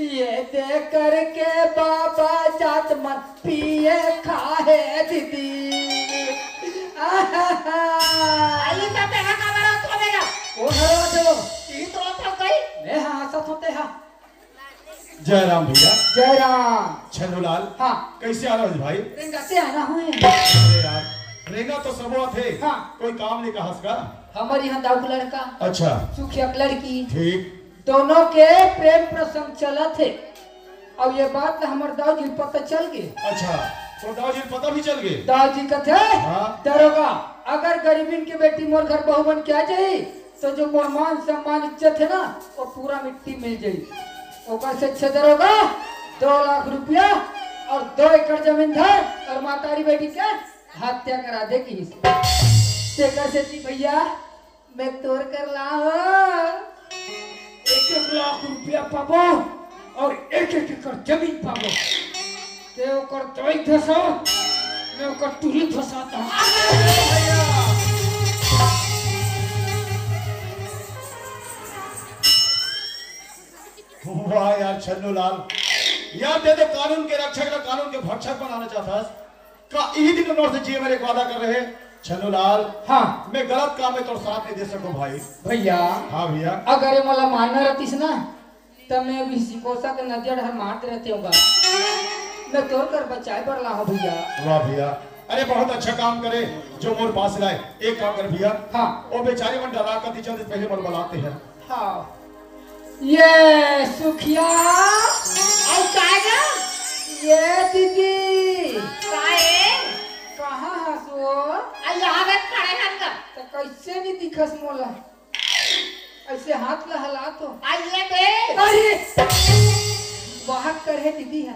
ये देख करके बाबा जात मत पिए खाए दीदी। आई तो तेरा खबर हो तो मेरा। ओ हरो दो ई तो था गई। मैं हंसत होते हा। जय राम भैया। जय राम। छनुलाल, हाँ कैसे आ रहा है भाई? रेंगा से आना हुए। अरे यार रेंगा तो सब थे। हाँ। कोई काम नहीं कहा उसका। हमारे यहाँ दाऊ का लड़का अच्छा सुखिया की लड़की ठीक। दोनों के प्रेम प्रसंग चला थे। अब ये बात हमारे दाऊ जी पता चल गई। अच्छा तो दाऊजी को पता भी चल गए। दाऊ जी कहते हाँ। दरोगा अगर गरीबीन की बेटी मोर घर बहू बन के आ जाए तो जो मोर मान सम्मान इज्जत है ना वो पूरा मिट्टी मिल जाये। ओकर से अच्छा दरोगा 2 लाख रुपया और 2 एकड़ जमीन धर और मातारी बेटी के हत्या करा दे की। से भैया मैं तोड़ कर ला 1-1 लाख रुपया पाबो और 1-1 एकड़ जमीन पाबो। ते ओकर तोई धसो मैं ओकर टूरी धसाता हूं। वाह यार छन्नूलाल, यार दे कानून के रक्षक ना कानून के भक्षक बनाना चाहता का यही दिन नौर से जिए मेरे वादा कर रहे छन्नूलाल। हाँ मैं गलत काम में तो साथ नहीं दे सकूं भाई। भैया हाँ भैया। अगर ये मला मानना रहतीस ना तब मैं भी सिकोसा के नजर हर मारते रहते होगा। मैं तोड़ कर बचाए पर ला हूं भैया। वाह भैया, अरे बहुत अच्छा काम करे जो मोर पास लाए। एक काम कर भैया, हाँ वो बेचारी मन डरा कर चलते पहले मोर बुलाते हैं। हाँ ये सुखिया आई कागा ये दीदी काए कहाँ हंसो आई यहाँ पे खड़े हैं का। तो कैसे नहीं दिखस मोला ऐसे हाथ लहला तो आई ये दे। अरे बाहर कर है दीदी है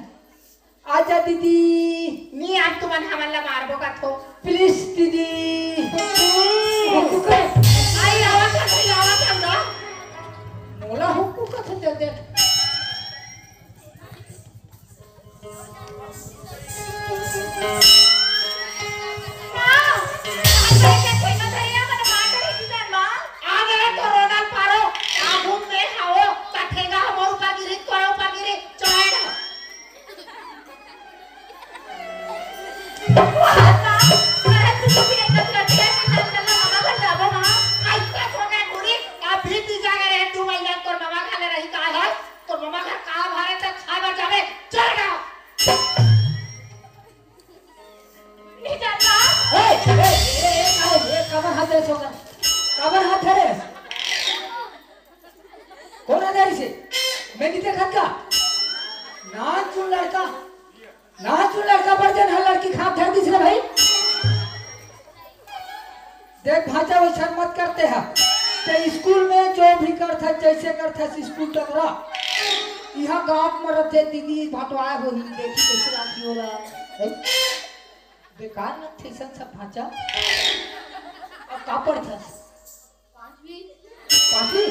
आजा दीदी नी आज तुमन हमला मारबो का थो प्लीज दीदी हुक्कू आई आवाज ना मोला हुक्कू का थे दे देख भाचा वैसा मत करते हैं तो स्कूल में जो भी करता जैसे करता स्कूल तक रह यहाँ गांव में रहते दीदी भटवाए हो ही देखी कैसे राखी हो रहा बेकार न थे सब भाचा अब का पढ़ता पांचवी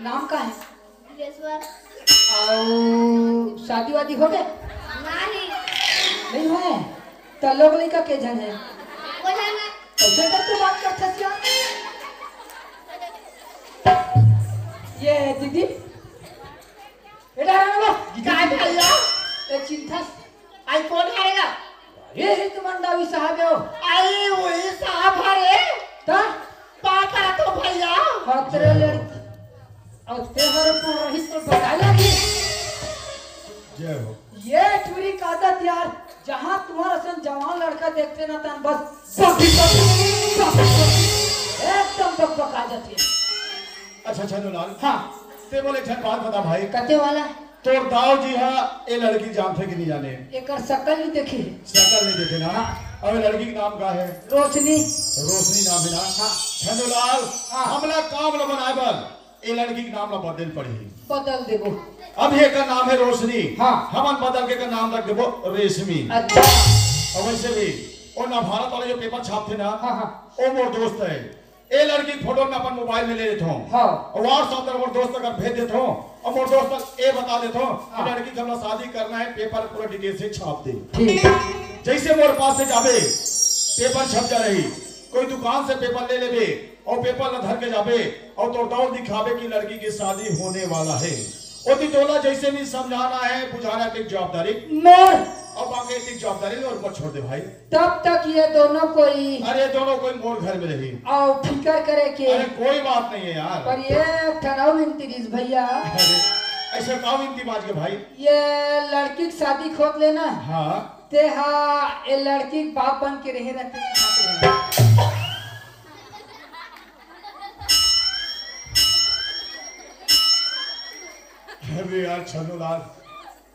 नाम का है और शादी वादी हो गए नहीं हुए तो लोग लड़का के जन है कैसे तू बात करता क्या ये दीदी इधर आओ काय भैया ये चिंता आई कौन आएगा ये ही तुमंडावी साहब हो आई वही साहब हरे ता पापा तो भैया खतरे लड़की और तेहर पर रही तो बता लगी जय हो ये चोरी का आदत यार जहाँ तुम्हारा सन जवान लड़का देखते ना तन बस एकदम बकबक आ जाती है। अच्छा छनुलाल हाँ ते बोले छन बात बता भाई कते वाला तोर दाव जी हाँ ये लड़की जानते कि नहीं जाने एक शकल नहीं देखी शकल नहीं देखे ना अब ये लड़की का नाम का है रोशनी रोशनी नाम है ना हाँ छनुलाल हाँ। हमला काम न बनाए बल ये लड़की का नाम न बदल पड़ी बदल देबो अब ये का नाम है रोशनी हाँ। हमन बदल के का नाम रख देबो रेशमी अच्छा और वैसे भी और ना भारत वाले जो पेपर छापते ना हाँ हाँ वो मोर दोस्त है ए लड़की की फोटो में अपन मोबाइल में ले लेता हूँ हाँ और व्हाट्सएप पर मोर दोस्त अगर भेज देता हूँ और मोर दोस्त ए बता देता हूँ हाँ। कि लड़की का हमरा शादी करना है पेपर पूरा डिटेल से छाप दे ठीक जैसे मोर पास से जाबे पेपर छप जा रही कोई दुकान से पेपर ले लेबे और पेपर न धर के जाबे और तो दौड़ दिखावे कि लड़की की शादी होने वाला है ओती टोला जैसे भी समझाना है बुझाना है एक जवाबदारी मोर और बाकी एक जवाबदारी और ऊपर छोड़ दे भाई तब तक ये दोनों कोई अरे दोनों कोई मोर घर में रही आओ फिकर करे के अरे कोई बात नहीं है यार पर ये ठनाव इंतरीज भैया अरे ऐसा काम इंतजाज के भाई ये लड़की की शादी खोद लेना हाँ ते हाँ ये लड़की के बाप बन के रहे रहते अरे यार छनुलाल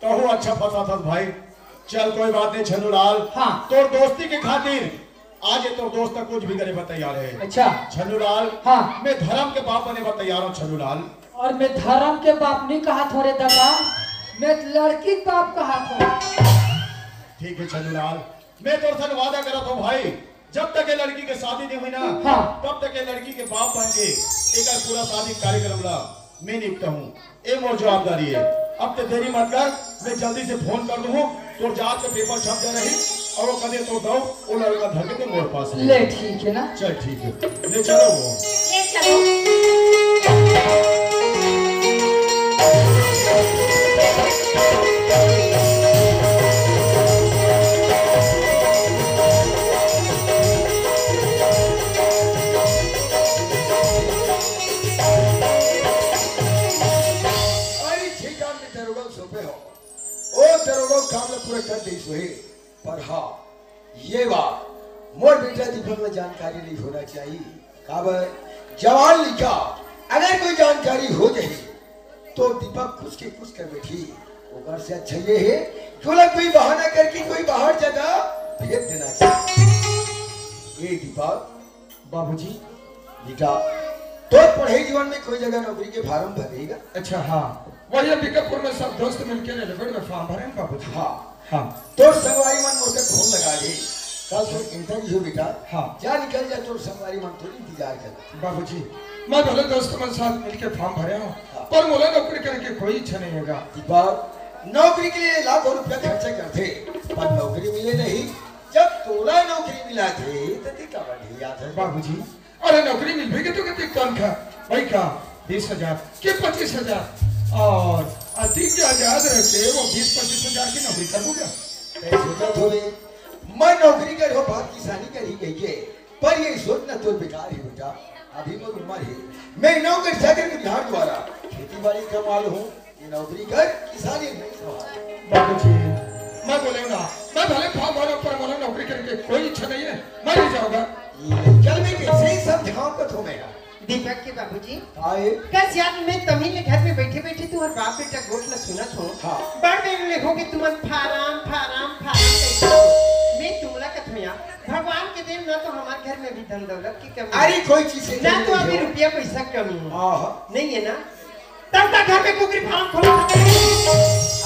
तो अच्छा पता था भाई चल कोई बात नहीं छनुलाल हाँ। तोर दोस्ती के खातिर आज ये तोर दोस्त कुछ भी करे तैयार है अच्छा छनुलाल हाँ। मैं धर्म के बाप बने तैयार हूँ छनुलाल और मैं धर्म के बाप नहीं कहा थोड़े दादा मैं लड़की के बाप कहा था ठीक है छनुलाल मैं तोर से वादा करत हूँ भाई जब तक ये लड़की के शादी नहीं हुई ना हाँ। तब तक ये लड़की के बाप बन के एक पूरा शादी कार्यक्रम ला मैं निपटा हूँ ये मोर जवाबदारी है अब तो देरी मत कर मैं जल्दी से फोन कर दूँ तो जात के पेपर छप जा रही और वो कदे तो दो वो लड़का धर के मोर पास ले ठीक है ना चल ठीक है ले चलो वो ले चलो अरे ठीक है मैं दरोगा सोपे हो ओ दरोगा काम ला पूरा कर दी सोहे पर हाँ ये बात मोर बेटा दीपक में जानकारी नहीं होना चाहिए काबर जवान लिखा अगर कोई जानकारी हो जाए तो दीपक कुछ के कुछ कर बैठी ओकर से अच्छा ये है क्यों ना कोई बहाना करके कोई बाहर जगह भेज देना चाहिए ये दीपक बाबूजी बेटा तो पढ़े जीवन में कोई जगह नौकरी के फार्म भरेगा अच्छा हाँ वही बीकापुर में सब दोस्त मिलके रेलवे में फॉर्म भरे हैं बाबूजी। हाँ हाँ तो संगवारी मन मुझे फोन लगा दे कल तो इंटरव्यू बेटा। हाँ जा निकल जा तो संगवारी मन थोड़ी इंतजार कर। बाबूजी मैं भले दोस्तों के साथ मिलके फॉर्म भरे हूँ पर मुझे नौकरी करने की कोई इच्छा नहीं है। दीपक नौकरी के लिए लाखों रुपया खर्चा करते पर नौकरी मिले नहीं। जब तोला नौकरी मिला थे तो दिखा बढ़िया था बाबूजी। अरे नौकरी मिल भी तो कितनी कम था भाई का 20,000 के 25,000 और अधिक आजाद रहते वो 20-25,000 की नौकरी करूँगा। सोचा थोड़े मैं नौकरी कर हो बात किसानी करी गई है पर ये सोचना तो बेकार ही बेटा। अभी मैं उम्र है मैं नौकरी चाकर के बिहार द्वारा खेती बाड़ी का माल हूँ। ये नौकरी कर किसानी नहीं संभाल। बाबूजी मैं बोले ना मैं भले फॉर्म भरो पर मुझे नौकरी करने की कोई इच्छा नहीं है। मैं नहीं जाऊंगा। चल मैं कैसे समझाऊं को तुम्हें दीपक के बाबूजी आए कस यार मैं तमिल घर में बैठे बैठे तुम्हारे बाप बेटा गोठला सुनत हूँ। हाँ। बड़ में लिखोगे तुम फाराम फाराम फाराम कैसे मैं तुमला कथूँ यार भगवान के देव ना तो हमारे घर में भी धन दौलत की कमी अरे कोई चीज से ना तो अभी रुपया पैसा कमी है हाँ नहीं है ना तब तक घर में कुकरी फार्म खोला।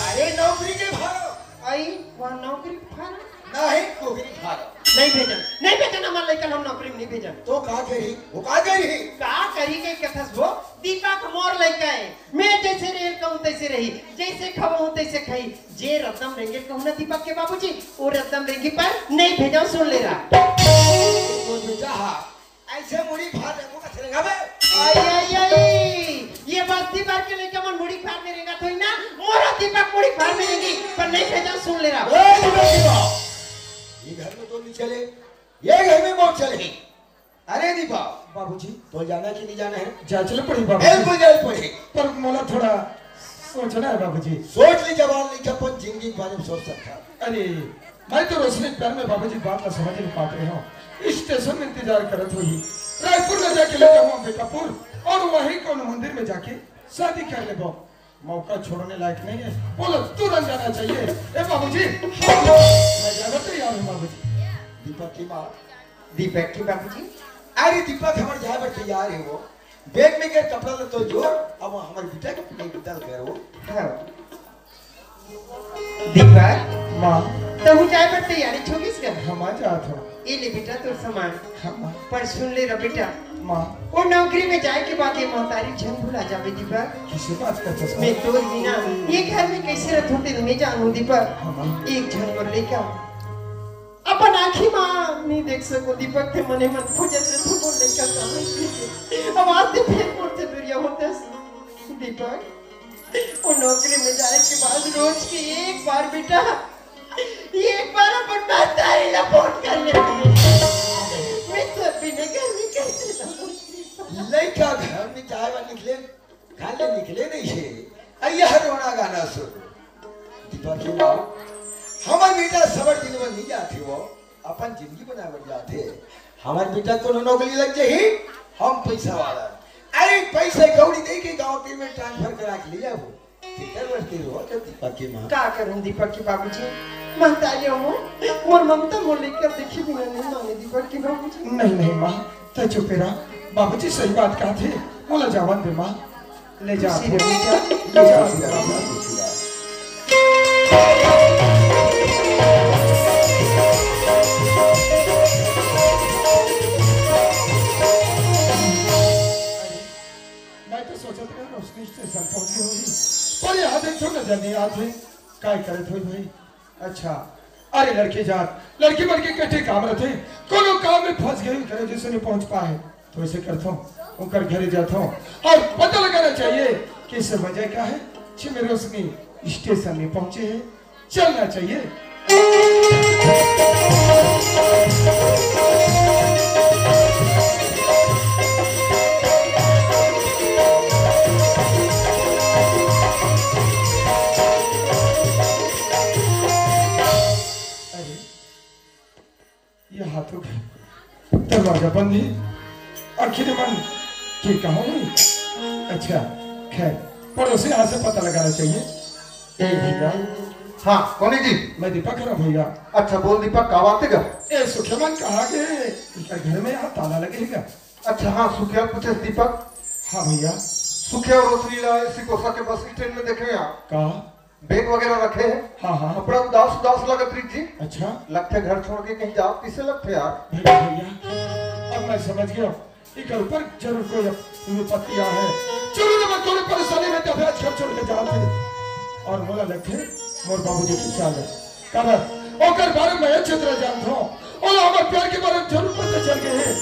अरे नौकरी के भाव आई वहाँ नौकरी फार्म नहीं नौकरी भाव नहीं भेजन हमारे लेकर हम नौकरी में नहीं भेजन। तो कहा करी वो कहा करी का करी के कथस वो दीपक मोर लेके आए मैं जैसे रह कहूँ तैसे रही जैसे खाऊं तैसे खाई जे रत्नम रेंगे कहूँ ना दीपक के बाबूजी वो रत्नम रेंगे पर नहीं भेजा सुन ले रहा तो बेटा ऐसे मुड़ी फाड़ देखो का चलेगा बे आई ये बात दीपक के लेके मन मुड़ी फाड़ में रहेगा तो ना मोरा दीपक मुड़ी फाड़ में रहेगी पर नहीं भेजा सुन ले रहा। ये घर में तो नहीं चले ये घर में बहुत चले। अरे दीपा बाबूजी तो जाना कि नहीं जाना है जा चले पड़ी बाबू बिल्कुल जाए पड़े पर मोला थोड़ा सोचना है बाबूजी। सोच ली जवान लिखा पर जिंदगी के बारे में सोच सकता। अरे मैं तो रोशनी प्यार में बाबूजी बात ना समझ नहीं पाते हो। स्टेशन में इंतजार करत हुई रायपुर में जाके ले जाऊँ बेकापुर और वहीं कौन मंदिर में जाके शादी कर ले। मौका छोड़ने लायक नहीं है बोलो तुरंत जाना चाहिए। ए बाबूजी मैं जाना तैयार हूँ बाबूजी। दीपक की माँ दीपक के बाबूजी अरे दीपक हमारे जहाँ पर तैयार है वो बैग में कर कपड़ा तो जोड़ अब हमारे बेटा के नहीं बदल कर वो दीपक माँ तो हूँ जाए पर तैयारी छोड़िस कर हम आ जात हो। ये ले बेटा तो सामान हाँ पर सुन ले रहा बेटा माँ वो नौकरी में जाए के बाद ये मोहतारी झन भुला जावे दीपक। किसी बात करते मैं तो बिना ये घर में कैसे रहते होते मैं जानू दीपक एक झन पर लेकर अपन आँखी माँ नहीं देख सको दीपक के मने मन खोजे तो बोल लेकर सामने अब आज से फिर मुझसे दुरिया होते दीपक वो नौकरी में जाए के बाद रोज की एक बार बेटा एक बार अपन तारी ला फोन कर लेते मैं तो बिना घर में कैसे रहूं। लड़का घर में चाय वाले निकले खाने निकले नहीं है अय्या रोना गाना सुन दीपक की माँ हमारे बेटा सबर दिन में नहीं जाते वो अपन जिंदगी बनावर जाते हमारे बेटा को नौकरी लग जाए हम पैसा वाला अरे पैसे कौड़ी दे के गांव के में ट्रांसफर करा के ले जाओ फिकर बढ़ती रहो जब दीपक की माँ का करूं दीपक की बाबूजी मानता ही हूँ मोर ममता मोर लेकर देखी बिना नहीं माने दीपक की बाबूजी। नहीं माँ तो चुप रहा बाबूजी सही बात कहा थे बोला जावन दे माँ ले जा ले जा। स्टेशन पहुंची होगी पर यहाँ देखो नजर नहीं आते काय करत हुई भाई। अच्छा अरे लड़की जात लड़की बड़के कटे काम रहते कोनो काम में फंस गई करे जिससे नहीं पहुंच पाए तो ऐसे करता हूँ उनकर घरे जाता हूँ और पता लगाना चाहिए कि इस वजह क्या है छिमे रोशनी स्टेशन में पहुंचे हैं चलना चाहिए। ये हाथों का दरवाजा बंद है आखिर मन की कहा अच्छा खैर पड़ोसी यहाँ से पता लगाना चाहिए। भैया हाँ कौन जी मैं दीपक हूँ भैया। अच्छा बोल दीपक कब आते गा ए सुखेमन कहा के घर में यहाँ ताला लगेगा। अच्छा हाँ सुखिया पूछे दीपक। हाँ भैया सुखे और रोशनी लाए सिकोसा के बस स्टैंड में देखे आप कहा बैग वगैरह रखे हैं। हाँ हाँ बड़ा उदास उदास लगत रही जी। अच्छा लगते घर छोड़ के कहीं जाओ किसे लगते यार। भैया अब मैं समझ गया एक ऊपर जरूर कोई विपत्ति आ है। चलो ना मैं थोड़ी परेशानी में दफे घर छोड़ के जाते और बोला लगे मोर बाबूजी की चाल है कारण ओकर बारे में क्षेत्र जानता हूं और हमारे प्यार के बारे में जरूर पता चल गए हैं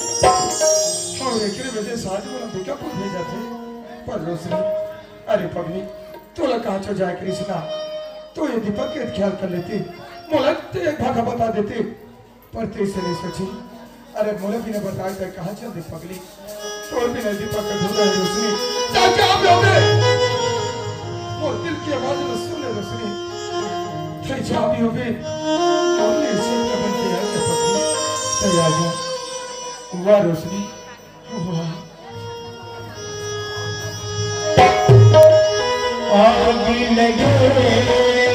और एक वजह से आज बोला बेटा को भेज जाते पर रोशनी अरे पगली तोला कहाँ चो जाए कृष्णा तो ये दीपक के ख्याल कर लेती मोला ते एक भागा बता देती पर तेरे नहीं सोची अरे मोला भी ने बताया था कहाँ चल दे पगली तो भी नहीं दीपक का ढूंढा है रोशनी ताकि आप लोग मोर दिल की आवाज में सुन ले रोशनी थे जा भी होगे और ले से कबन के यार के पगली तैयार हो वाह रोशनी वाह आगे लगे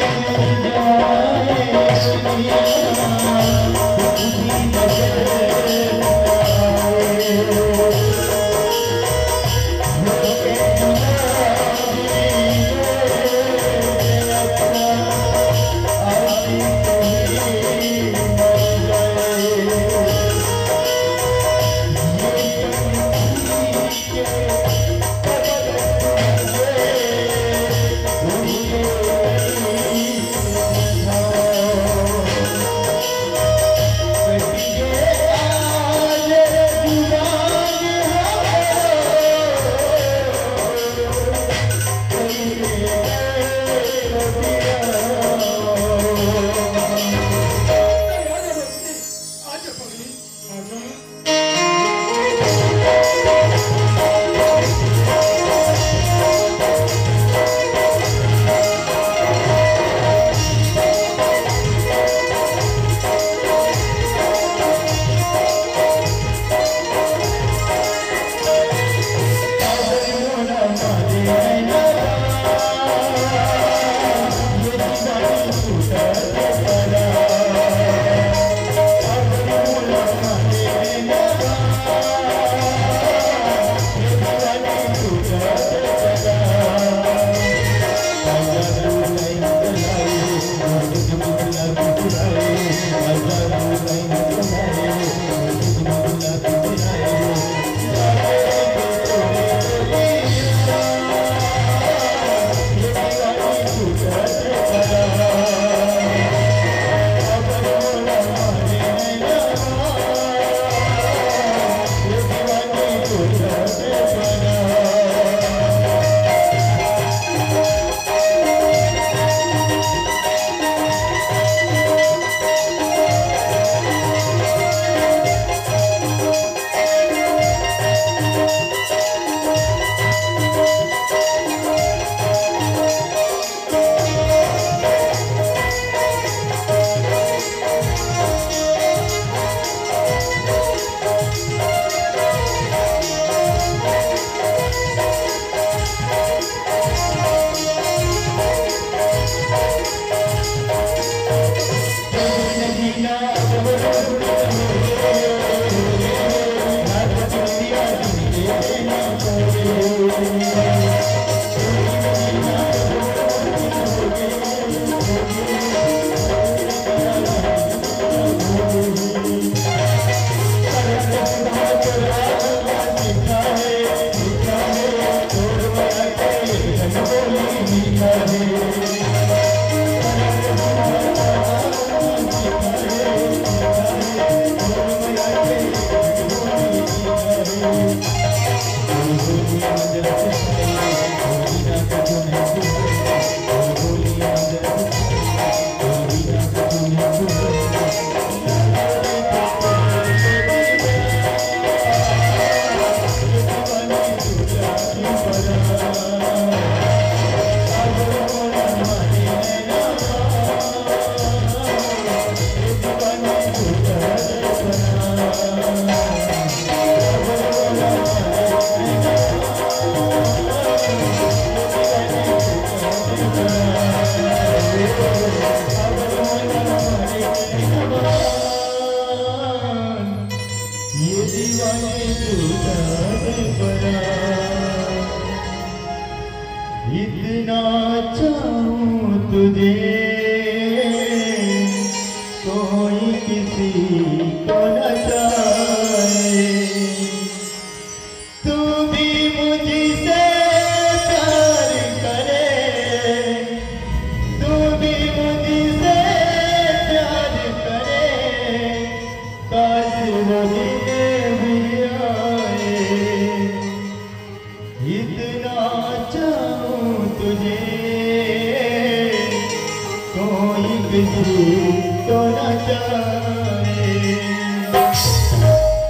तो न जाए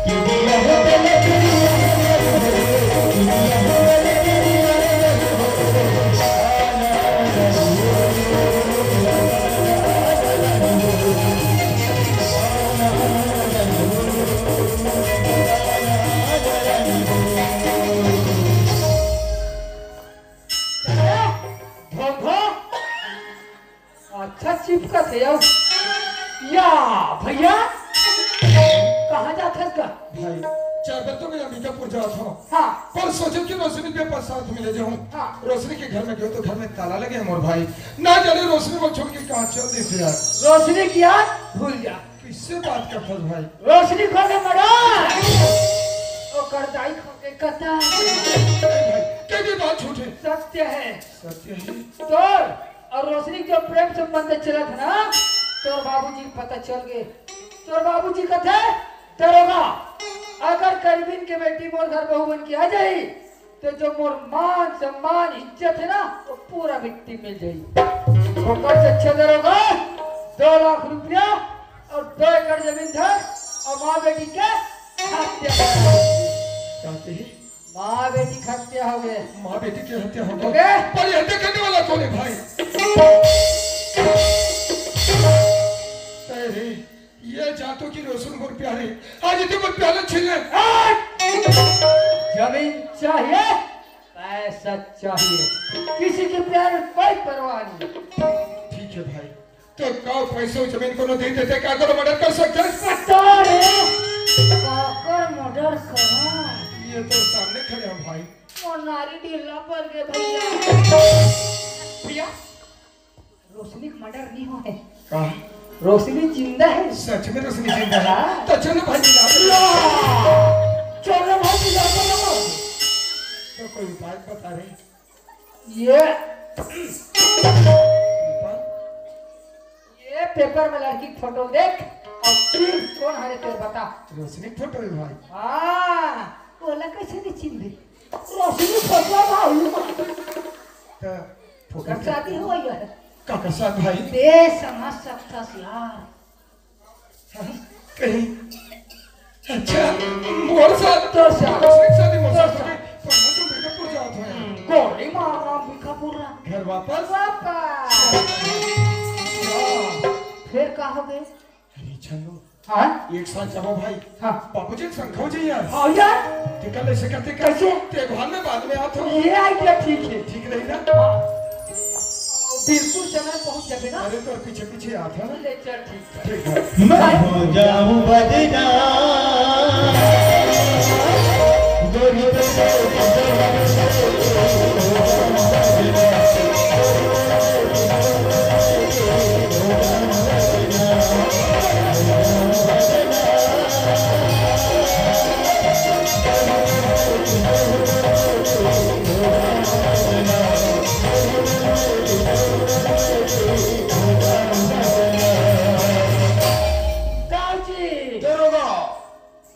कि दिया हो पहले तेरी अच्छा चिपका थे या भैया कहाँ जाते का भाई चार बजे तो मैं अंबिकापुर जा था। हाँ पर सोचे कि रोशनी के पास साथ मिले जाऊं। हाँ। रोशनी के घर में गए तो घर में ताला लगे हैं मोर भाई। ना जाने रोशनी को छोड़ के कहाँ चल दी से यार। रोशनी की याद भूल जा। किससे बात करता है भाई? रोशनी खो के मरा ओ करदाई खो के कता क्या ये बात झूठ है? सत्य है। सत्य है। तोर और रोशनी जो प्रेम संबंध चला था ना तोर बाबूजी को पता चल गए। तोर बाबूजी कथे दरोगा अगर करबिन के बेटी मोर घर बहू बन के आ जाई तो जो मोर मान सम्मान इज्जत है ना वो पूरा मिट्टी मिल जाई। ओकर से अच्छा दरोगा 2 लाख रुपया और 2 एकड़ जमीन था और माँ बेटी के हत्या कहते हैं माँ बेटी की हत्या हो गए। माँ बेटी की हत्या हो हो गई। गए? पर ये हत्या करने वाला कौन है भाई? अरे ये जातो की रोशन मोर प्यारे आज इतने मोर प्यारे छिले। जमीन चाहिए पैसा चाहिए किसी के प्यार में कोई परवाह नहीं। ठीक है भाई तो काओ पैसों जमीन को न दे देते क्या करो मर्डर कर सकते हैं? काकर मर्डर करा ये तो सामने खड़े हैं भाई। वो नारी ढीला पर गए भैया रोशनी का मर्डर नहीं हुआ है। कहाँ? रोशनी जिंदा है। सच में रोशनी जिंदा है? तो चलो भाई चलो भाई तो कोई उपाय बता रहे? ये पेपर में लड़की की फोटो देख और चिन्ह कौन हरे तेरे बता। रोशनी फोटो है भाई। हाँ बोला कैसे नहीं चिन्ह रोशनी फोटो भाई तो फोटो कर शादी हो गई है काका साथ भाई दे समझ सकता यार कहीं अच्छा मोर साथ तो साथ रोशनी के साथ ही मोर साथ पर मैं तो अंबिकापुर जात हूँ यार। गोली मारना अंबिकापुर घर वापस फिर कहाँ हो गए? अरे चलो हाँ एक साथ जाओ भाई। हाँ बाबूजी संग हो जाइए यार। हाँ यार टिकल ऐसे करते कैसे? त्योहार में बाद में आते हो। ये आइडिया ठीक है। ठीक रही ना? बिल्कुल समय पहुंच जाए ना। अरे तो पीछे पीछे आता ना। ले चल ठीक है। ठीक है। मैं हो जाऊं बदनाम गोरी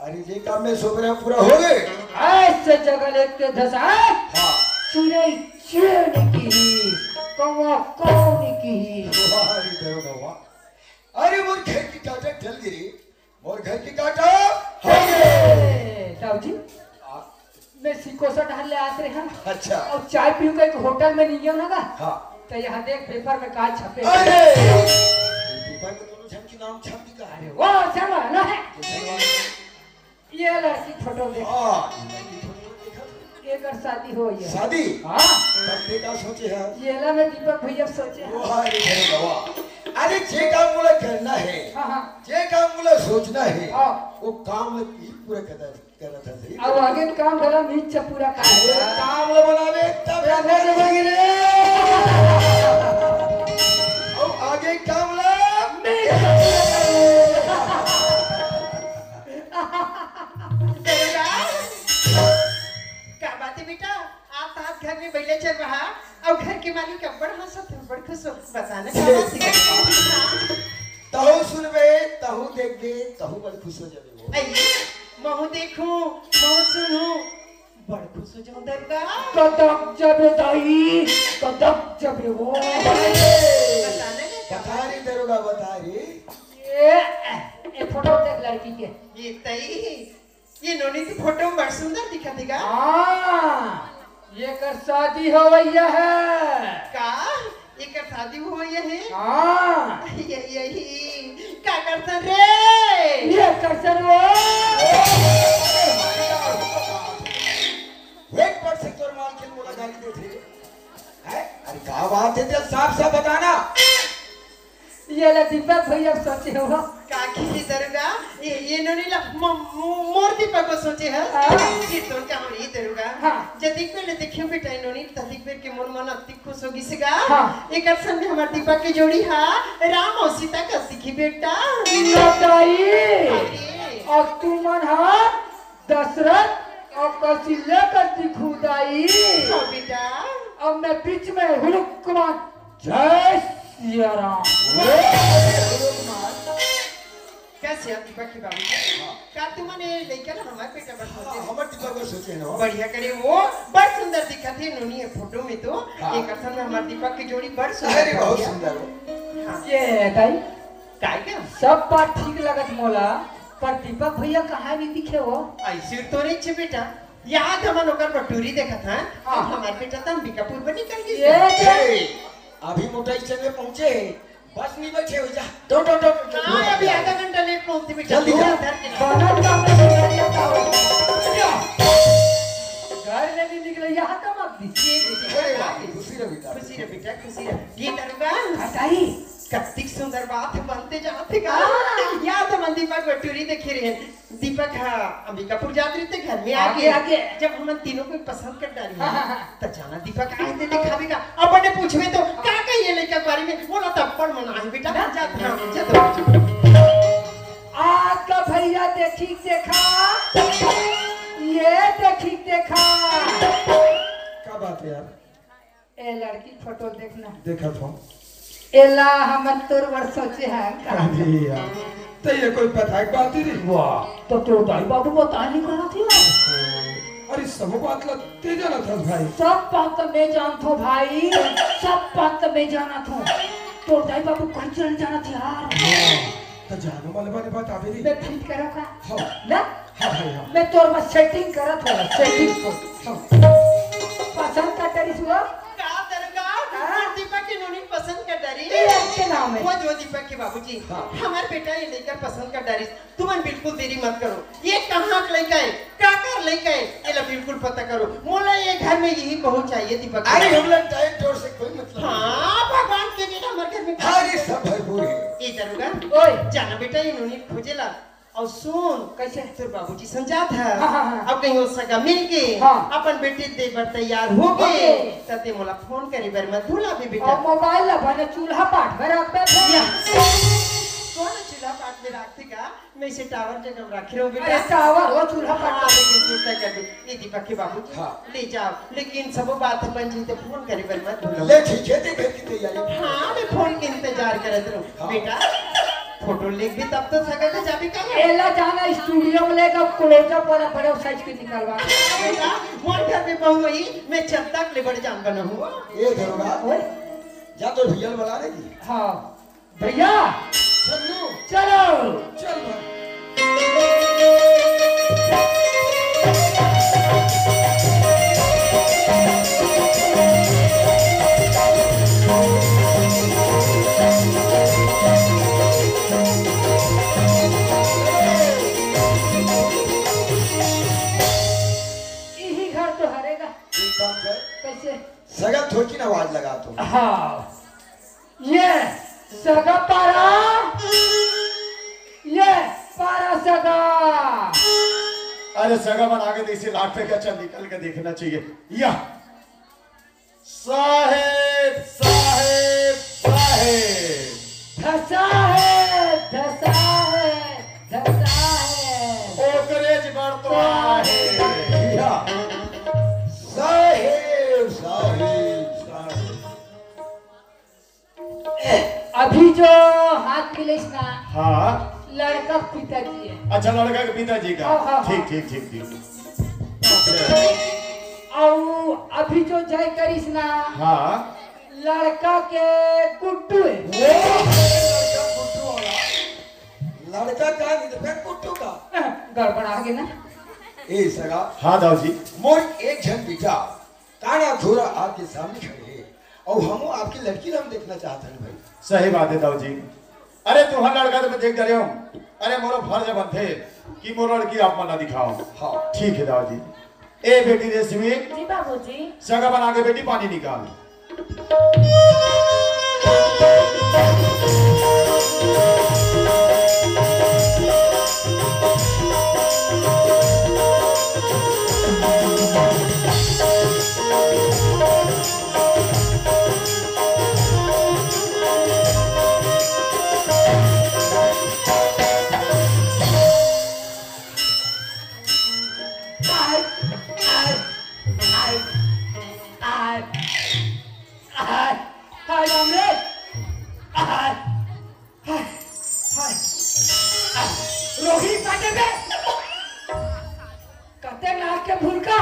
अरे ये काम में सोच रहा पूरा हो गए। ऐसे जगह एक के धसा हाँ सुने चैन की कौवा कौन की वाह देव अरे मोर घर की काटा चल गिरी मोर घर की काटा हो गए। ताऊ जी मैं सिकोसा ढाल ले आते हैं। अच्छा और चाय पीऊ के एक होटल में नहीं गया ना हाँ तो यहाँ देख पेपर में काल छपे। अरे पेपर में दोनों जन की नाम छप दी का। वो चलो ना है ये लड़की फोटो देख हाँ एक और शादी हो ये शादी हाँ तब देखा सोचे है ये ना में दीपक भैया सोचे हैं। वाह रे देव अरे जे काम मुझे करना है हाँ हाँ जे काम मुझे सोचना है हाँ। वो काम ही पूरा करना था सही। अब आगे काम करा नीचे पूरा अरे काम काम लो बनावे तब रहने देवांगे रे। अब आगे काम लो क्या बात है बेटा आप हाथ घर में बैठे चल रहा और घर के मालिक अब बड़ा हंसत है बड़ खुश हो बताना क्या बात है? तहु सुनबे तहु देखबे तहु बड़ खुश हो जाबे वो। आइए महू देखूं महू सुनूं बड़ खुश हो जाऊं दरगा कदम जबे दाई कदम जबे वो बताना बता रे दरोगा बता रे। ये फोटो देख लड़की के। ये तई ये नोनी की फोटो में बड़ सुंदर दिखत है का? हाँ ये कर शादी हो भैया है का ये कर शादी हुई है? हाँ यही का करता रे? ये कर सर वो वेट पर सेक्टर माल के मोला गाली दे थे है। अरे क्या बात है तेरे साफ साफ बताना। ये ला दीपक भैया सोचे हो का की दरुगा ये नोनी ला मोर दीपक को सोचे है। जी तो क्या हम ये दरुगा हाँ। जदिक में देखियो बेटा नोनी तदिक में के मन मन अति खुश होगी सेगा। हाँ। एक अरसन में हमार दीपक की जोड़ी हा राम और सीता का दिखी बेटा। बताइए और तू मन हा दशरथ और कौशल्या का दिखुदाई। हाँ बेटा अब मैं बीच में हुलुकमान जय सिया राम। कैसे आप दीपक की बाबू का तुमने लेकर हमारे बेटा बड़ सोचे हमर दीपक को सोचे ना बढ़िया करे वो बड़ सुंदर दिखत है नोनी ये फोटो में तो एक अरसन में हमारे दीपक की जोड़ी बड़ सुंदर अरे बहुत है। सुंदर हो। हाँ। ये ताई काय क्या सब बात ठीक लगत मोला पर दीपक भैया कहाँ नहीं दिखे वो। ऐसे तो नहीं छे बेटा याद हमन ओकर बटूरी देखत हैं हाँ। अब हमारे बेटा तो अंबिकापुर में निकल गई ये ए, अभी मोटर स्टैंड में पहुंचे बस नहीं बैठे हो जा दो हां अभी आधा घंटा लेट पहुंचती बेटा जल्दी जा। उधर के ना। बनल का मैं सुनारिया का हो घर में नहीं निकले यहाँ का मत दी ये देखिए खुशी रह बेटा खुशी रे बेटा खुशी रे ये दरुगा हटाई कितनी सुंदर बात बनते जाते का याद हम दीपक बटूरी देखे रहे दीपक हाँ अंबिकापुर जाते रहते घर में आगे, आगे। जब हम तीनों को पसंद कर डाली हाँ, हाँ, हाँ। तो जाना दीपक आए थे दिखावे का अब बड़े पूछवे तो क्या कहिए लड़का के बारे में बोला तप्पड़ मना है बेटा जा आज का भैया देखी देखा ये देखी देखा। क्या बात है यार? ए लड़की फोटो देखना देखा था एला हम तोर वर सोचे हैं अरे यार तो ये कोई पता है बात ही नहीं। वाह तो तोर दाई बाबू बता नहीं करा थी अरे सब बात ला तेजा ना था भाई। सब बात तो मैं जानता हूँ भाई सब बात तो मैं जाना था तोर दाई बाबू कहीं चल जाना थी यार। तो जानो वाले बारे बात आवे नहीं। मैं फिट करा का हाँ ना हाँ भाई हाँ मैं तोर में सेटिंग करा था सेटिंग हाँ पसंद का तेरी सुआ का दरगाह दीपक की नोनी पसंद कर डारी ये आपके नाम है वो जो दीपक के बाबूजी हमारे बेटा ये लेकर पसंद कर डारी तुम बिल्कुल देरी मत करो ये कहाँ लेके आए क्या कर लेके आए ये ला बिल्कुल पता करो मोला ये घर में यही बहुत चाहिए दीपक अरे हम लोग टाइम जोर से कोई मतलब हाँ भगवान के लिए हमारे घर में अरे सब भरपूर है। ये दरोगा ओए जाना बेटा ये नोनी खोजेला और सुन कैसे तेरे बाबूजी समझा था हाँ, हाँ, हाँ। अब कहीं हो सका मिल के हाँ। अपन बेटे दे बर तैयार हो हो गए गए। तते मोला फोन करे बर मत भूला भी बेटा और मोबाइल ला बने चूल्हा पाट में रख बैठे या। कौन चूल्हा पाट में रखते का मैं इसे टावर जगह रख रहा हूँ बेटा अरे टावर वो चूल्हा हाँ, पाट लेकिन चिंता कर दो ये दीपक के बाबूजी हाँ। ले जाओ लेकिन सब बात अपन जी तो फोन करे बर मत भूलो ले ठीक है देख की तैयारी। हाँ मैं फोन के इंतजार करत रहूँ हाँ। बेटा फोटो लिख भी तब तो सगा जाबी का एला जाना स्टूडियो में लेकर क्लोजअप वाला बड़े साइज के निकलवा बेटा मोर घर में बहू हुई मैं छत तक ले बढ़ जान बना हुआ ये दरोगा ओए जा तो भैया बुला रही हाँ भैया चलो चलो चल भाई यही घर तो हरेगा एक काम कर कैसे सगा थोड़ी ना आवाज लगा तू। हाँ ये सगा पारा ये पारा सगा अरे सगा बना के इसे लाख पे का चल निकल के देखना चाहिए या साहेब साहेब साहेब धसा है धसा है धसा है ओकरेज बढ़तो आहे या साहेब साहेब साहेब अभी जो हाथ मिले ना हाँ लड़का पिताजी है अच्छा लड़का के पिताजी का हाँ, हाँ, हाँ। ठीक ठीक ठीक ठीक और अभी जो जय करिस ना हाँ लड़का के गुड्डू है। लड़का गुड्डू वाला लड़का का नहीं गुड्डू का गड़बड़ आ गई ना। ए सगा हाँ दाऊ जी। मोर एक जन बेटा काना धोरा आपके सामने खड़े है और हम आपकी लड़की हम देखना चाहते हैं भाई। सही बात है दाऊ जी। अरे तुम्हारा लड़का तो मैं देख रहे हूँ। अरे मोरो फर्ज बनते कि मोर लड़की आप मना दिखाओ। हाँ ठीक है दाऊ जी। ए बेटी रेशमी जी बाबूजी। सगा बना के बेटी पानी निकाल। रोहित काटे में कते नाक के भूलका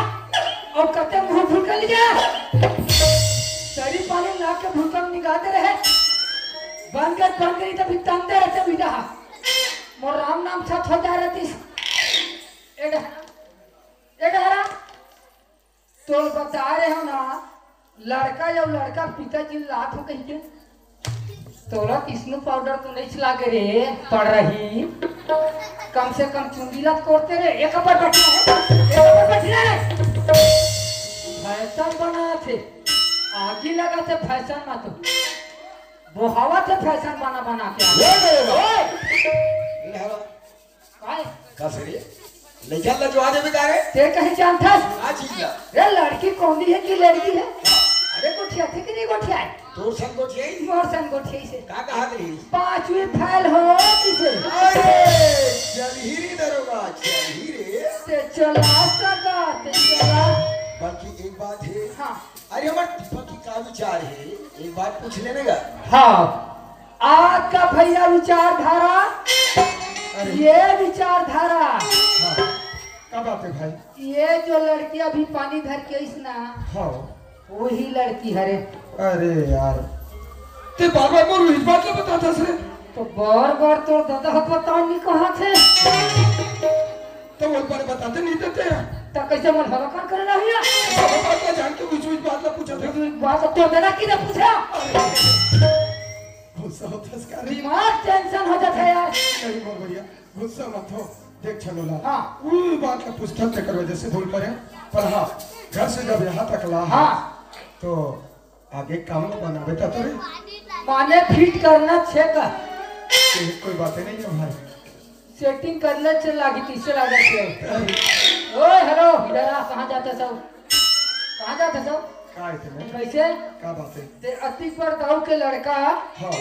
और कते मुंह भूलका ले जा। सरी पानी नाक के भूलका में निकालते रहे बंद करी तभी तंदे रहते बिना मोर राम नाम सच हो जा रहती। एडा तो बता रहे हो ना लड़का जब लड़का पिताजी लात हो कहीं के तोरा किस्नू पाउडर तो नहीं चला के रे पड़ रही कम से कम चुंगीला करते रे एक बार बैठना है फैशन बना थे आगे लगा थे फैशन में तो बोहावा थे फैशन बना के लड़का लजवा दे बेटा रे ते कहीं जानता आ चीज ला रे लड़की कौन है कि लड़की है। अरे गोठिया थे कि नहीं गोठिया है तोर संग को छे मोर संग गोठिया से का कहा रही 5वीं फेल हो किसे अरे चलहीरी दरोगा चलहीरे ते चला सका ते चला। बाकी एक बात है हाँ अरे हमारे दीपक की का विचार है एक बात पूछ लेने का। हाँ आज का भैया विचारधारा ये विचारधारा क्या बात है भाई? ये जो लड़की अभी पानी भर के इस ना हाँ वही लड़की हरे। अरे यार ते बार-बार मोर इस बात को बताता से तो बार-बार तो दादा पता नहीं कहाँ थे तो वो बार बताते नहीं देते हैं तो कैसे मन हलकन करना है सब बात का जान के कुछ बात ना पूछा था बात तो देना की ना पूछा गुस्सा होता है इसका नहीं दिमाग टेंशन हो जाता है यार। नहीं मोर भैया गुस्सा मत हो देख छनोला हाँ वो बात का पुस्तक कर वजह से भूल पर है पर हाँ घर से जब यहाँ तक ला हाँ तो आगे काम बना बेटा तो रे माने फिट करना छे का कोई बात नहीं है भाई सेटिंग करने से लागी तीसरे लगा के ओए हेलो इधर आ कहां जाते सब कहां जाते सब का इतने कैसे का बात है ते अति पर गांव के लड़का हाँ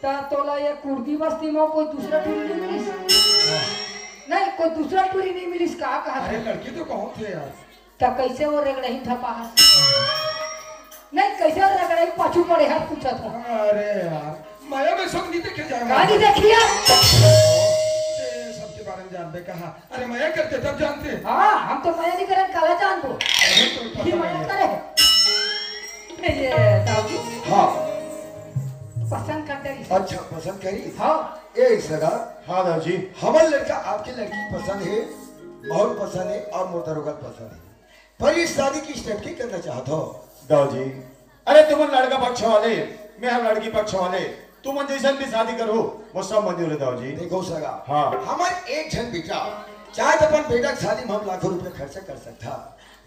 ता तोला ये कुर्दी बस्ती में कोई दूसरा टूरी नहीं मिलिस नहीं कोई दूसरा टूरी नहीं मिलिस का कहा अरे लड़की तो कौन थे यार ता कैसे वो रगड़ही थपा नहीं कैसे रगड़ही पाछू पड़े हाथ पूछा था। अरे यार माया में सब नहीं देखे जाएगा गाड़ी देखिए सबके बारे में जानते कहा अरे माया करते तब जानते हाँ हम तो माया नहीं करें काला जान दो तो ही पता माया नहीं है। करे ये दादी हाँ पसंद करते रही अच्छा पसंद करी हाँ ए सगा हाँ दाऊ जी। हमारे लड़का आपकी लड़की पसंद है बहुत पसंद है और मोतरोगल पसंद है पर इस शादी की स्टेप की करना चाहता हो दाऊ जी। अरे तुम लड़का पक्ष वाले मैं हम लड़की पक्ष वाले तुम जैसा भी शादी करो वो सब मंजूर है दाऊ जी। देखो सगा हाँ हमारे एक जन बेटा चाहे तो अपन बेटा की शादी में हम लाखों रुपए खर्चा कर सकता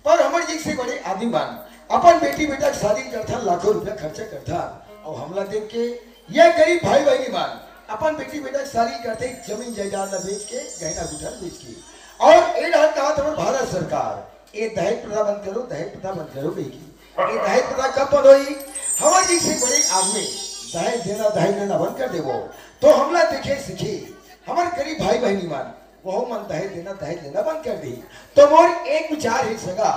पर हमारे जी से बड़े आदिमान अपन बेटी बेटा की शादी करता लाखों रुपया खर्चा करता और हमला देख के ये गरीब भाई बहनी मान अपन बेटी बेटा की शादी करते जमीन जायदाद बेच के गहना गुठल बेच के और एक हाथ कहा था भारत सरकार ये दहेज प्रथा बंद करो दहेज प्रथा बंद करो बेटी ये दहेज प्रथा कब बंद हुई हमारे जी से बड़े आदमी दहेज देना दहेज लेना बंद कर देवो तो हमला देखे सीखे हमारे गरीब भाई बहनी मान वो मन दहेज देना दहेज लेना बंद कर दी तो मोर एक विचार है सगा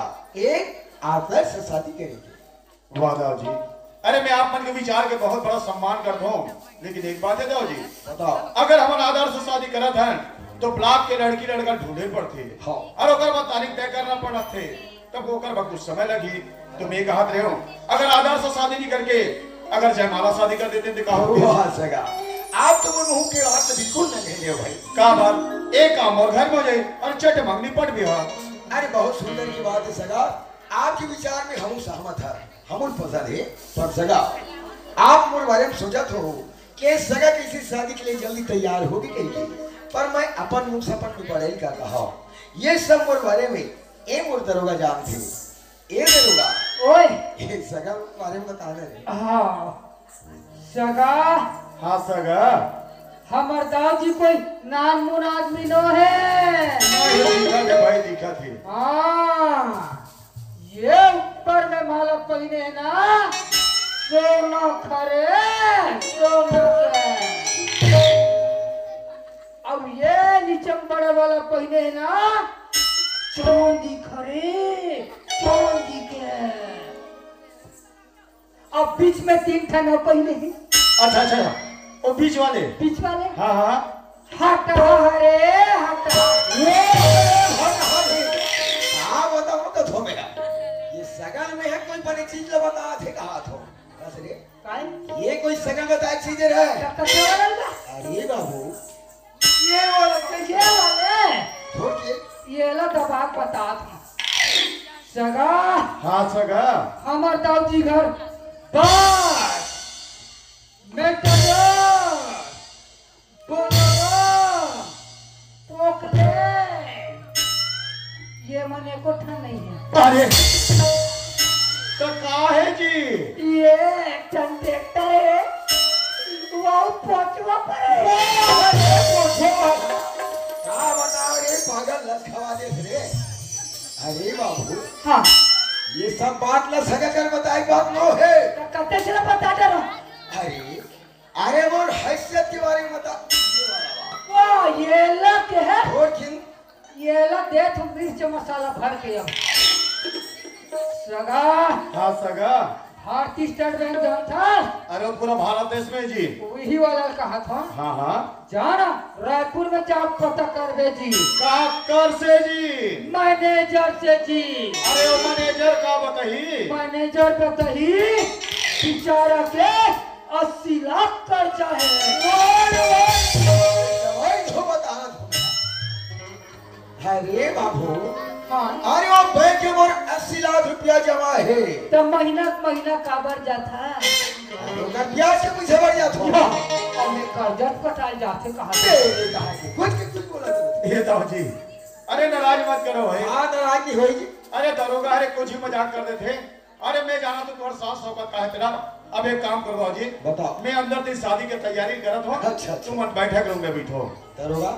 एक आदर्श से शादी करेंगे। वाह दाऊ जी। अरे मैं आप मन के विचार के बहुत बड़ा सम्मान करता हूँ लेकिन एक बात है दाऊ जी बताओ अगर हम आधार से शादी करा था तो ब्लॉक के लड़की लड़का ढूंढे पड़ते हाँ। और ओकर बाद तारीख तय करना पड़त थे तब वो कर कुछ समय लगी। तुम ये कहत रहे हो अगर आधार से शादी नहीं करके अगर जयमाला शादी कर देते तो का होगा? वाह सगा, आप तो मुंह के बात तो बिल्कुल न कहले हो भाई। का बात एक काम और घर में हो जाए और चट मंगनी पट भी हो। अरे बहुत सुंदर की बात है सगा, आपके विचार में हम सहमत है, हम पसंद है। पर सगा आप मोर बारे में सोचत हो कि सगा किसी शादी के लिए जल्दी तैयार होगी कहीं, पर मैं अपन मुख से अपन में पढ़ाई कर रहा हूँ। ये सब मोर बारे में ए मोर दरोगा जान थे। ए दरोगा ओए ये सगा बारे में बताना रे। हाँ सगा, हाँ सगा, हमर दाऊजी कोई नान मुन आदमी नो है। दिखा थे भाई, दिखा थे। हाँ ये ऊपर में माला पहने है ना, सोना खरे सोना के। अब ये नीचे बड़े वाला पहने है ना, चांदी खरे चांदी के। अब बीच में 3 ठन पहले ही। अच्छा अच्छा, वो बीच वाले। बीच वाले हाँ हाँ, हटा रे हटा। हाँ बताओ तो थो मेरा ये सगन में है कोई बड़ी चीज लो बता थे कहा थो बस रे काय ये कोई सगन बताए चीज है। कैसे वाला? अरे बाबू ये वाले थोड़ के ये ला दबाक बता था सगा। हाँ सगा, हमार दाऊजी घर बस ये मन एको ठन नहीं है। अरे तो का है जी? ये ठन ट्रैक्टर है, वो पोचवा पर है। क्या बताओ रे पागल लस खवा दे रे। अरे बाबू हाँ ये सब बात ला सगा कर बताई बात नो है। कते चला बता दे रहा। अरे अरे मोर हैसियत के बारे में बता। वो ये लक है, और किन ये ला दे तुम मिर्च मसाला भर के। अब सगा हाँ सगा, भारतीय स्टेट बैंक जहाँ था, अरे वो पूरा भारत देश में जी। वही वाला कहा था। हाँ हाँ, जाना रायपुर में जाओ पता करवे जी, का कर से जी? मैनेजर से जी। अरे वो मैनेजर का बताई? मैनेजर बताही बेचारा के 80 लाख कर्जा है। वही तो बताना था। अरे बाबू हाँ अरे वो बैंक में मोर 80 लाख रुपया जमा है। तो महीना काबर जाता है। अगर ब्याज के पैसे बढ़ जाता और मैं कर्जा कटाल जाते कहा कुछ बोला तो ये दाऊ जी, अरे नाराज मत करो भाई। हाँ नाराज नहीं होगी। अरे दरोगा अरे कुछ ही मजाक कर देते थे। अरे मैं जाना तो तुम्हारे साथ सौकत का है तेरा। अब एक काम करो जी, बताओ। मैं अंदर से शादी की तैयारी करत हूँ। अच्छा, अच्छा। तुम बैठा करूंगा, बैठो। दरोगा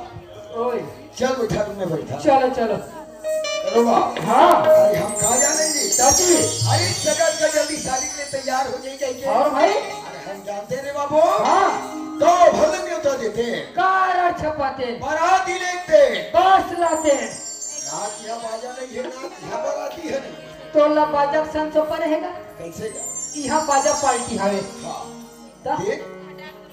ओए चल बैठा तुमने बैठा। चलो चलो। दरोगा हाँ अरे हम कहा जानेंगे चाची। अरे जगत का जल्दी शादी के लिए तैयार हो जाएगी। और भाई अरे हम जानते रे बाबू। हाँ तो भले न्योता देते कार छपाते, बाराती लेते बस लाते, नाच या बाजा नहीं है, नाच या बाराती है नहीं। तो ला बाजा संसो पर रहेगा। कैसे का यहाँ बाजा पार्टी हवे। हाँ ता? देख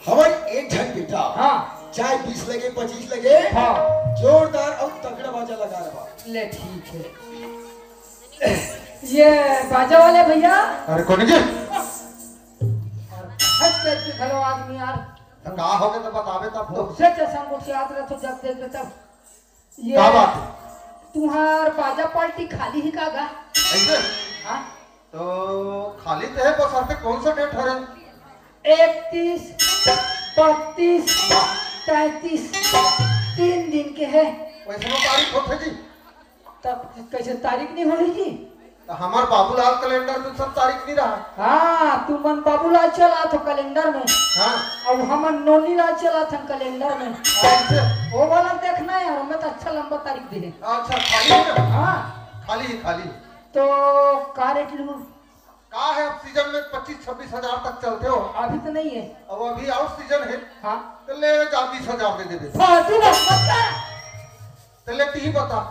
हमारे एक झन बेटा हाँ चाहे 20 लगे 25 लगे हाँ जोरदार और तगड़ा बाजा लगा रहा। ले ठीक है। ये बाजा वाले भैया अरे कौन जी हंस के खलो आदमी यार, का हो गए तो बतावे तब तो से चसन को याद रखो जब देख तब। ये क्या बात? तुम्हार बाजा पार्टी खाली ही का गा? ऐसे हाँ तो खाली तो है, बस आपके कौन सा डेट है? 31, 32, 33 3 दिन के है। वैसे वो तारीख होते जी तब कैसे तारीख नहीं होगी जी? तो हमार बाबूलाल कैलेंडर में सब तारीख नहीं रहा। हाँ तू मन बाबूलाल चला तो कैलेंडर में, हाँ अब हमन नोनीलाल चला था कैलेंडर में। ऐसे वो वाला देखना है यार, हमें तो अच्छा लंबा तारीख दे। अच्छा खाली है ना? हाँ खाली ही खाली। तो का रेट लूँ? का है अब सीजन में 25-26 हजार तक चलते हो। अभी तो नहीं है। अब अभी आउट सीजन है हाँ तो ले 20 हजार दे दे। फालतू बात मत कर। तो ले ती बता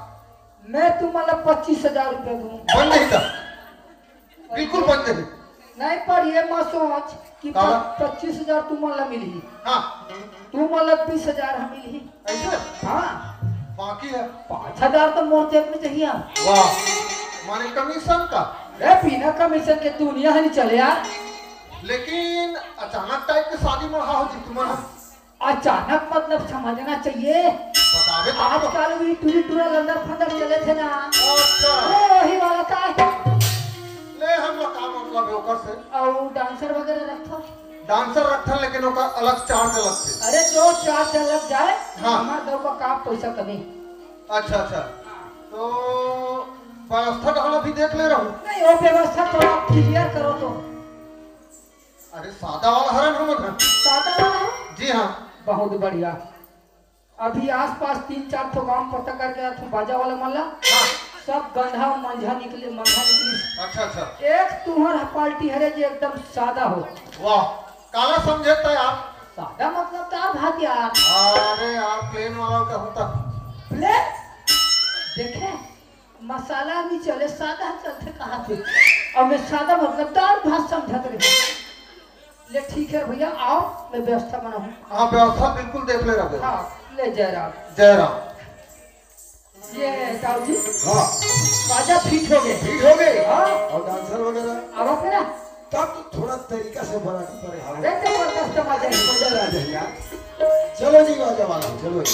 मैं तुम्हारा 25,000 रुपया दूँ। बंद नहीं था, बिल्कुल बंद नहीं। नहीं पर ये मत सोच कि का? 25,000 तुम्हारा मिली, हाँ तुम्हारा 20,000 हम मिली। ऐसे हाँ बाकी है। 5,000 तो मोर जेब में चाहिए। वाह माने कमीशन का। अरे बिना कमीशन के दुनिया नहीं चले यार। लेकिन अचानक टाइप की शादी में हो जी तुम्हारा अचानक मतलब समझना चाहिए। बतावे तो आजकल भी टूरी टूरा लंदर फंदर चले थे ना, अच्छा वही वाला का ले हम लोग काम मतलब है ओकर से और डांसर वगैरह रखो। डांसर रखल लेकिन ओकर अलग चार्ज अलग थे। अरे जो चार्ज लग जाए हाँ। हमारे दो का काम पैसा कमी। अच्छा अच्छा तो व्यवस्था कहाँ भी देख ले रहूं। नहीं वो व्यवस्था थोड़ा क्लियर करो तो। अरे सादा वाला हरन हम घर सादा वाला है? जी हाँ बहुत बढ़िया। अभी आसपास 3-4 तो गांव पता करके आया था बाजा वाला मल्ला। हाँ सब गंधा मंझा निकली। अच्छा अच्छा एक तुम्हारा पार्टी है जो एकदम सादा हो। वाह काला समझे था यार। सादा मतलब तो आप हाथ यार अरे यार प्लेन वाला का होता प्लेन देखे मसाला भी चले सादा चलते कहाँ से। और मैं सादा मतलब दाल भात समझत रही। ले ठीक है भैया आओ मैं व्यवस्था बनाऊँ। हाँ व्यवस्था बिल्कुल देख ले रहे। हाँ ले जयराम। जयराम ये ताऊ जी हाँ बाजा फिट हो गए। ठीक हो गए। हाँ और डांसर वगैरह अब अपना तब तो थोड़ा तरीका से बनाना पड़ेगा। अरे जबरदस्त बाजा है। मजा आ जाएगा। चलो जी बाजा वाला चलो जी।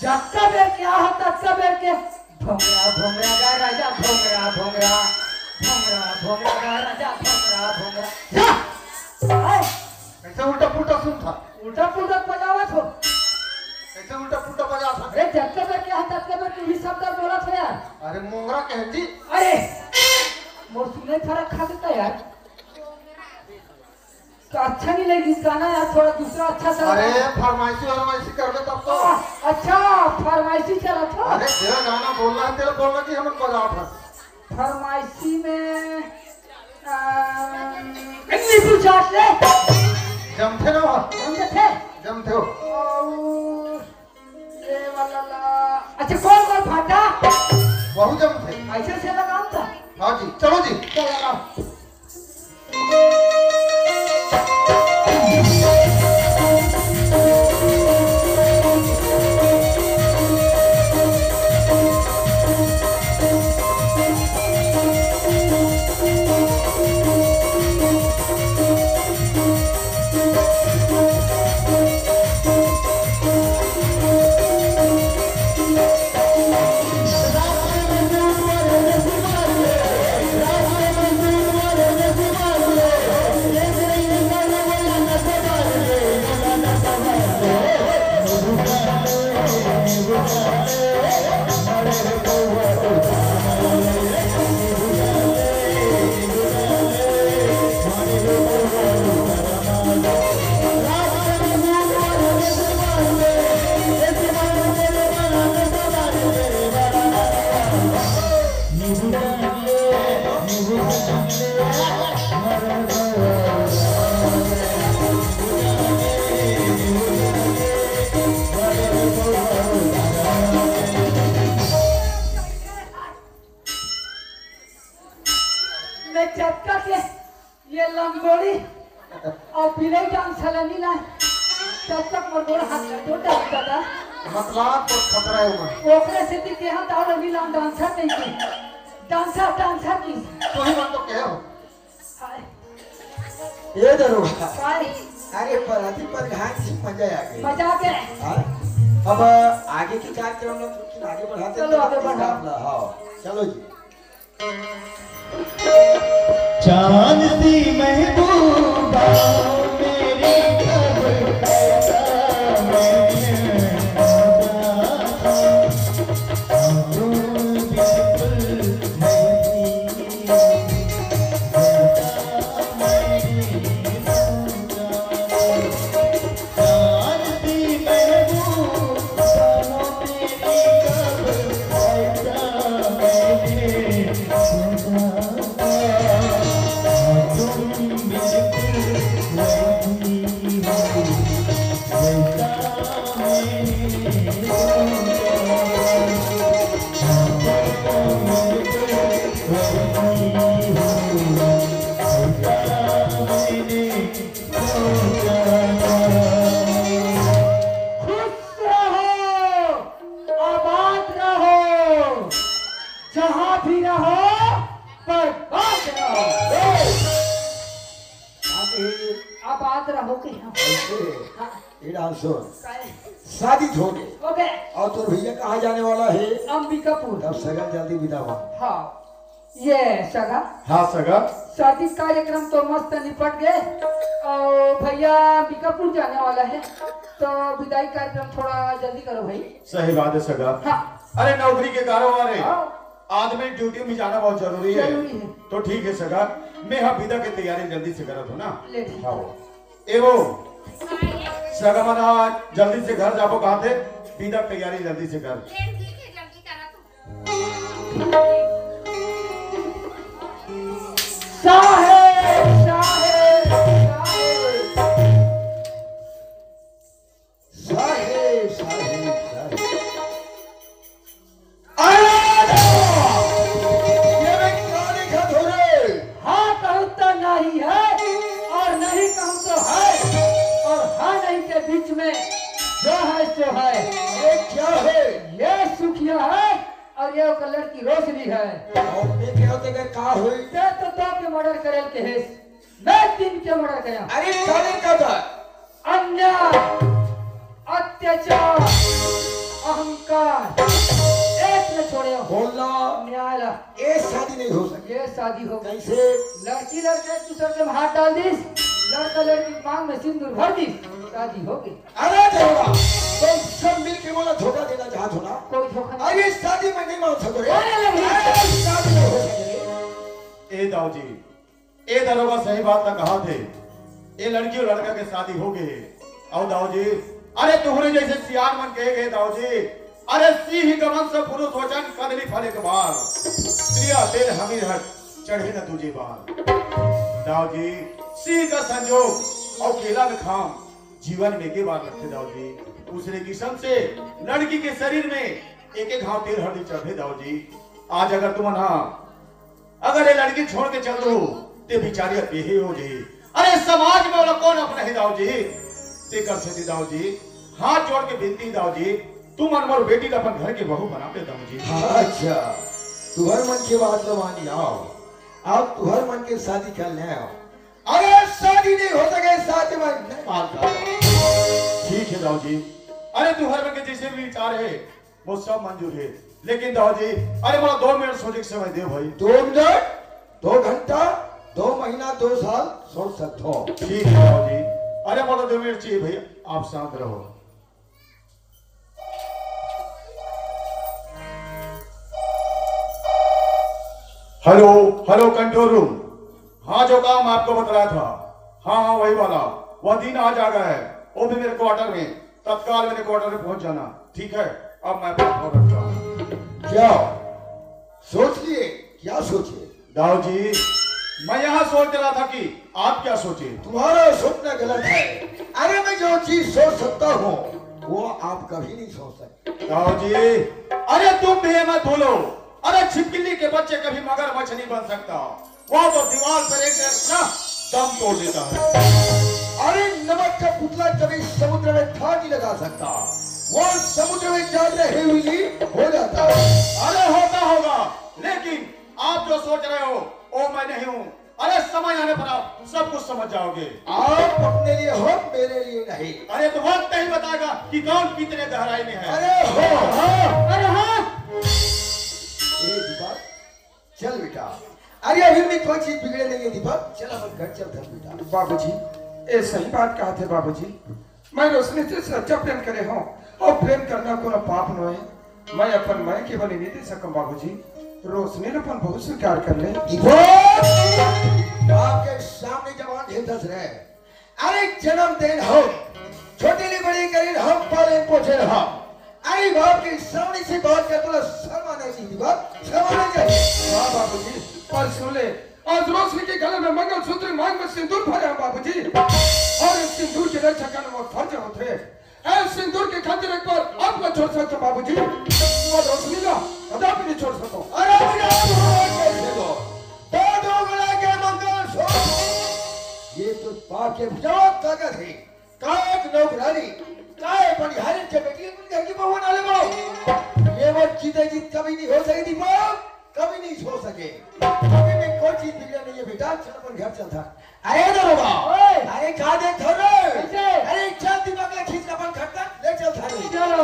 जक्का बेर क्या हो तक्का बेर के भोंगरा भोंगरा गा राजा भोंगरा भोंगरा भोंगरा भोंगरा गा राजा भोंगरा भोंगरा। आए ऐसे उल्टा पुल्टा सुन था। उल्टा पुल्टा बजावत हो। ऐसे उल्टा पुल्टा बजा था। अरे जक्का बेर क्या हो तक्का बेर के भी शब्द बोला था यार। अरे मोंगरा कहती अरे मोर सुने फर्क खा देता यार तो अच्छा नहीं लगी गाना यार। थोड़ा दूसरा अच्छा सा अरे फरमाइशी करबे तब तो। अच्छा फरमाइशी चला था। अरे तेरा गाना बोलना है तेरा बोलना कि हमें बजा था। फरमाइशी में नींबू चाट ले जमथे ना समझे थे। जमथे हो। और ये वाला अच्छा कौन कौन फाटा बहु जमथे। ऐसे से लगाऊं था। हाँ जी चलो जी। चल लगाओ। मैं चटका के ये लंगोड़ी और बिले जान सलामी ला तब तक मोर गोड़ हाथ में टूटा दादा मतलब तो खतरा है उमा ओकरे से दिखे हम तो और अभी लान डांसर नहीं की डांसर की तो ही मन तो कहे हो हाय ये दरोगा हाय अरे पराती पर घाट से मजा आ गई मजा के हाँ? अब आगे की कार्यक्रम में तो आगे बढ़ाते चलो आगे बढ़ा हाँ चलो जी चांद सी महबूबा मेरी खबर कैसा शादी हो गई ओके और तो भैया कहाँ जाने वाला है अंबिकापुर अब सगल जल्दी विदा हुआ हाँ ये सगा हाँ सगा शादी कार्यक्रम तो मस्त निपट गए और भैया अंबिकापुर जाने वाला है तो विदाई कार्यक्रम थोड़ा जल्दी करो भाई सही बात है सगा हाँ अरे नौकरी के कारोबार है हाँ। आदमी ड्यूटी में जाना बहुत जरूरी है जरूरी है। तो ठीक है सगा मैं हाँ विदा की तैयारी जल्दी से करत हूँ ना ले ठीक। हाँ एवो सगा मना जल्दी से घर जाबो कहाँ थे विदा की तैयारी जल्दी से कर साहेब साहेब साहेब साहेब साहेब ये मैं गाड़ी का धोरे हाँ कहूँ तो नहीं है और नहीं कहूँ तो है और हाँ नहीं के बीच में जो है सो है ये क्या है ये सुखिया है और ये कलर की रोशनी है और मैं क्या होते का का हुई ते तो के मर्डर करेल के है मैं दिन के मर्डर कया अरे काले का था अन्याय अत्याचार अहंकार एक न छोड़े बोलना न्याय ये शादी नहीं हो सकती ये शादी हो गई कैसे लड़की लड़के दूसरे के हाथ डाल दीस लड़का लड़की मांग में सिंदूर भर दीस शादी हो गई अरे देवा तुम सब मिल के बोला धोखा देना चाहत हो ना कोई धोखा नहीं अरे शादी में नहीं मान सको रे अरे लगी। अरे शादी नहीं हो सके ए दाऊ जी ए दरोगा सही बात ना कहा थे ये लड़की और लड़का के शादी हो गए और दाऊ जी अरे तुम्हारे जैसे सियार मन कहे गए दाऊ जी अरे सिंह गमन से पुरुष वचन कदली फले के बार प्रिया दिल हमीर हट चढ़े न तुझे बार दाऊ जी सिंह का संजोग और केला में खाम जीवन में के बार रखे दाऊ जी दूसरे किस्म से लड़की के शरीर में एक एक घाव तेल हल्दी चढ़े दाऊ जी आज अगर तुम ना अगर ये लड़की छोड़ के चल दो ते बिचारी बेहे हो जाए अरे समाज में वाला कौन अपना है दाऊ जी ते कर सकती दाऊ जी हाथ जोड़ के विनती दाऊ जी तुम अनमोल बेटी का अपन घर के बहू बना दे दाऊ जी अच्छा तुहर मन की बात तो मान आओ अब तुहर मन के शादी कर ले आओ अरे शादी नहीं हो सके शादी में नहीं मानता ठीक है दाऊ जी अरे तुम्हारे मन के जैसे भी विचार है वो सब मंजूर है लेकिन दाऊ जी अरे बोला 2 मिनट सोचने की समय दे भाई 2 मिनट 2 घंटा 2 महीना 2 साल सोच सकते हो ठीक है दाऊ जी अरे बोला 2 मिनट चाहिए भैया आप शांत रहो हेलो हेलो कंट्रोल रूम हाँ जो काम आपको बतलाया था हाँ हाँ वही वाला वह दिन आज आ गया है वो भी मेरे क्वार्टर में तत्काल मेरे क्वार्टर में पहुंच जाना ठीक है अब मैं फोन रखता हूँ क्या सोच लिए क्या सोचे दाऊ जी मैं यहाँ सोच रहा था कि आप क्या सोचे तुम्हारा सपना गलत है अरे मैं जो चीज सोच सकता हूँ वो आप कभी नहीं सोच सकते दाऊ जी अरे तुम भी मत बोलो अरे छिपकली के बच्चे कभी मगरमच्छ नहीं बन सकता वो तो दीवार पर एक ना दम तोड़ देता है अरे नमक का पुतला कभी समुद्र में था नहीं लगा सकता वो समुद्र में चल रही हुई हो जाता है। अरे होता होगा, लेकिन आप जो सोच रहे हो वो मैं नहीं हूँ। अरे समय आने पर आप सब कुछ समझ जाओगे। आप अपने लिए हो, मेरे लिए नहीं। अरे तो वक्त नहीं बताएगा कि कौन कितने गहराई में है। अरे हो अरे हाँ दीपक, चल बेटा। अरे अभी भी कोई चीज बिगड़े नहीं है दीपक, चल अपन घर चल धर बेटा। बाबूजी, ये सही बात कहा थे बाबूजी। मैं रोशनी से सच्चा प्रेम करे हूँ और प्रेम करना कोनो पाप न है। मैं अपन मैं केवल नहीं दे सकूं बाबूजी। रोशनी अपन बहुत स्वीकार कर ले। आपके सामने जवान ढेर दस रहे। अरे जन्मदिन हो, छोटी ली बड़ी करी हम पाले पोछे रहा। अरे बाप के सामने से बात कर तो शर्म आना चाहिए बात, शर्म आना चाहिए। हाँ बाबूजी, पर सुन ले, आज रोशनी के गले में मंगलसूत्र, मांग में सिंदूर भरे हैं बाबूजी। और इस सिंदूर की रक्षा करना वो फर्ज होते। ऐ सिंदूर के खातिर एक बार आपको छोड़ सकता बाबूजी, और रोशनी का कदापि नहीं छोड़ सकता। अरे कैसे दो दोगला के मंगलसूत्र, ये तो पाप के जवाब कागज है। कायक नौकरानी, काय बनिहारी के बेटी घर की बहू नाले वो। ये वो जीते जीत कभी नहीं हो सकेगी बाप, कभी नहीं हो सके। कभी भी कोई चीज बिगड़े नहीं है बेटा, चल अपन घर चल था। अरे दरोगा, अरे कहा देख थोड़े, अरे चल दिमाग ले खींच अपन घर तक ले चल था। चलो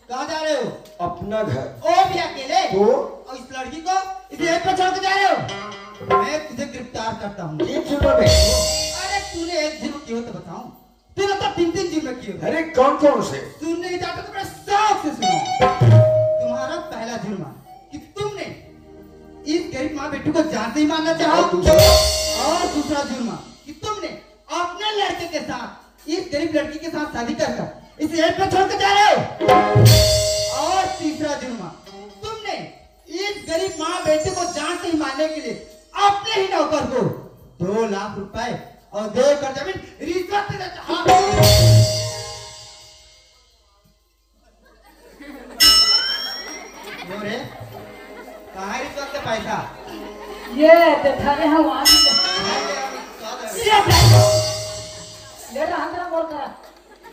कहाँ जा रहे हो? अपना घर। ओ भी अकेले? तो और इस लड़की को इस एक पर छोड़ के जा रहे हो? मैं तुझे गिरफ्तार करता हूँ। एक जुर्म में। अरे तूने एक जुर्म किया तो बताऊं? तूने तो 3-3 जुर्म किए। अरे कौन कौन से? सुनने नहीं चाहता तो बड़ा शौक से सुनो। तुम्हारा पहला जुर्म कि तुमने इस गरीब माँ बेटी को जान से ही मारना चाहो। और दूसरा जुर्म कि तुमने अपने लड़के के साथ इस गरीब लड़की के साथ शादी कर इसे एक पर छोड़ के जा रहे हो। और तीसरा जुर्म, तुमने इस गरीब माँ बेटे को जान से ही मारने के लिए अपने ही नौकर को 2 लाख रुपए और 2 एकड़ जमीन रिश्वत देना चाहा। कहाँ है रिश्वत का पैसा? ये दिखाने हैं वहाँ ले रहा हम बोल कर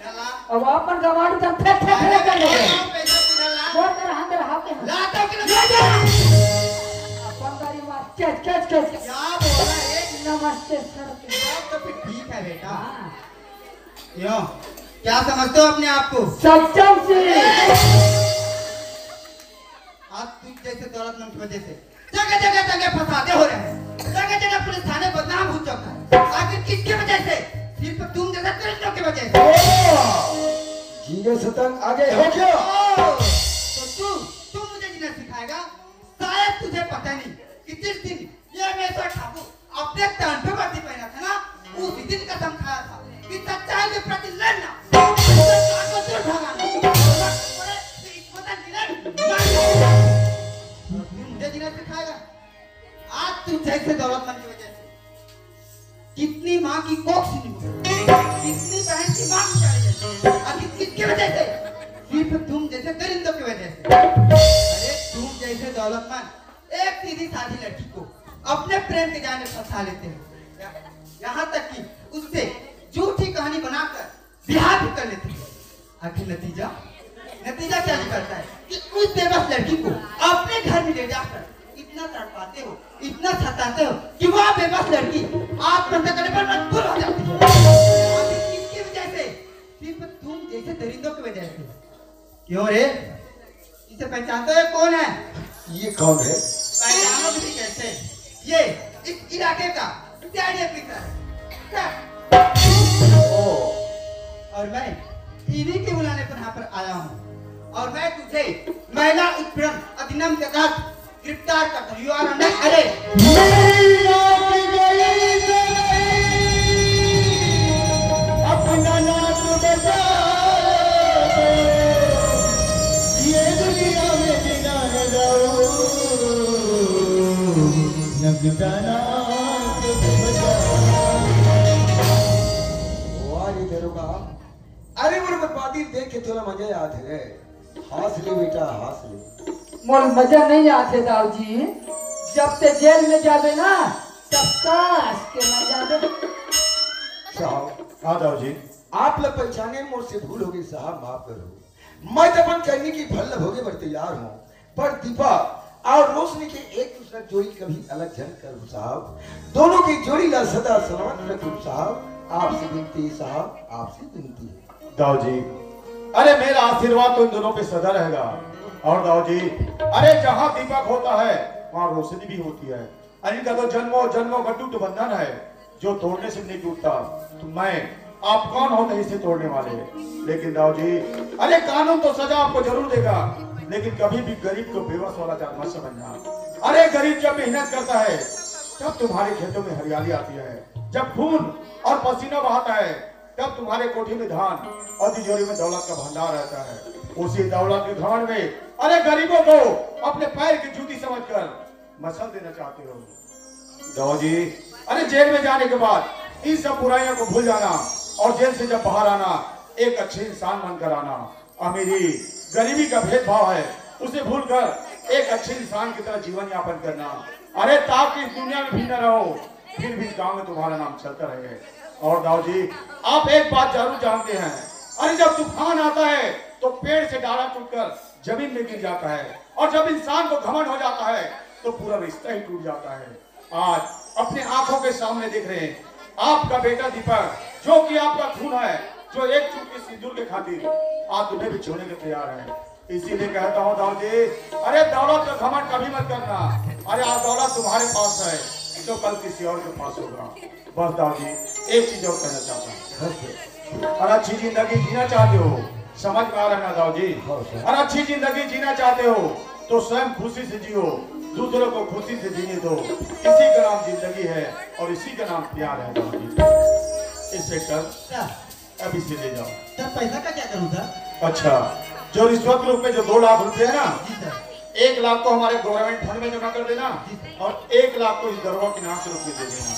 अब अपन गवाड़ तक फेंक फेंक फेंक कर ले बोल कर हम तेरा हाथ में लाता कि अपन गाड़ी मार कैच कैच कैच क्या बोल रहा है? नमस्ते सर। तो फिर ठीक है बेटा। यो क्या समझते हो अपने आप को? सक्षम से आज तुझ जैसे दौलतमंद की वजह से जगह फसादे हो रहे हैं। जगह पुलिस थाने बदनाम हो चुका है। आखिर किसकी वजह से? सिर्फ तुम जैसा कृष्णों की वजह से। जीने सतंग आगे हो क्या? तो तू मुझे जीना सिखाएगा? शायद तुझे पता नहीं कि जिस दिन ये मेरा ठाकुर अपने तन पे वर्दी पहना था ना, उस दिन कसम खाया था कि सच्चाई के प्रति लड़ना, मुझे जीना सिखाएगा? आज तू जैसे दौलतमंद की वजह से कितनी माँ की कोख सुनी, कितनी बहन की माँ की चढ़ी, आखिर किसकी वजह से? सिर्फ तुम जैसे दरिंदों की वजह से। अरे तुम जैसे दौलतमंद एक सीधी साधी लड़की को अपने प्रेम के जाने फंसा लेते हैं, यहाँ तक कि उससे झूठी कहानी बनाकर ब्याह भी कर लेते हैं। आखिर नतीजा क्या निकलता है कि उस बेबस लड़की को अपने घर में ले जाकर इतना तड़पाते हो, इतना सताते हो कि वह बेबस लड़की आत्महत्या करने पर मजबूर हो जाती है। आखिर किसकी वजह से? सिर्फ तुम जैसे दरिंदों की वजह से। क्यों रे? इसे पहचानते हो कौन है? ये कौन है? पहचानोगे भी कैसे? ये इस इलाके का डैडी पिता है। और मैं टीवी के बुलाने पर यहाँ पर आया हूँ और मैं तुझे महिला उत्पीड़न अधिनियम के तहत गिरफ्तार करता हूँ। You are under arrest. अपना नाम बता, ये दुनिया में बिना न जाओ, नगदाना वाली दरोगा। अरे वो बर्बादी आते रे हंस ले बेटा हंस ले मोर मजा नहीं आते दाऊजी जब ते जेल में जाबे ना तब काश के ना जाबे साहब हाँ दाऊ जी आप लोग पहचाने मुझसे भूल हो गई साहब माफ करो मैं तो अपन करने की भल्ल भोगे पर तैयार हूँ पर दीपा और रोशनी के एक दूसरा जोड़ी कभी अलग जन करूँ साहब दोनों की जोड़ी ला सदा सलामत रखूँ साहब आपसे विनती साहब आपसे विनती दाऊ जी अरे मेरा आशीर्वाद तो इन दोनों पे सदा रहेगा और दाऊ जी अरे जहाँ दीपक होता है वहाँ रोशनी भी होती है अरे इनका तो जन्मों जन्मों का टूट बंधन है जो तोड़ने से नहीं टूटता तो मैं आप कौन होते इसे तोड़ने वाले लेकिन दाऊ जी अरे कानून तो सजा आपको जरूर देगा लेकिन कभी भी गरीब को बेबस वाला जात मत समझना अरे गरीब जब मेहनत करता है तब तुम्हारे खेतों में हरियाली आती है जब खून और पसीना बहाता है तब तुम्हारे कोठी में धान और तिजोरी में दौलत का भंडार रहता है उसी दौलत के घमंड में अरे गरीबों को अपने पैर की जूती समझकर मसल देना चाहते हो दाऊ जी अरे जेल में जाने के बाद इन सब बुराइयों को भूल जाना और जेल से जब बाहर आना एक अच्छे इंसान बनकर आना अमीरी गरीबी का भेदभाव है उसे भूलकर एक अच्छे इंसान की तरह जीवन यापन करना अरे ताकि इस दुनिया में भी न रहो फिर भी गांव में तुम्हारा नाम चलता रहे और दाऊ जी आप एक बात जरूर जानते हैं अरे जब तूफान आता है तो पेड़ से डाला टूटकर जमीन में गिर जाता है और जब इंसान को घमंड हो जाता है तो पूरा रिश्ता ही टूट जाता है आज अपने आंखों के सामने देख रहे हैं आपका बेटा दीपक जो कि आपका खून है जो एक चुटकी सिंदूर के खातिर आज तुम्हें भी छोड़ने के तैयार है इसीलिए कहता हूँ दाऊ जी अरे दौलत का घमंड कभी मत करना अरे आज दौलत तुम्हारे पास है तो कल किसी और के पास होगा बस दाऊ जी एक चीज और कहना चाहता हूँ और अच्छी जिंदगी जीना चाहते हो समझ में आ रहा है ना दाऊ जी और अच्छी जिंदगी जीना चाहते हो तो स्वयं खुशी से जियो दूसरों को खुशी से जीने दो इसी का नाम जिंदगी है और इसी का नाम प्यार है दाऊ जी इंस्पेक्टर अब इसे ले जाओ सर पैसा का क्या करूँ सर अच्छा जो रिश्वत के रूप में जो 2 लाख रुपए है ना 1 लाख को हमारे गवर्नमेंट फंड में जमा कर देना और 1 लाख को इस दरोगा के नाम से रुपये दे देना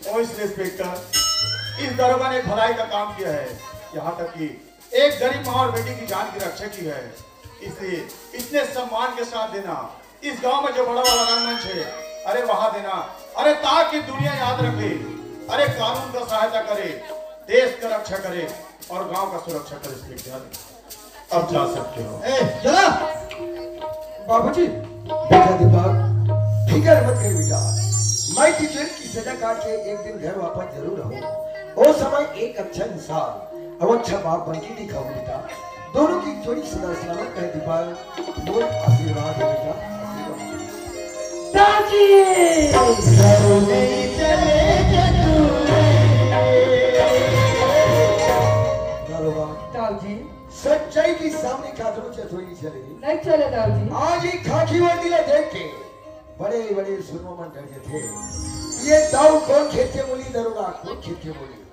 ओ इस इंस्पेक्टर इस दरोगा ने भलाई का काम किया है यहाँ तक कि एक गरीब माँ और बेटी की जान की रक्षा की है इसलिए इतने सम्मान के साथ देना इस गांव में जो बड़ा वाला रंगमंच है अरे वहां देना अरे ताकि दुनिया याद रखे अरे कानून का सहायता करे देश का रक्षा करे और गांव का सुरक्षा करे इंस्पेक्टर अब जा सकते हो चलो बाबूजी बेटा दीपक फिकर मत कर बेटा मैं जेल की सजा काट के एक दिन घर वापस जरूर रहूं वो समय एक अच्छा इंसान और अच्छा बाप बन के दिखाऊं बेटा दोनों की जोड़ी सदा सलामत रहे दीपक बोल आशीर्वाद है बेटा दादी दाऊजी सच्चाई की सामने कादरों चतुरी नहीं चलेगी नहीं चले दाऊजी आज ही खाकी वर्दी ले देख के बड़े बड़े सुरमो मन डर गए थे ये दाऊ कौन खेते बोली दरोगा कौन खेते बोली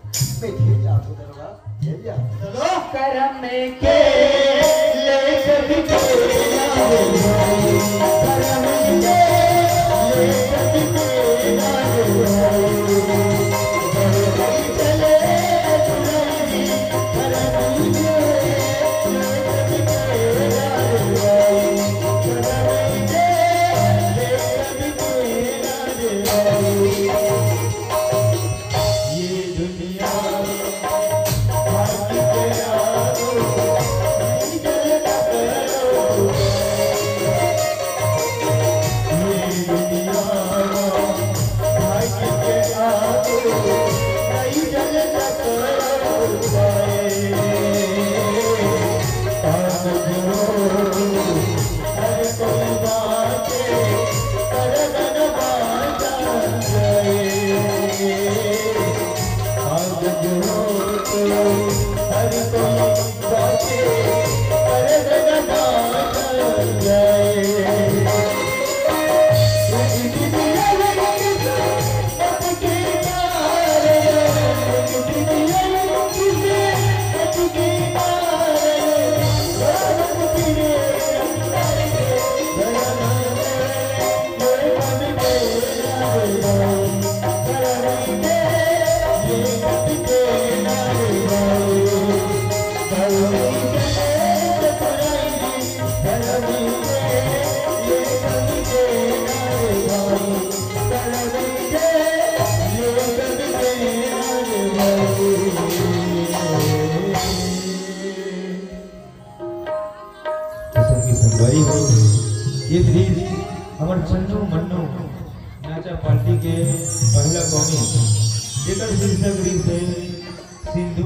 मैं खेल जाता हूँ दरोगा खेल जा चलो करम में के ले कभी वेरी गुड। ये दृश्य हमारे चन्नू मन्नू नाचा पार्टी के पहला कॉमी जेकर शीर्षक दृश्य है सिंधु।